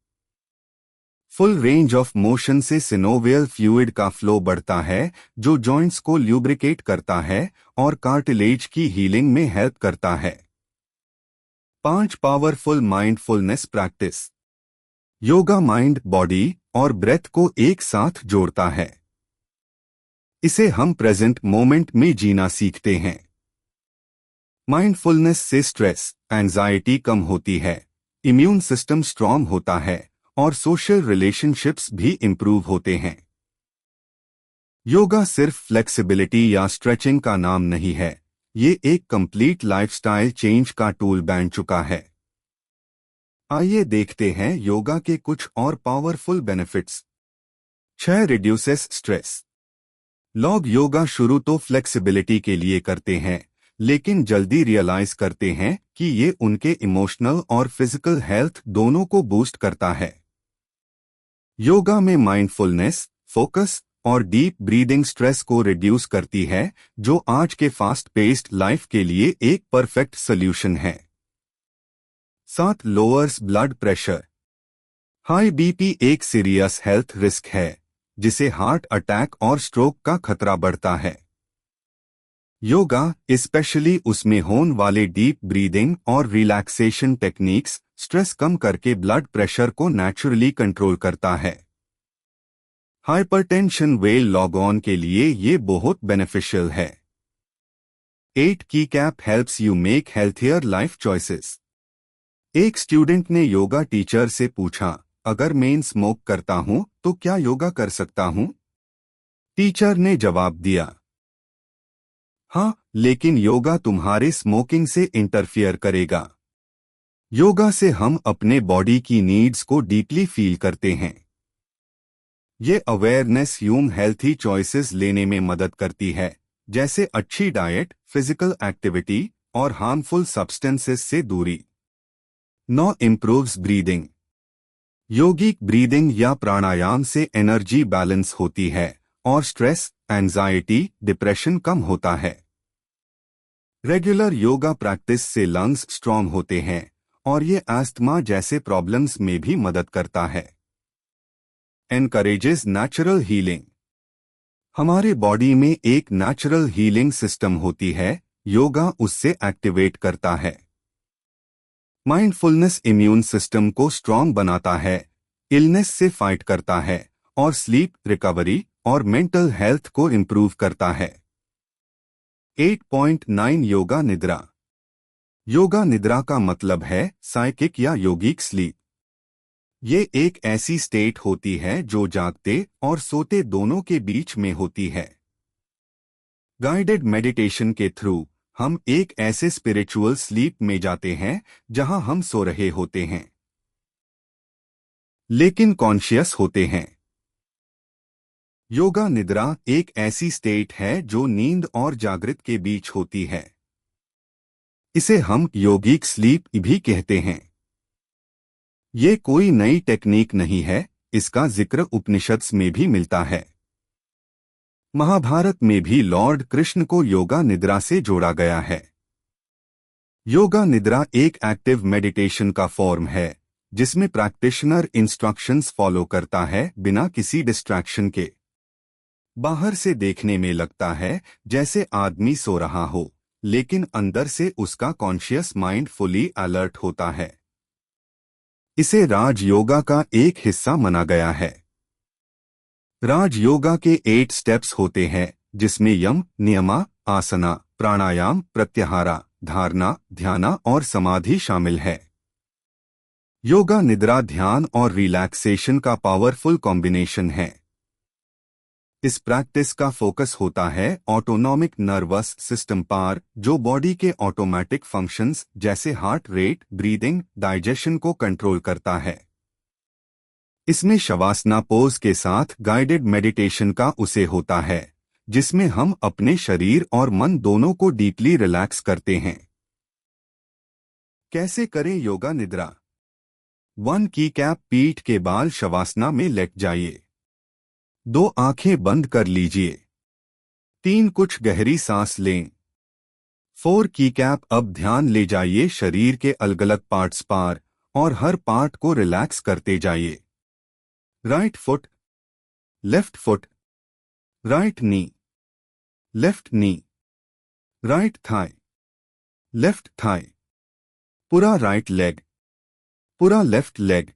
फुल रेंज ऑफ मोशन से सिनोवियल फ्लूइड का फ्लो बढ़ता है, जो जॉइंट्स को ल्यूब्रिकेट करता है और कार्टिलेज की हीलिंग में हेल्प करता है। 5 powerful mindfulness practice. Yoga mind, body और ब्रेथ को एक साथ जोड़ता है। इसे हम प्रेजेंट मोमेंट में जीना सीखते हैं। माइंडफुलनेस से स्ट्रेस, एंजाइटी कम होती है, इम्यून सिस्टम स्ट्रांग होता है और सोशल रिलेशनशिप्स भी इंप्रूव होते हैं। योगा सिर्फ फ्लेक्सिबिलिटी या स्ट्रेचिंग का नाम नहीं है, ये एक कंप्लीट लाइफस्टाइल चेंज का टूल बन चुका है। आइए देखते हैं योगा के कुछ और पावरफुल बेनिफिट्स। 6. Reduces stress. लोग योगा शुरू तो फ्लेक्सिबिलिटी के लिए करते हैं, लेकिन जल्दी रियलाइज करते हैं कि ये उनके इमोशनल और फिजिकल हेल्थ दोनों को बूस्ट करता है। योगा में माइंडफुलनेस, फोकस और डीप ब्रीदिंग स्ट्रेस को रिड्यूस करती है, जो आज के फास्ट पेस्ड लाइफ के लिए एक परफेक्ट सॉल्यूशन है। 7. Lowers blood pressure. High BP एक सीरियस हेल्थ रिस्क है, जिसे हार्ट अटैक और स्ट्रोक का खतरा बढ़ता है। योगा, स्पेशली उसमें होने वाले डीप ब्रीदिंग और रिलैक्सेशन टेक्निक्स, स्ट्रेस कम करके ब्लड प्रेशर को नेचुरली कंट्रोल करता है। हाइपरटेंशन वेल लॉग ऑन के लिए ये बहुत बेनिफिशियल है। 8. की cap helps you make healthier life choices. एक स्टूडेंट ने योगा टीचर से पूछा, अगर मैं स्मोक करता हूं तो क्या योगा कर सकता हूं? टीचर ने जवाब दिया, हाँ, लेकिन योगा तुम्हारे स्मोकिंग से इंटरफियर करेगा। योगा से हम अपने बॉडी की नीड्स को डीपली फील करते हैं। ये अवेयरनेस ह्यूम हेल्थी चॉइसेस लेने में मदद करती है, जैसे अच्छी डाइट, फिजिकल एक्टिविटी और हार्मफुल सब्सटेंसेस से दूरी। 9. Improves breathing. योगिक ब्रीदिंग या प्राणायाम से एनर्जी बैलेंस होती है और स्ट्रेस, एंजाइटी, डिप्रेशन कम होता है। रेगुलर योगा प्रैक्टिस से लंग्स स्ट्रांग होते हैं और ये अस्थमा जैसे प्रॉब्लम्स में भी मदद करता है। Encourages natural healing. हमारे बॉडी में एक नेचुरल हीलिंग सिस्टम होती है, योगा उससे एक्टिवेट करता है। माइंडफुलनेस इम्यून सिस्टम को स्ट्रांग बनाता है, इलनेस से फाइट करता है और स्लीप, रिकवरी और मेंटल हेल्थ को इंप्रूव करता है। 8.9. योगा निद्रा। योगा निद्रा का मतलब है साइकिक या योगिक स्लीप। ये एक ऐसी स्टेट होती है जो जागते और सोते दोनों के बीच में होती है। गाइडेड मेडिटेशन के थ्रू हम एक ऐसे स्पिरिचुअल स्लीप में जाते हैं जहां हम सो रहे होते हैं, लेकिन कॉन्शियस होते हैं। योगा निद्रा एक ऐसी स्टेट है जो नींद और जागृत के बीच होती है। इसे हम योगिक स्लीप भी कहते हैं। ये कोई नई टेक्निक नहीं है, इसका जिक्र उपनिषद्स में भी मिलता है। महाभारत में भी लॉर्ड कृष्ण को योगा निद्रा से जोड़ा गया है। योगा निद्रा एक एक्टिव मेडिटेशन का फॉर्म है, जिसमें प्रैक्टिशनर इंस्ट्रक्शंस फॉलो करता है बिना किसी डिस्ट्रैक्शन के। बाहर से देखने में लगता है जैसे आदमी सो रहा हो, लेकिन अंदर से उसका कॉन्शियस माइंड फुली अलर्ट होता है। इसे राज योगा का एक हिस्सा माना गया है। राज योगा के 8 स्टेप्स होते हैं, जिसमें यम, नियमा, आसना, प्राणायाम, प्रत्याहारा, धारणा, ध्यान और समाधि शामिल है। योगा निद्रा ध्यान और रिलैक्सेशन का पावरफुल कॉम्बिनेशन है। इस प्रैक्टिस का फोकस होता है ऑटोनॉमिक नर्वस सिस्टम पर, जो बॉडी के ऑटोमेटिक फंक्शंस जैसे हार्ट रेट, ब्रीदिंग, डाइजेशन को कंट्रोल करता है। इसमें शवासना पोज के साथ गाइडेड मेडिटेशन का उसे होता है, जिसमें हम अपने शरीर और मन दोनों को डीपली रिलैक्स करते हैं। कैसे करें योगा निद्रा? 1. की कैप पीठ के बाल शवासना में लेट जाइए। 2. आंखें बंद कर लीजिए। 3. कुछ गहरी सांस लें। 4. की कैप अब ध्यान ले जाइए शरीर के अलग अलग पार्ट्स पर और हर पार्ट को रिलैक्स करते जाइए। Right foot, left foot, right knee, left नी, राइट थाई, लेफ्ट थाई, पूरा राइट लेग, पूरा लेफ्ट लेग।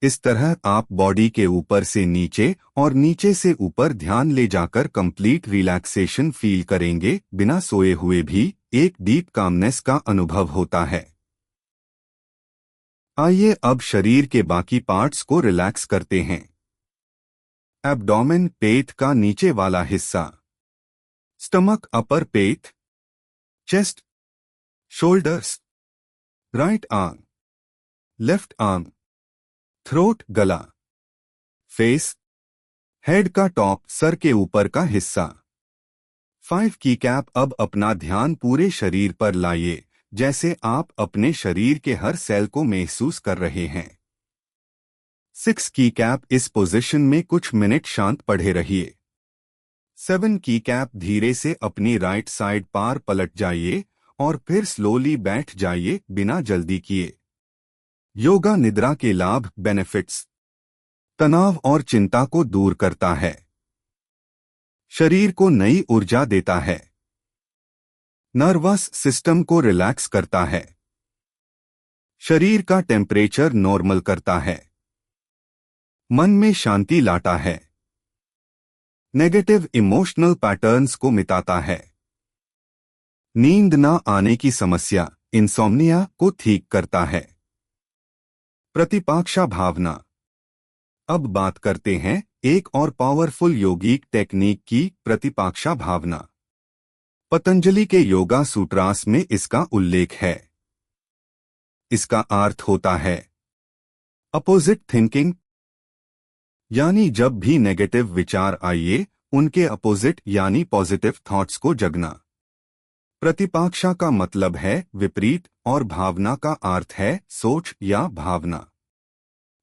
इस तरह आप बॉडी के ऊपर से नीचे और नीचे से ऊपर ध्यान ले जाकर कंप्लीट रिलैक्सेशन फील करेंगे। बिना सोए हुए भी एक डीप कामनेस का अनुभव होता है। आइए अब शरीर के बाकी पार्ट्स को रिलैक्स करते हैं। एब्डोमेन, पेट का नीचे वाला हिस्सा, स्टमक, अपर पेट, chest, shoulders, right arm, left arm, throat, गला, फेस, हेड का टॉप, सर के ऊपर का हिस्सा। 5 की कैप। अब अपना ध्यान पूरे शरीर पर लाइए, जैसे आप अपने शरीर के हर सेल को महसूस कर रहे हैं। 6 की कैप। इस पोजीशन में कुछ मिनट शांत पड़े रहिए। 7 की कैप। धीरे से अपनी राइट साइड पार पलट जाइए और फिर स्लोली बैठ जाइए बिना जल्दी किए। योगा निद्रा के लाभ, बेनिफिट्स। तनाव और चिंता को दूर करता है, शरीर को नई ऊर्जा देता है, नर्वस सिस्टम को रिलैक्स करता है, शरीर का टेम्परेचर नॉर्मल करता है, मन में शांति लाता है, नेगेटिव इमोशनल पैटर्न्स को मिटाता है, नींद न आने की समस्या, इंसोम्निया, को ठीक करता है। प्रतिपाक्षा भावना। अब बात करते हैं एक और पावरफुल योगिक टेक्निक की, प्रतिपाक्षा भावना। पतंजलि के योगा सूत्रास में इसका उल्लेख है। इसका अर्थ होता है अपोजिट थिंकिंग, यानी जब भी नेगेटिव विचार आइए उनके अपोजिट यानी पॉजिटिव थॉट्स को जगना। प्रतिपाक्षा का मतलब है विपरीत और भावना का अर्थ है सोच या भावना।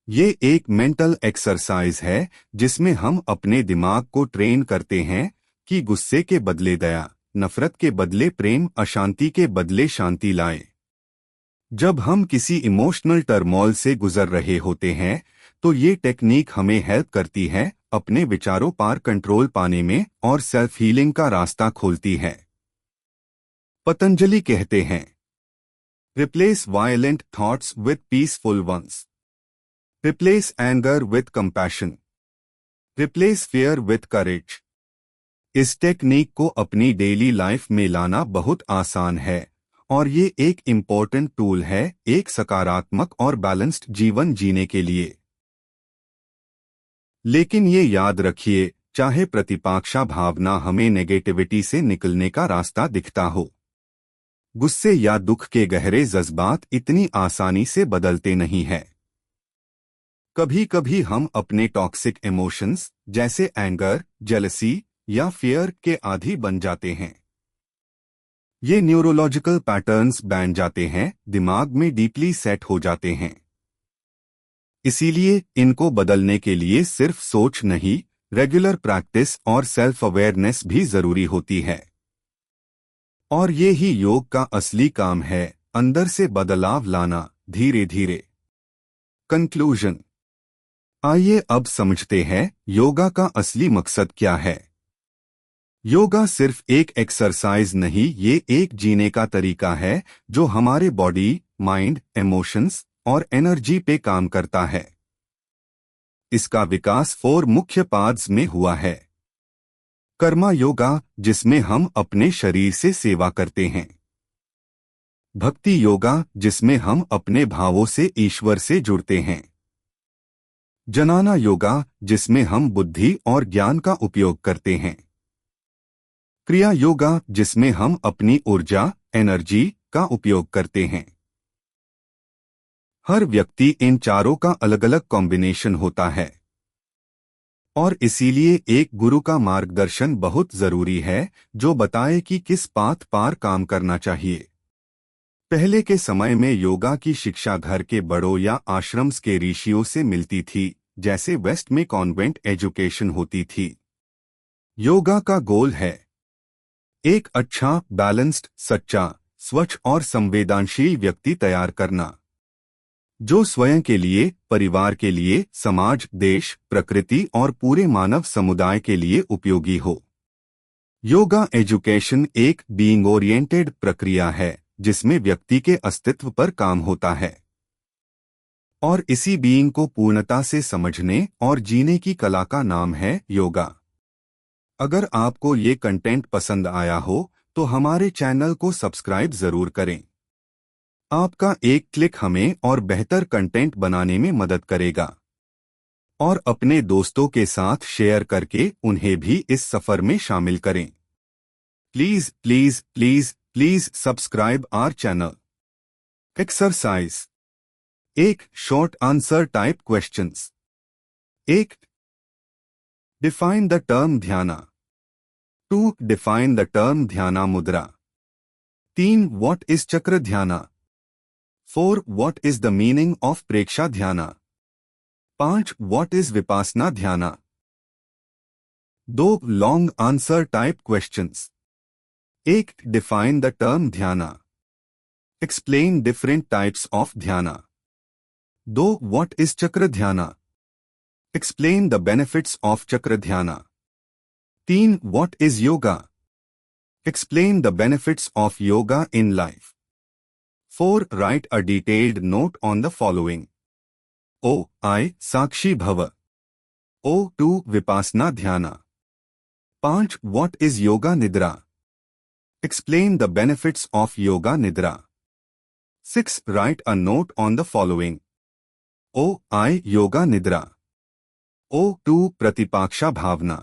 ये एक मेंटल एक्सरसाइज है जिसमें हम अपने दिमाग को ट्रेन करते हैं कि गुस्से के बदले दया, नफरत के बदले प्रेम, अशांति के बदले शांति लाए। जब हम किसी इमोशनल टर्मोइल से गुजर रहे होते हैं तो ये टेक्निक हमें हेल्प करती है अपने विचारों पर कंट्रोल पाने में और सेल्फ हीलिंग का रास्ता खोलती है। पतंजलि कहते हैं, replace violent thoughts with peaceful ones, replace anger with compassion, replace fear with courage. इस टेक्निक को अपनी डेली लाइफ में लाना बहुत आसान है और ये एक इम्पोर्टेंट टूल है एक सकारात्मक और बैलेंस्ड जीवन जीने के लिए। लेकिन ये याद रखिए, चाहे प्रतिपाक्षा भावना हमें नेगेटिविटी से निकलने का रास्ता दिखता हो, गुस्से या दुख के गहरे जज्बात इतनी आसानी से बदलते नहीं हैं। कभी कभी हम अपने टॉक्सिक इमोशंस जैसे एंगर, जेलसी या फियर के आदी बन जाते हैं। ये न्यूरोलॉजिकल पैटर्न्स बन जाते हैं, दिमाग में डीपली सेट हो जाते हैं। इसीलिए इनको बदलने के लिए सिर्फ सोच नहीं, रेगुलर प्रैक्टिस और सेल्फ अवेयरनेस भी जरूरी होती है। और ये ही योग का असली काम है, अंदर से बदलाव लाना धीरे धीरे। कंक्लूजन। आइए अब समझते हैं योगा का असली मकसद क्या है। योगा सिर्फ एक एक्सरसाइज नहीं, ये एक जीने का तरीका है जो हमारे बॉडी, माइंड, इमोशंस और एनर्जी पे काम करता है। इसका विकास 4 मुख्य पार्ट्स में हुआ है। कर्मा योगा, जिसमें हम अपने शरीर से सेवा करते हैं। भक्ति योगा, जिसमें हम अपने भावों से ईश्वर से जुड़ते हैं। जनाना योगा, जिसमें हम बुद्धि और ज्ञान का उपयोग करते हैं। क्रिया योगा, जिसमें हम अपनी ऊर्जा, एनर्जी का उपयोग करते हैं। हर व्यक्ति इन चारों का अलग अलग कॉम्बिनेशन होता है और इसीलिए एक गुरु का मार्गदर्शन बहुत जरूरी है जो बताए कि किस पाथ पार काम करना चाहिए। पहले के समय में योगा की शिक्षा घर के बड़ों या आश्रम्स के ऋषियों से मिलती थी, जैसे वेस्ट में कॉन्वेंट एजुकेशन होती थी। योगा का गोल है एक अच्छा, बैलेंस्ड, सच्चा, स्वच्छ और संवेदनशील व्यक्ति तैयार करना, जो स्वयं के लिए, परिवार के लिए, समाज, देश, प्रकृति और पूरे मानव समुदाय के लिए उपयोगी हो। योगा एजुकेशन एक बीइंग ओरिएंटेड प्रक्रिया है जिसमें व्यक्ति के अस्तित्व पर काम होता है और इसी बीइंग को पूर्णता से समझने और जीने की कला का नाम है योगा। अगर आपको ये कंटेंट पसंद आया हो तो हमारे चैनल को सब्सक्राइब जरूर करें। आपका एक क्लिक हमें और बेहतर कंटेंट बनाने में मदद करेगा और अपने दोस्तों के साथ शेयर करके उन्हें भी इस सफर में शामिल करें। Please please please please subscribe our channel. Exercise 1 short answer type questions. 1 define the term dhyana. 2 define the term ध्याना मुद्रा। 3 what is chakra dhyana. 4 what is the meaning of preksha dhyana. 5 what is vipassana dhyana. 2 long answer type questions. 1 define the term dhyana. Explain different types of dhyana. 2 what is chakra ध्याना। एक्सप्लेन द बेनिफिट्स ऑफ चक्र ध्याना। 3 what is yoga. Explain the benefits of yoga in life. 4 right a detailed note on the following. O I साक्षी भव। O2 विपासना ध्याना। 5 व्हाट इज योगा निद्रा। Explain the benefits of yoga निद्रा। 6 right a note on the following. O I yoga निद्रा। O2 प्रतिपाक्षा भावना।